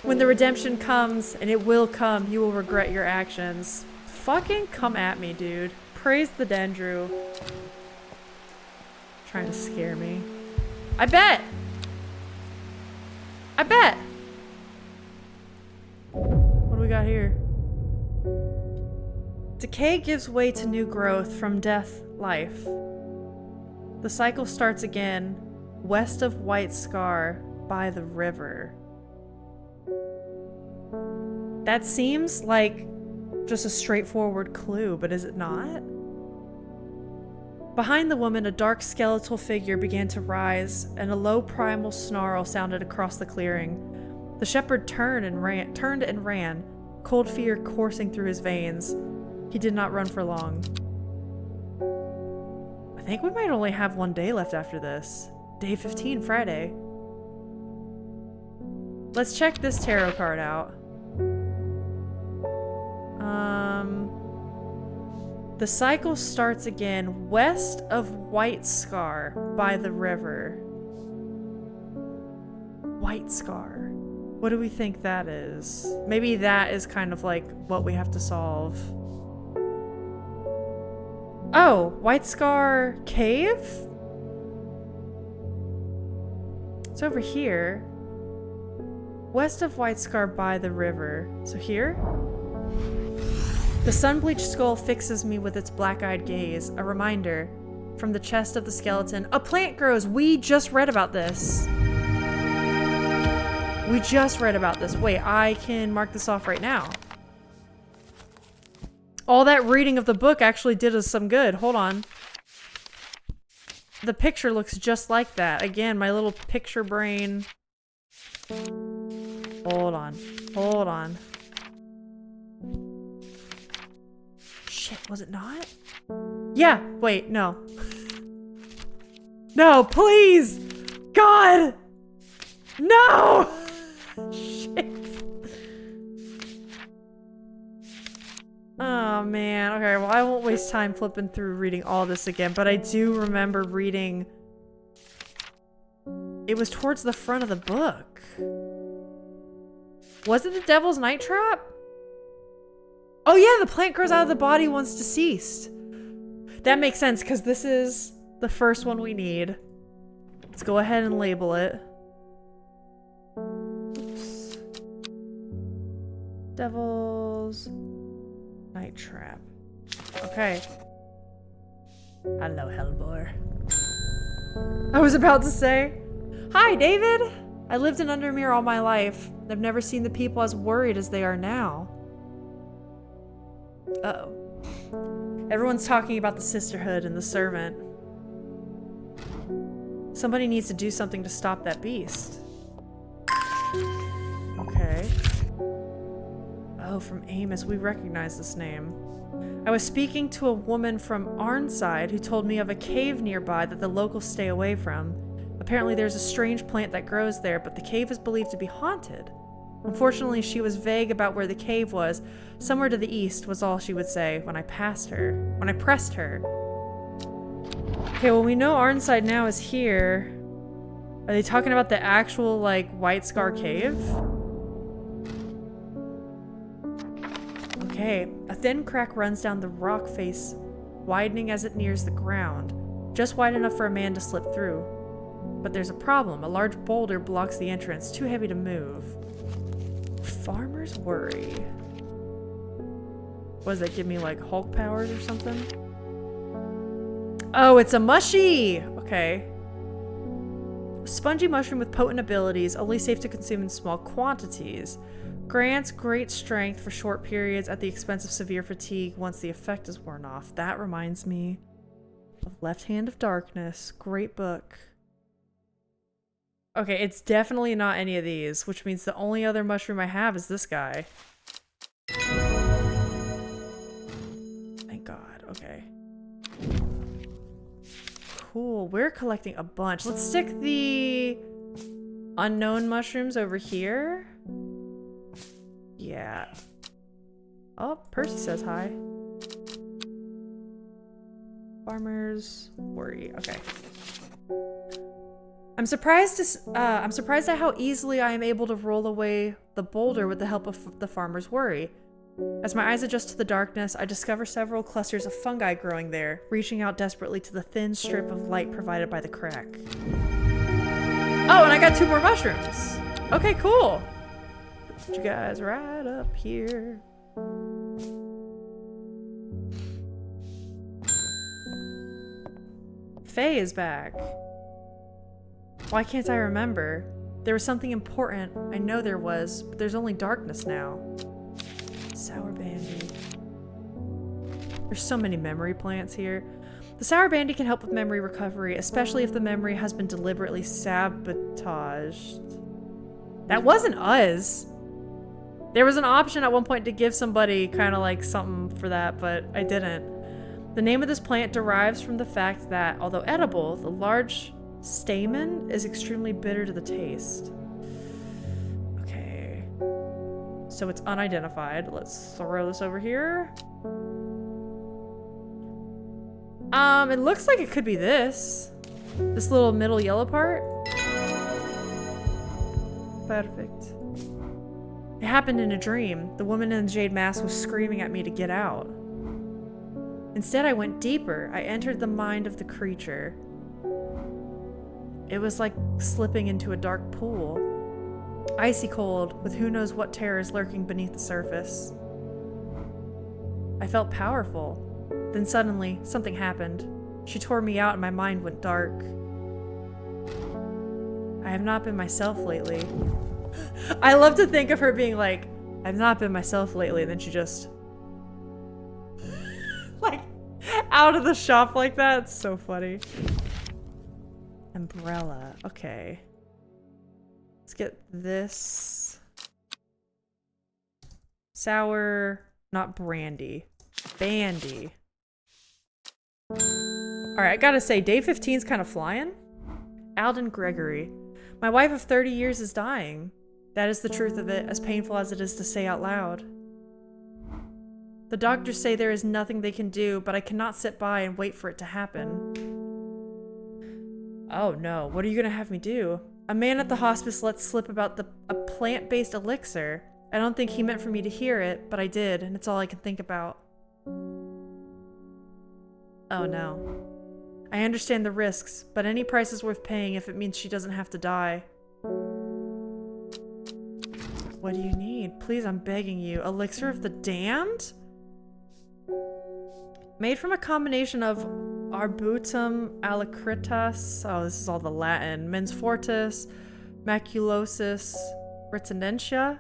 When the redemption comes, and it will come, you will regret your actions. Fucking come at me, dude. Praise the Dendru. Trying to scare me. I bet! What do we got here? Decay gives way to new growth, from death, life. The cycle starts again, west of White Scar, by the river. That seems like just a straightforward clue, but is it not? Behind the woman, a dark skeletal figure began to rise, and a low primal snarl sounded across the clearing. The shepherd turned and ran, cold fear coursing through his veins. He did not run for long. I think we might only have one day left after this. Day 15, Friday. Let's check this tarot card out. The cycle starts again west of White Scar by the river. White Scar. What do we think that is? Maybe that is kind of like what we have to solve. Oh, White Scar Cave? It's over here. West of White Scar by the river. So here? The sun-bleached skull fixes me with its black-eyed gaze. A reminder. From the chest of the skeleton, a plant grows! We just read about this. Wait, I can mark this off right now. All that reading of the book actually did us some good. Hold on. The picture looks just like that. Again, my little picture brain. Hold on. Shit, was it not? Yeah, wait, no. No, please! God! No! Shit. Oh, man. Okay, well, I won't waste time flipping through reading all this again, but I do remember reading... It was towards the front of the book. Was it the Devil's Night Trap? Oh yeah, the plant grows out of the body once deceased. That makes sense, because this is the first one we need. Let's go ahead and label it. Oops. Devil's Night Trap. Okay. Hello, Hellboy. I was about to say, hi, David! I lived in Undermere all my life. I've never seen the people as worried as they are now. Uh-oh. Everyone's talking about the sisterhood and the servant. Somebody needs to do something to stop that beast. Okay. Oh, from Amos. We recognize this name. I was speaking to a woman from Arnside who told me of a cave nearby that the locals stay away from. Apparently there's a strange plant that grows there, but the cave is believed to be haunted. Unfortunately, she was vague about where the cave was. Somewhere to the east was all she would say when I pressed her. Okay, well, we know Arnside now is here. Are they talking about the actual, like, White Scar Cave? Okay, a thin crack runs down the rock face, widening as it nears the ground, just wide enough for a man to slip through. But there's a problem. A large boulder blocks the entrance, too heavy to move. Farmer's Worry. What does that give me, like Hulk powers or something? Oh, it's a mushy! Okay. A spongy mushroom with potent abilities, only safe to consume in small quantities. Grants great strength for short periods at the expense of severe fatigue once the effect is worn off. That reminds me of Left Hand of Darkness. Great book. Okay, it's definitely not any of these, which means the only other mushroom I have is this guy. Thank God. Okay. Cool. We're collecting a bunch. Let's stick the unknown mushrooms over here. Yeah. Oh, Percy says hi. Farmer's Worry. Okay. I'm surprised at how easily I am able to roll away the boulder with the help of the Farmer's Worry. As my eyes adjust to the darkness, I discover several clusters of fungi growing there, reaching out desperately to the thin strip of light provided by the crack. Oh, and I got 2 more mushrooms. Okay, cool. Put you guys right up here. Faye is back. Why can't I remember? There was something important. I know there was, but there's only darkness now. Sour Bandy. There's so many memory plants here. The Sour Bandy can help with memory recovery, especially if the memory has been deliberately sabotaged. That wasn't us. There was an option at one point to give somebody kind of like something for that, but I didn't. The name of this plant derives from the fact that, although edible, the large stamen is extremely bitter to the taste. Okay. So it's unidentified. Let's throw this over here. It looks like it could be this. This little middle yellow part. Perfect. It happened in a dream. The woman in the jade mask was screaming at me to get out. Instead, I went deeper. I entered the mind of the creature. It was like slipping into a dark pool. Icy cold, with who knows what terrors lurking beneath the surface. I felt powerful. Then suddenly, something happened. She tore me out and my mind went dark. I have not been myself lately. I love to think of her being like, I've not been myself lately, and then she just like out of the shop like that. It's so funny. Umbrella. Okay. Let's get this. Sour, not brandy. Bandy. Alright, I gotta say, day 15's kind of flying. Alden Gregory. My wife of 30 years is dying. That is the truth of it, as painful as it is to say out loud. The doctors say there is nothing they can do, but I cannot sit by and wait for it to happen. Oh no, what are you gonna have me do? A man at the hospice let slip about a plant-based elixir. I don't think he meant for me to hear it, but I did, and it's all I can think about. Oh no. I understand the risks, but any price is worth paying if it means she doesn't have to die. What do you need? Please, I'm begging you. Elixir of the Damned? Made from a combination of Arbutum alacritas. Oh, this is all the Latin. Mens fortis, maculosis, retinentia.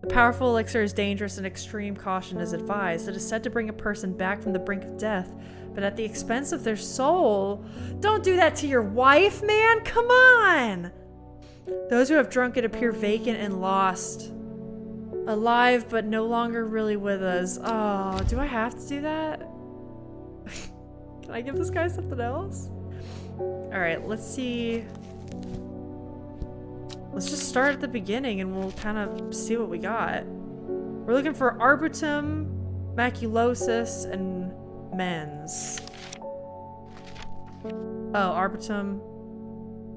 The powerful elixir is dangerous and extreme caution is advised. It is said to bring a person back from the brink of death, but at the expense of their soul. Don't do that to your wife, man! Come on! Those who have drunk it appear vacant and lost. Alive, but no longer really with us. Oh, do I have to do that? Can I give this guy something else? Alright, let's see. Let's just start at the beginning and we'll kind of see what we got. We're looking for Arbutum, Maculosis, and Mens. Oh, Arbutum.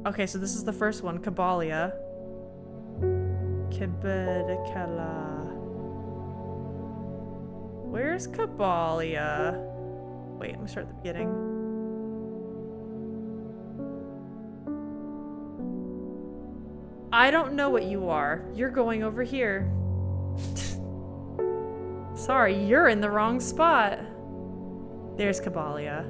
Okay, so this is the first one, Caballia. Kibedicala. Where's Caballia? Wait, let me start at the beginning. I don't know what you are. You're going over here. Sorry, you're in the wrong spot. There's Caballia.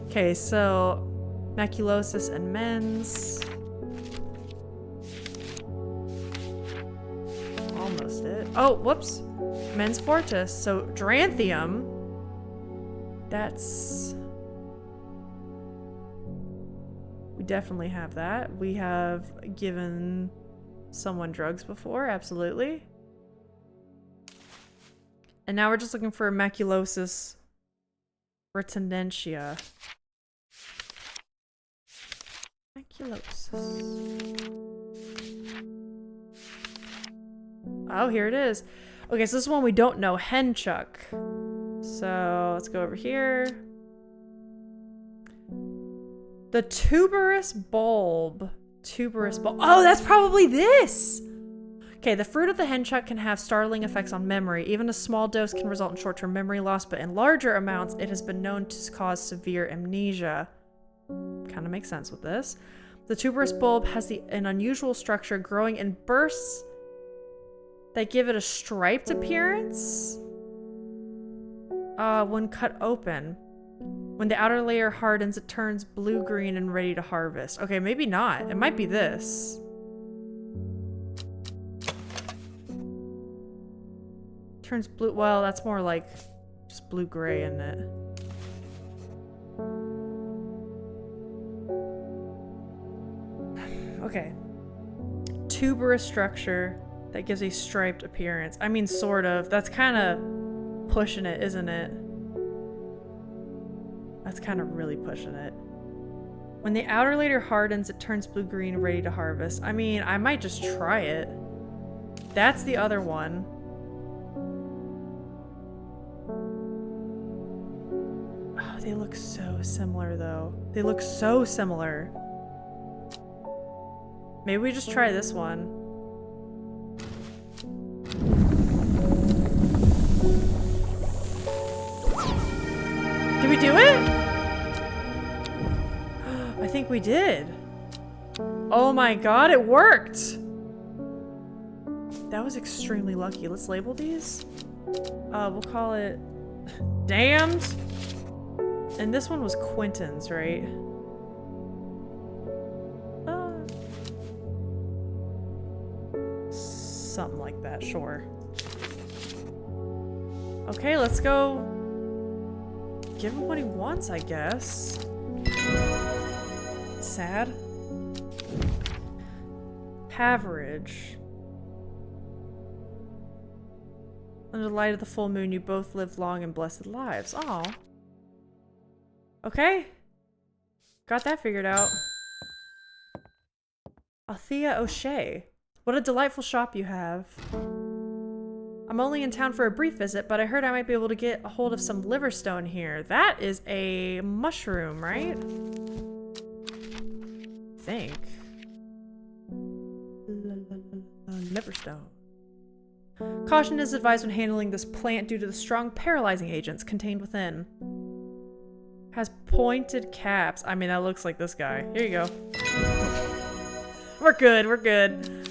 Okay, so Maculosis and Mens. Almost it. Oh, whoops. Mens Fortis. So Dranthium. That's... We definitely have that. We have given someone drugs before, absolutely. And now we're just looking for Maculosis retinentia. Maculosis. Oh, here it is. Okay, so this is one we don't know. Henchuck. So let's go over here. The tuberous bulb. Tuberous bulb. Oh, that's probably this! Okay, the fruit of the henchuck can have startling effects on memory. Even a small dose can result in short-term memory loss, but in larger amounts, it has been known to cause severe amnesia. Kind of makes sense with this. The tuberous bulb has an unusual structure growing in bursts that give it a striped appearance when cut open. When the outer layer hardens, it turns blue-green and ready to harvest. Okay, maybe not. It might be this. Turns blue. Well, that's more like just blue-gray, isn't it? Okay. Tuberous structure that gives a striped appearance. I mean, sort of. That's kind of pushing it, isn't it? That's kind of really pushing it. When the outer layer hardens, it turns blue-green, ready to harvest. I mean, I might just try it. That's the other one. Oh, they look so similar, though. They look so similar. Maybe we just try this one. Did we do it? I think we did. Oh my god, it worked! That was extremely lucky. Let's label these. We'll call it Damned. And this one was Quentin's, right? Something like that, sure. Okay, let's go give him what he wants, I guess. Sad. Average. Under the light of the full moon, you both live long and blessed lives. Aw. Okay. Got that figured out. Althea O'Shea. What a delightful shop you have. I'm only in town for a brief visit, but I heard I might be able to get a hold of some liverstone here. That is a mushroom, right? I think. Liverstone. Caution is advised when handling this plant due to the strong paralyzing agents contained within. Has pointed caps. I mean, that looks like this guy. Here you go. We're good, we're good.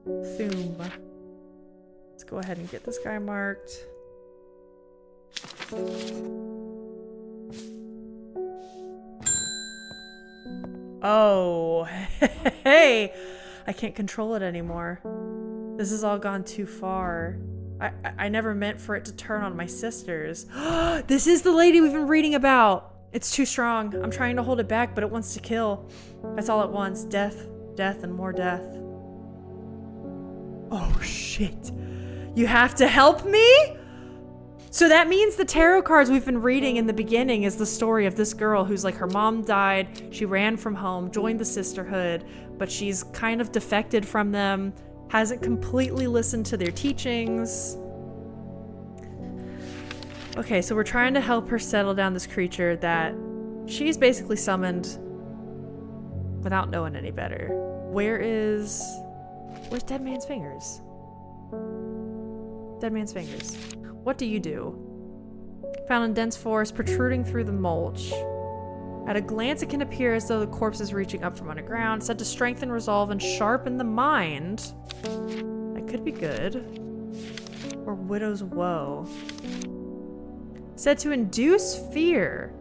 Thume. go ahead and get this guy marked. Oh, hey! I can't control it anymore. This has all gone too far. I never meant for it to turn on my sisters. This is the lady we've been reading about. It's too strong. I'm trying to hold it back, but it wants to kill. That's all at once. Death, death, and more death. Oh, shit. You have to help me? So that means the tarot cards we've been reading in the beginning is the story of this girl who's like, her mom died, she ran from home, joined the sisterhood, but she's kind of defected from them, hasn't completely listened to their teachings. Okay, so we're trying to help her settle down this creature that she's basically summoned without knowing any better. Where's Dead Man's Fingers? Dead Man's Fingers. What do you do? Found in dense forest, protruding through the mulch. At a glance, it can appear as though the corpse is reaching up from underground, said to strengthen resolve and sharpen the mind. That could be good. Or Widow's Woe. Said to induce fear.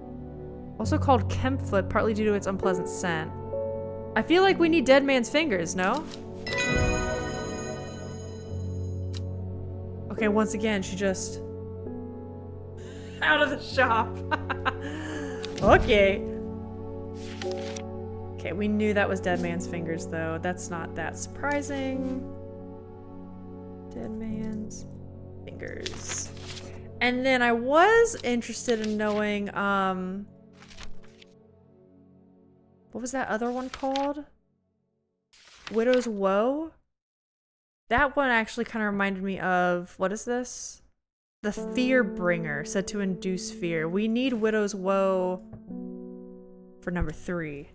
Also called Kempfoot, partly due to its unpleasant scent. I feel like we need Dead Man's Fingers, no? Okay, once again, she just... out of the shop. Okay. Okay, we knew that was Dead Man's Fingers, though. That's not that surprising. Dead Man's Fingers. And then I was interested in knowing, what was that other one called? Widow's Woe? That one actually kind of reminded me of, what is this? The Fear Bringer, said to induce fear. We need Widow's Woe for number 3.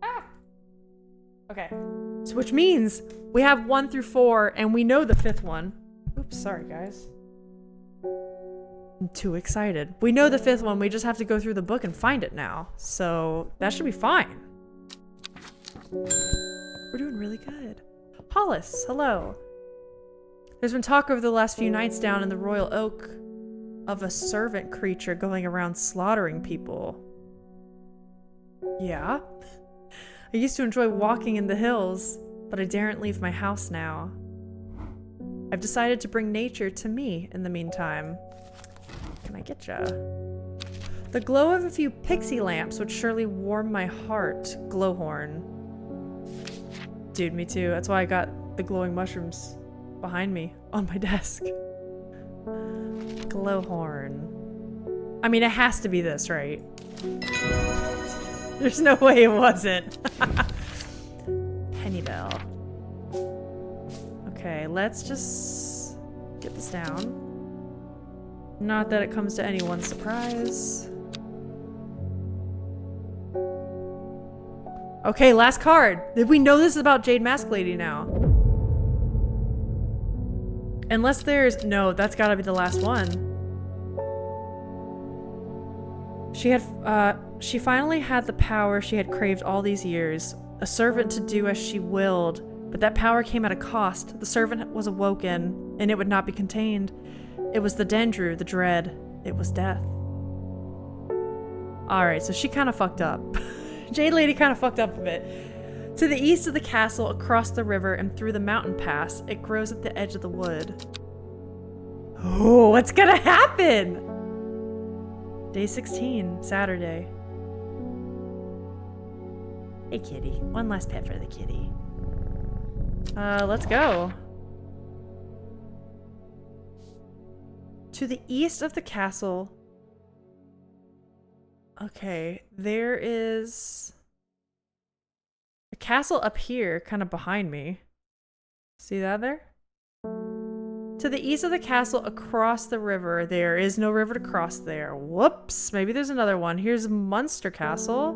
Ah! Okay. So which means we have 1 through 4 and we know the 5th one. Oops, sorry guys. I'm too excited. We know the 5th one, we just have to go through the book and find it now. So that should be fine. We're doing really good. Hollis, hello. There's been talk over the last few nights down in the Royal Oak of a servant creature going around slaughtering people. Yeah? I used to enjoy walking in the hills, but I daren't leave my house now. I've decided to bring nature to me in the meantime. Can I get ya? The glow of a few pixie lamps would surely warm my heart. Glowhorn. Dude, me too. That's why I got the glowing mushrooms behind me on my desk. Glowhorn. I mean, it has to be this, right? There's no way it wasn't. Pennybell. Okay, let's just get this down. Not that it comes to anyone's surprise. Okay, last card. Did we know this is about Jade Mask Lady now? Unless there's... No, that's gotta be the last one. She finally had the power she had craved all these years. A servant to do as she willed. But that power came at a cost. The servant was awoken, and it would not be contained. It was the Dendru, the dread. It was death. Alright, so she kind of fucked up. Jade Lady kind of fucked up a bit. To the east of the castle, across the river, and through the mountain pass, it grows at the edge of the wood. Oh, what's gonna happen? Day 16, Saturday. Hey, kitty. One last pet for the kitty. Let's go. To the east of the castle. Okay, there is a castle up here, kind of behind me. See that there? To the east of the castle, across the river. There is no river to cross there. Whoops, maybe there's another one. Here's Munster Castle.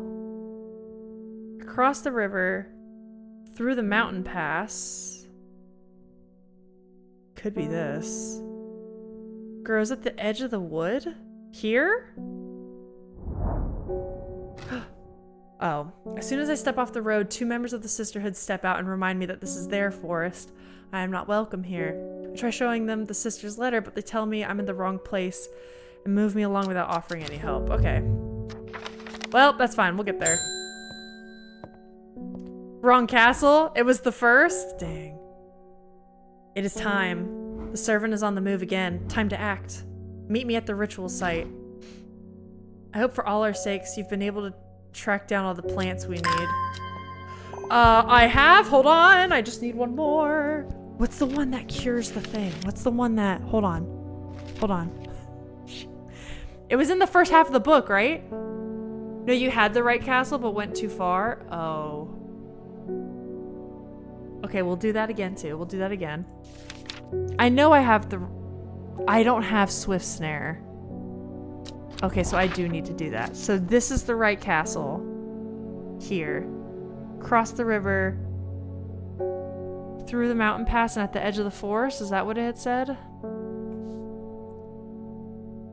Across the river, through the mountain pass. Could be this. Grows at the edge of the wood? Here? Oh. As soon as I step off the road, 2 members of the sisterhood step out and remind me that this is their forest. I am not welcome here. I try showing them the sister's letter, but they tell me I'm in the wrong place and move me along without offering any help. Okay. Well, that's fine. We'll get there. Wrong castle? It was the first? Dang. It is time. The servant is on the move again. Time to act. Meet me at the ritual site. I hope for all our sakes you've been able to track down all the plants we need. I have? Hold on. I just need one more. What's the one that cures the thing? What's the one that... Hold on. Hold on. It was in the first half of the book, right? No, you had the right castle but went too far? Oh. Okay, we'll do that again too. We'll do that again. I know I have the... I don't have Swift Snare. Okay, so I do need to do that. So this is the right castle. Here. Cross the river. Through the mountain pass and at the edge of the forest. Is that what it had said?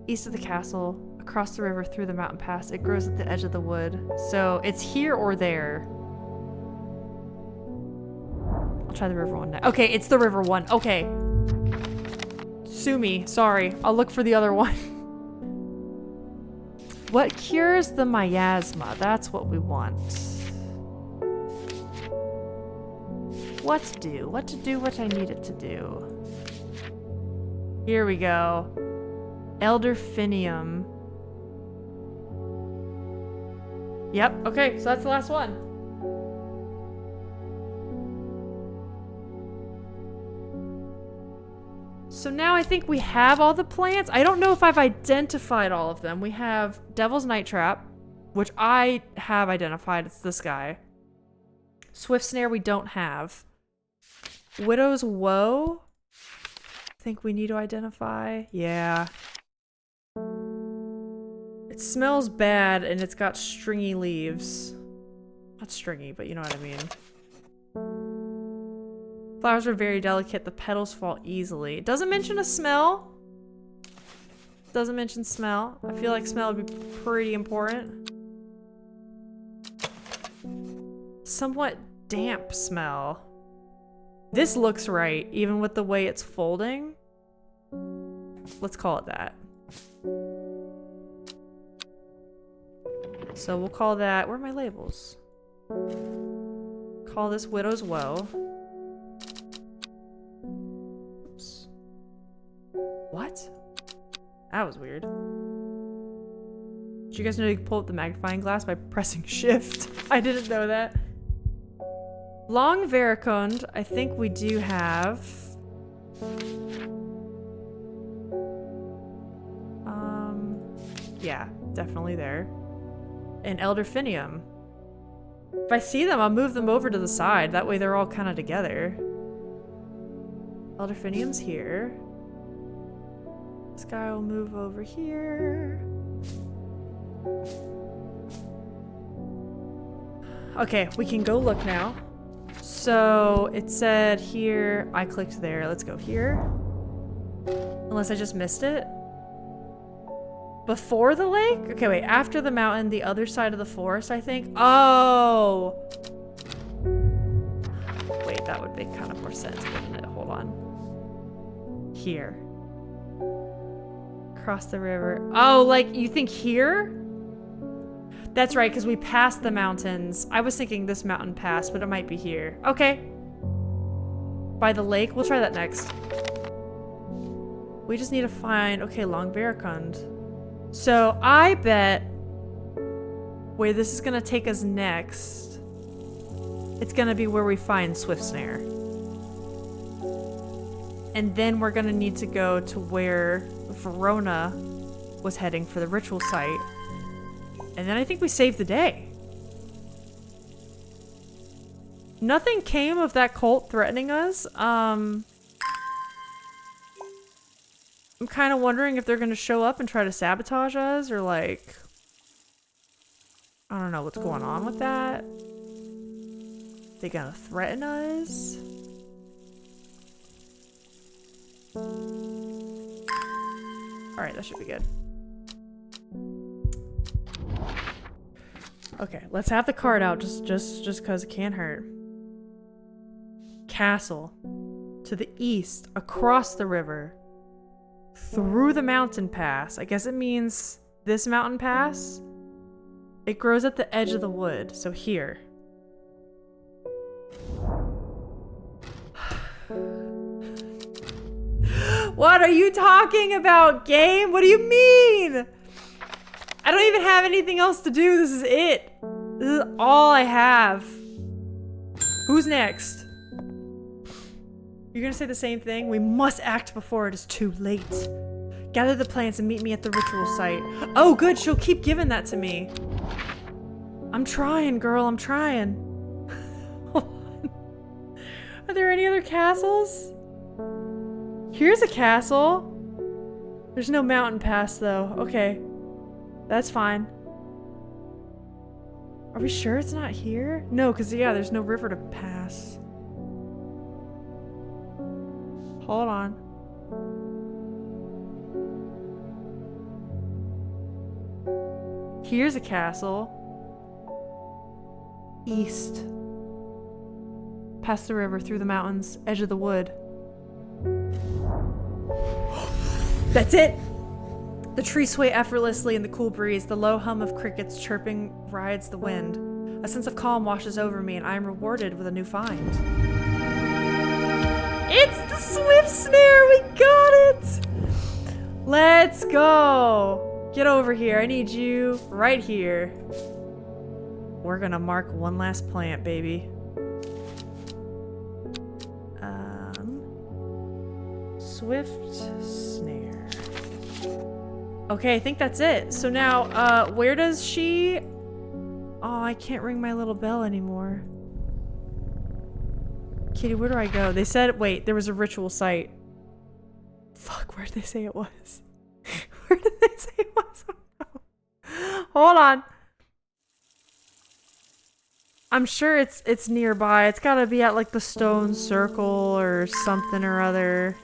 East of the castle. Across the river through the mountain pass. It grows at the edge of the wood. So it's here or there. I'll try the river one now. Okay, it's the river one. Okay. Sue me. Sorry. I'll look for the other one. What cures the miasma? That's what we want. What to do? What to do? What I need it to do. Here we go. Elderfinium. Yep. Okay, so that's the last one. So now I think we have all the plants. I don't know if I've identified all of them. We have Devil's Night Trap, which I have identified. It's this guy. Swift Snare we don't have. Widow's Woe. I think we need to identify. Yeah. It smells bad and it's got stringy leaves. Not stringy, but you know what I mean. Flowers are very delicate. The petals fall easily. It doesn't mention a smell. Doesn't mention smell. I feel like smell would be pretty important. Somewhat damp smell. This looks right, even with the way it's folding. Let's call it that. So we'll call that... Where are my labels? Call this Widow's Woe. Oops. What? That was weird. Did you guys know you can pull up the magnifying glass by pressing shift? I didn't know that. Long Varicond, I think we do have. Yeah, definitely there. And Elderfinium. If I see them, I'll move them over to the side. That way they're all kind of together. Elderfinium's here. This guy will move over here. Okay, we can go look now. So it said here, I clicked there. Let's go here. Unless I just missed it. Before the lake? Okay, wait, after the mountain, the other side of the forest, I think. Oh! Wait, that would make kind of more sense, wouldn't it? Hold on. Here. Across the river. Oh, like, you think here? That's right, because we passed the mountains. I was thinking this mountain passed, but it might be here. Okay. By the lake? We'll try that next. We just need to find... Okay, Long Varicond. So, I bet where this is going to take us next, it's going to be where we find Swift Snare. And then we're going to need to go to where Verona was heading for the ritual site. And then I think we saved the day. Nothing came of that cult threatening us. I'm kind of wondering if they're going to show up and try to sabotage us or like... I don't know what's going on with that. They gonna threaten us? Alright, that should be good. Okay, let's have the card out just because it can't hurt. Castle. To the east, across the river. Through the mountain pass. I guess it means this mountain pass. It grows at the edge of the wood, so here. What are you talking about, game? What do you mean? I don't even have anything else to do. This is it. This is all I have. Who's next? You're gonna say the same thing? We must act before it is too late. Gather the plants and meet me at the ritual site. Oh, good. She'll keep giving that to me. I'm trying, girl. I'm trying. Are there any other castles? Here's a castle. There's no mountain pass, though. Okay. That's fine. Are we sure it's not here? No, because, yeah, there's no river to pass. Hold on. Here's a castle. East. Past the river, through the mountains, edge of the wood. That's it! The trees sway effortlessly in the cool breeze. The low hum of crickets chirping rides the wind. A sense of calm washes over me, and I am rewarded with a new find. It's the swift snare! We got it! Let's go! Get over here. I need you right here. We're gonna mark one last plant, baby. Swift snare. Okay, I think that's it. So now, where does she... Oh, I can't ring my little bell anymore. Kitty, where do I go? They said, wait, there was a ritual site. Fuck, where did they say it was? Where did they say it was? Oh, no. Hold on. I'm sure it's nearby. It's gotta be at like the stone circle or something or other.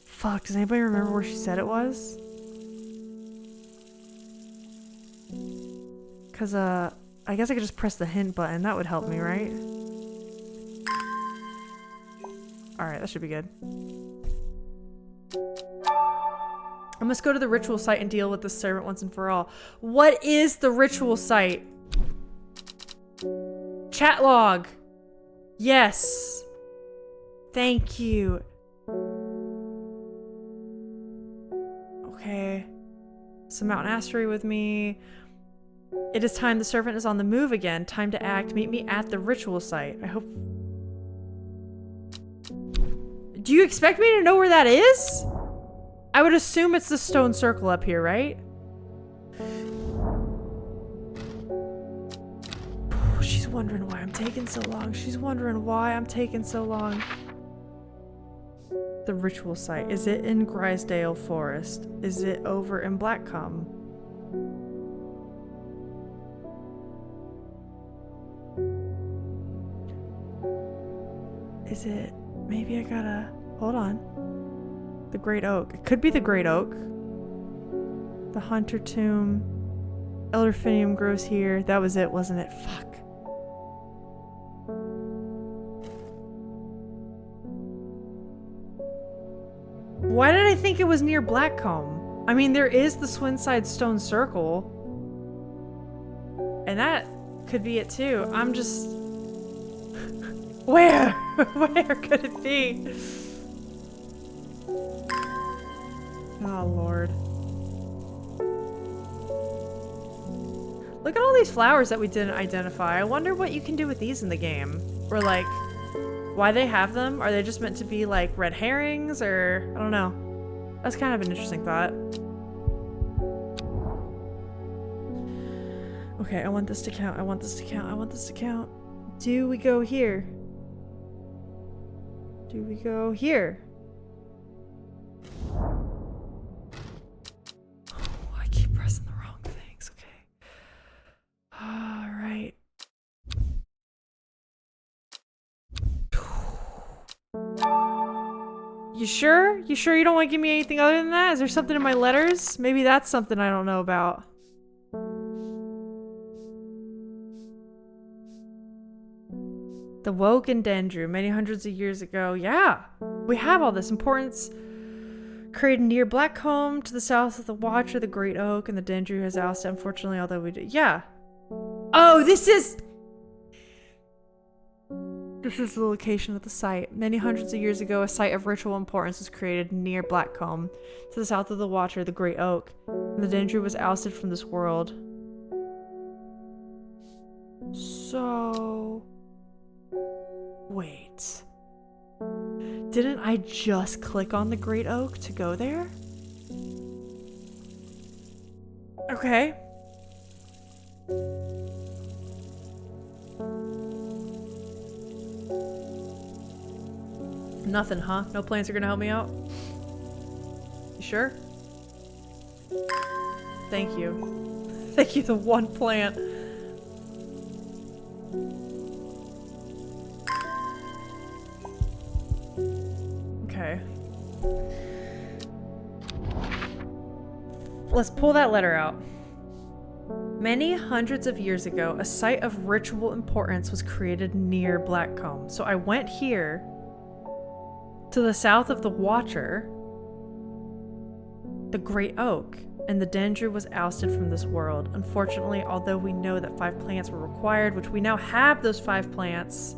Fuck, does anybody remember where she said it was? Cause I guess I could just press the hint button. That would help me, right? Alright, that should be good. I must go to the ritual site and deal with the servant once and for all. What is the ritual site? Chat log. Yes. Thank you. Okay. Some mountain asteroid with me. It is time. The servant is on the move again. Time to act. Meet me at the ritual site. I hope... Do you expect me to know where that is? I would assume it's the stone circle up here, right? She's wondering why I'm taking so long. She's wondering why I'm taking so long. The ritual site. Is it in Grisdale Forest? Is it over in Blackcomb? Is it... Maybe I gotta... Hold on. The Great Oak. It could be the Great Oak. The Hunter Tomb. Elderfinium grows here. That was it, wasn't it? Fuck. Why did I think it was near Blackcomb? I mean, there is the Swinside Stone Circle. And that could be it too. I'm just... Where? Where could it be? Oh, Lord. Look at all these flowers that we didn't identify. I wonder what you can do with these in the game. Or, like, why they have them? Are they just meant to be, like, red herrings? Or, I don't know. That's kind of an interesting thought. Okay, I want this to count. I want this to count. I want this to count. Do we go here? Do we go here? Oh, I keep pressing the wrong things. Okay. Alright. You sure? You sure you don't want to give me anything other than that? Is there something in my letters? Maybe that's something I don't know about. The Woken Dendru, many hundreds of years ago. Yeah, we have all this importance. Created near Blackcomb to the south of the Watcher, the Great Oak, and the Dendru has ousted, unfortunately, although we did. Yeah. Oh, this is the location of the site. Many hundreds of years ago, a site of ritual importance was created near Blackcomb to the south of the Watcher, the Great Oak, and the Dendru was ousted from this world. So... wait. Didn't I just click on the Great Oak to go there? Okay. Nothing, huh? No plants are gonna help me out? You sure? Thank you. Thank you, the one plant. Okay. Let's pull that letter out. Many hundreds of years ago, a site of ritual importance was created near Blackcomb. So I went here to the south of the Watcher, the Great Oak, and the Dendru was ousted from this world. Unfortunately, although we know that 5 plants were required, which we now have those 5 plants,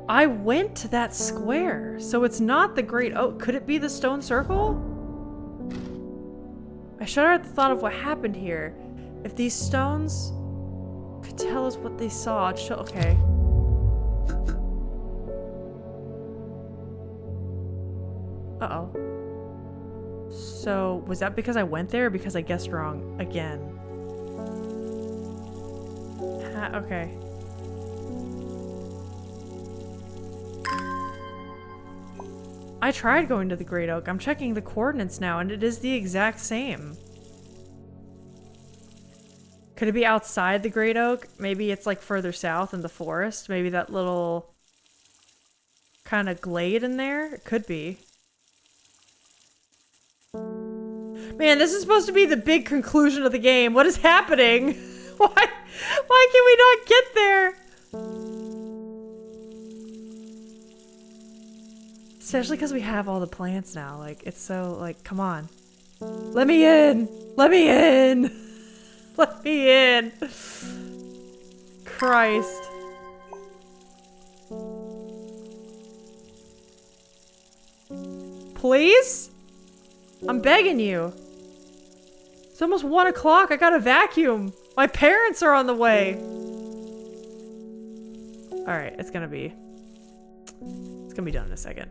I went to that square. So it's not the Great Oak. Could it be the stone circle? I shudder at the thought of what happened here. If these stones could tell us what they saw, okay. Uh-oh. So, was that because I went there or because I guessed wrong again? Okay. I tried going to the Great Oak. I'm checking the coordinates now, and it is the exact same. Could it be outside the Great Oak? Maybe it's like further south in the forest. Maybe that little kind of glade in there? It could be. Man, this is supposed to be the big conclusion of the game. What is happening? Why can we not get there? Especially because we have all the plants now. Like, it's so, like, come on. Let me in! Let me in! Let me in! Christ. Please? I'm begging you. It's almost 1 o'clock. I gotta vacuum. My parents are on the way. Alright, it's gonna be done in a second.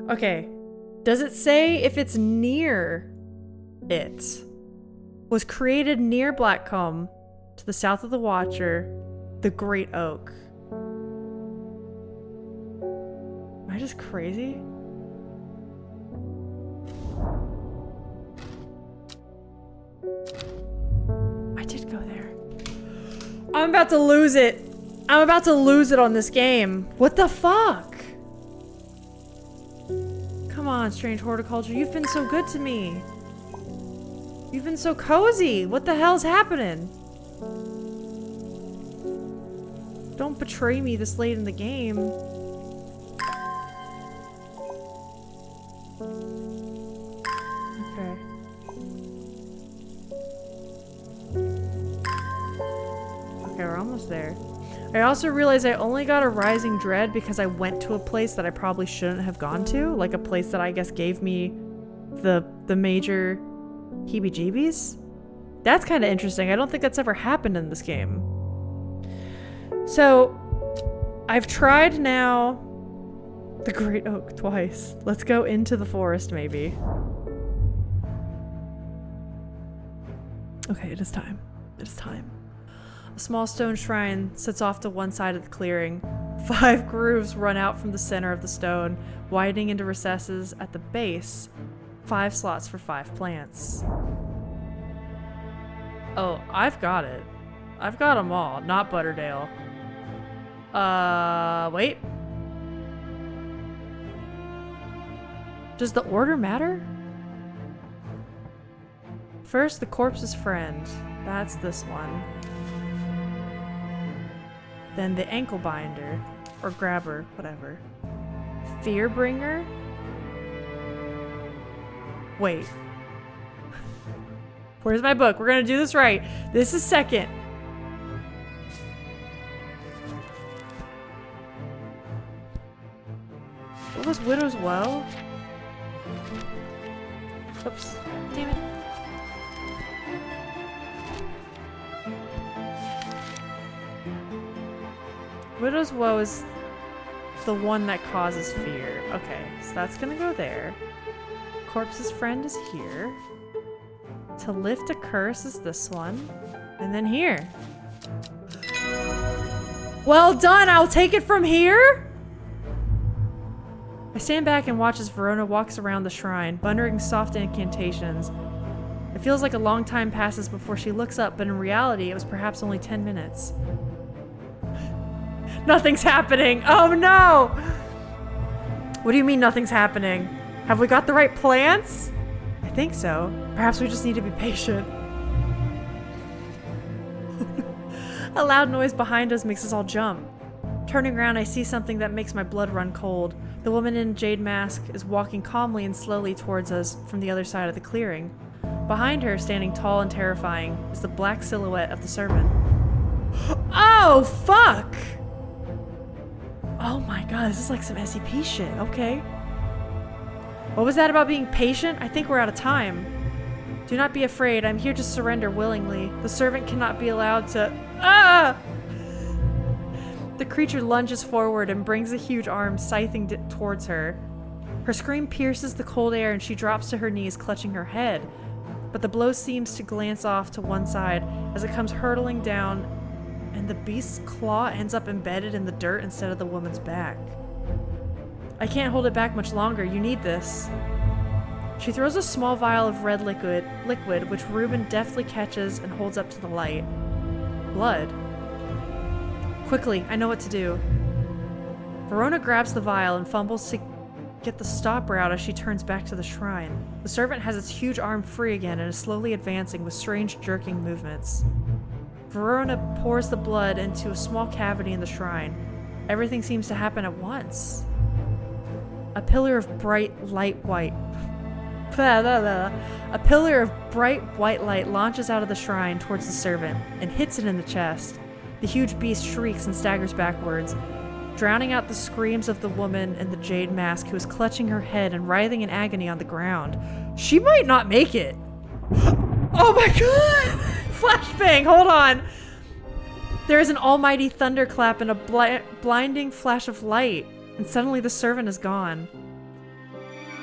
Okay. Does it say if it's near it? Was created near Blackcomb to the south of the Watcher, the Great Oak. Am I just crazy? I did go there. I'm about to lose it. I'm about to lose it on this game. What the fuck? Come on, strange horticulture. You've been so good to me. You've been so cozy. What the hell's happening? Don't betray me this late in the game. Okay. Okay, we're almost there. I also realized I only got a Rising Dread because I went to a place that I probably shouldn't have gone to. Like a place that I guess gave me the major heebie-jeebies. That's kind of interesting. I don't think that's ever happened in this game. So, I've tried now the Great Oak twice. Let's go into the forest, maybe. Okay, it is time. It is time. A small stone shrine sits off to one side of the clearing. 5 grooves run out from the center of the stone, widening into recesses at the base. 5 slots for 5 plants. Oh, I've got it. I've got them all, not Butterdale. Wait. Does the order matter? First, the corpse's friend. That's this one. Then the ankle binder. Or grabber, whatever. Fearbringer? Wait. Where's my book? We're gonna do this right. This is second. What was Widow's Woe? Oops. Damn it. Widow's Woe is the one that causes fear. Okay, so that's gonna go there. Corpse's friend is here. To lift a curse is this one. And then here. Well done! I'll take it from here! I stand back and watch as Verona walks around the shrine, muttering soft incantations. It feels like a long time passes before she looks up, but in reality, it was perhaps only 10 minutes. Nothing's happening! Oh no! What do you mean nothing's happening? Have we got the right plants? I think so. Perhaps we just need to be patient. A loud noise behind us makes us all jump. Turning around, I see something that makes my blood run cold. The woman in a jade mask is walking calmly and slowly towards us from the other side of the clearing. Behind her, standing tall and terrifying, is the black silhouette of the servant. Oh, fuck! Oh my god, this is like some SCP shit. Okay. What was that about being patient? I think we're out of time. Do not be afraid. I'm here to surrender willingly. The servant cannot be allowed to... Ah! The creature lunges forward and brings a huge arm scything towards her. Her scream pierces the cold air and she drops to her knees, clutching her head. But the blow seems to glance off to one side as it comes hurtling down, and the beast's claw ends up embedded in the dirt instead of the woman's back. I can't hold it back much longer. You need this. She throws a small vial of red liquid, which Reuben deftly catches and holds up to the light. Blood. Quickly, I know what to do. Verona grabs the vial and fumbles to get the stopper out as she turns back to the shrine. The servant has its huge arm free again and is slowly advancing with strange jerking movements. Verona pours the blood into a small cavity in the shrine. Everything seems to happen at once. A pillar of bright white light launches out of the shrine towards the servant and hits it in the chest. The huge beast shrieks and staggers backwards, drowning out the screams of the woman in the jade mask who is clutching her head and writhing in agony on the ground. She might not make it. Oh my god! Flashbang, hold on. There is an almighty thunderclap and a blinding flash of light, and suddenly the servant is gone.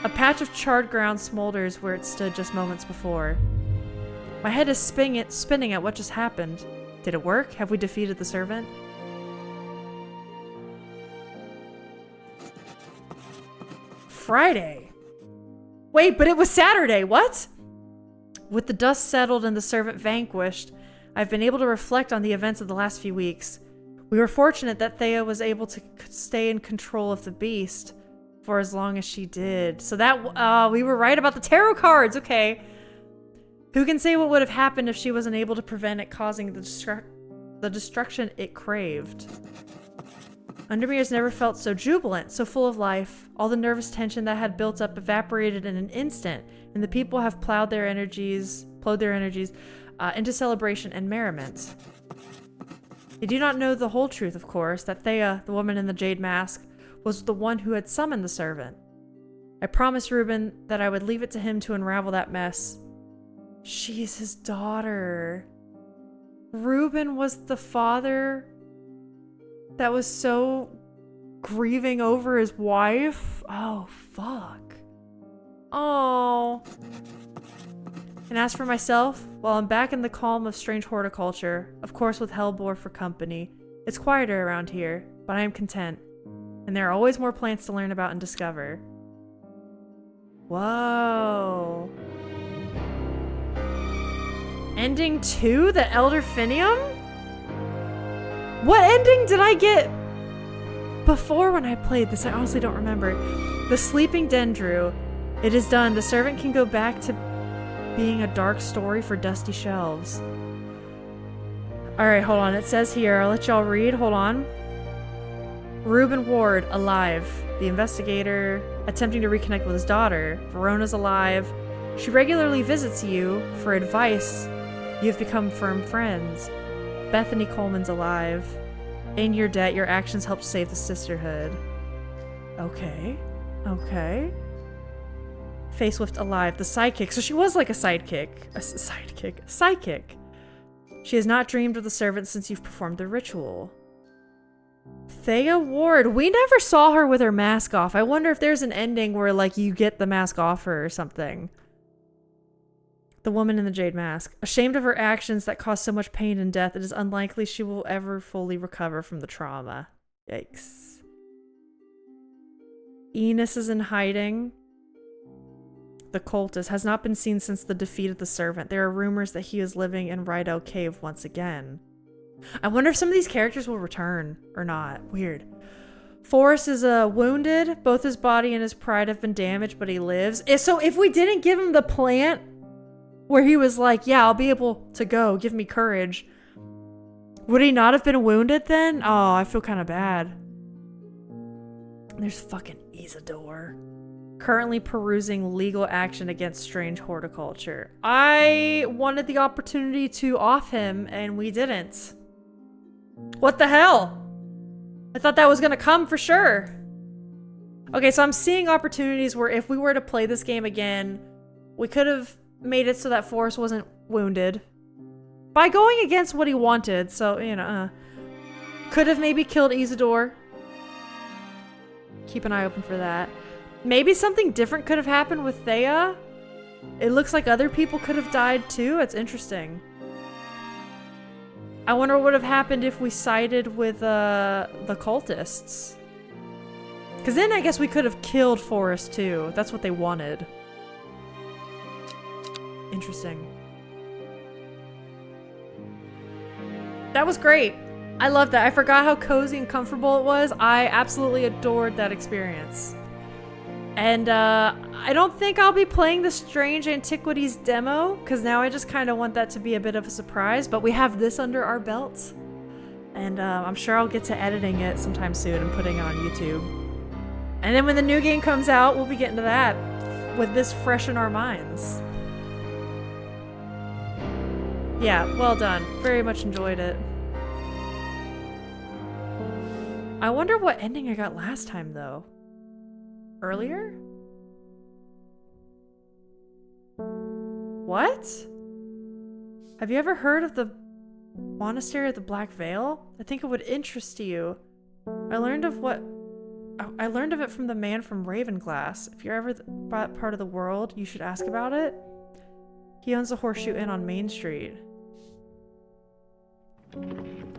A patch of charred ground smolders where it stood just moments before. My head is spinning at what just happened. Did it work? Have we defeated the servant? Friday. Wait, but it was Saturday. What? With the dust settled and the servant vanquished, I've been able to reflect on the events of the last few weeks. We were fortunate that Thea was able to stay in control of the beast for as long as she did. So that, we were right about the tarot cards. Okay. Who can say what would have happened if she wasn't able to prevent it causing the destruction it craved? Undermere has never felt so jubilant, so full of life. All the nervous tension that had built up evaporated in an instant, and the people have plowed their energies into celebration and merriment. They do not know the whole truth, of course, that Thea, the woman in the jade mask, was the one who had summoned the servant. I promised Reuben that I would leave it to him to unravel that mess. She's his daughter. Reuben was the father that was so grieving over his wife. Oh, fuck. Oh. And as for myself, well, I'm back in the calm of strange horticulture, of course with Hellbore for company. It's quieter around here, but I am content. And there are always more plants to learn about and discover. Whoa. Ending 2? The Elderfinium? What ending did I get before when I played this? I honestly don't remember. The Sleeping Dendru. It is done. The servant can go back to being a dark story for dusty shelves. Alright, hold on. It says here, I'll let y'all read. Hold on. Reuben Ward, alive. The investigator attempting to reconnect with his daughter. Verona's alive. She regularly visits you for advice. You've become firm friends. Bethany Coleman's alive. In your debt, your actions helped save the sisterhood. Okay. Okay. Facelift alive. The sidekick. So she was like a sidekick. A sidekick. Psychic. She has not dreamed of the servant since you've performed the ritual. Thea Ward. We never saw her with her mask off. I wonder if there's an ending where, like, you get the mask off her or something. The woman in the jade mask. Ashamed of her actions that caused so much pain and death, it is unlikely she will ever fully recover from the trauma. Yikes. Enos is in hiding. The cultist has not been seen since the defeat of the servant. There are rumors that he is living in Rydell Cave once again. I wonder if some of these characters will return or not. Weird. Forrest is wounded. Both his body and his pride have been damaged, but he lives. So if we didn't give him the plant where he was like, yeah, I'll be able to go, give me courage, would he not have been wounded then? Oh, I feel kind of bad. There's fucking Isidore. Currently perusing legal action against strange horticulture. I wanted the opportunity to off him, and we didn't. What the hell? I thought that was gonna come for sure. Okay, so I'm seeing opportunities where if we were to play this game again, we could have made it so that Forrest wasn't wounded by going against what he wanted. So, you know, could have maybe killed Isidore. Keep an eye open for that. Maybe something different could have happened with Thea. It looks like other people could have died too. It's interesting. I wonder what would have happened if we sided with the cultists. Because then I guess we could have killed Forrest too. That's what they wanted. Interesting. That was great. I love that. I forgot how cozy and comfortable it was. I absolutely adored that experience. And I don't think I'll be playing the Strange Antiquities demo, because now I just kind of want that to be a bit of a surprise, but we have this under our belts. And I'm sure I'll get to editing it sometime soon and putting it on YouTube. And then when the new game comes out, we'll be getting to that with this fresh in our minds. Yeah, well done. Very much enjoyed it. I wonder what ending I got last time, though. Earlier? What? Have you ever heard of the Monastery of the Black Veil? I think it would interest you. I learned of it from the man from Ravenglass. If you're ever that part of the world, you should ask about it. He owns a Horseshoe Inn on Main Street.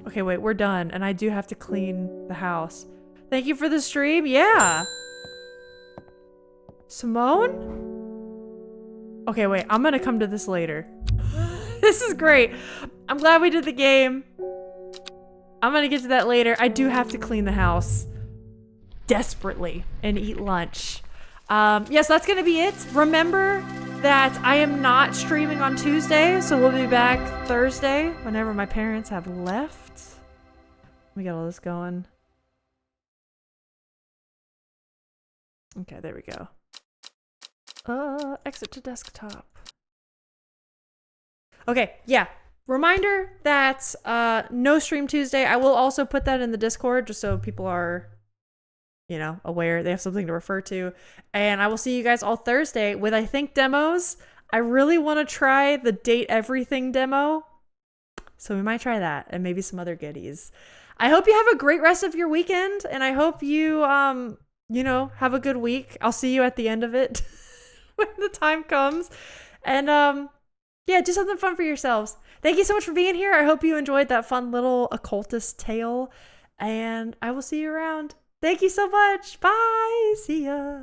Okay, wait, we're done, and I do have to clean the house. Thank you for the stream. Yeah. Simone? Okay, wait, I'm gonna come to this later. This is great. I'm glad we did the game. I'm gonna get to that later. I do have to clean the house desperately and eat lunch. Yes, that's gonna be it. Remember that I am not streaming on Tuesday, so we'll be back Thursday whenever my parents have left. Let me get all this going. Okay, there we go. Exit to desktop. Okay, yeah. Reminder that no stream Tuesday. I will also put that in the Discord just so people are, you know, aware. They have something to refer to. And I will see you guys all Thursday with, I think, demos. I really want to try the Date Everything demo. So we might try that and maybe some other goodies. I hope you have a great rest of your weekend. And I hope you, you know, have a good week. I'll see you at the end of it when the time comes. And yeah, do something fun for yourselves. Thank you so much for being here. I hope you enjoyed that fun little occultist tale. And I will see you around. Thank you so much. Bye. See ya.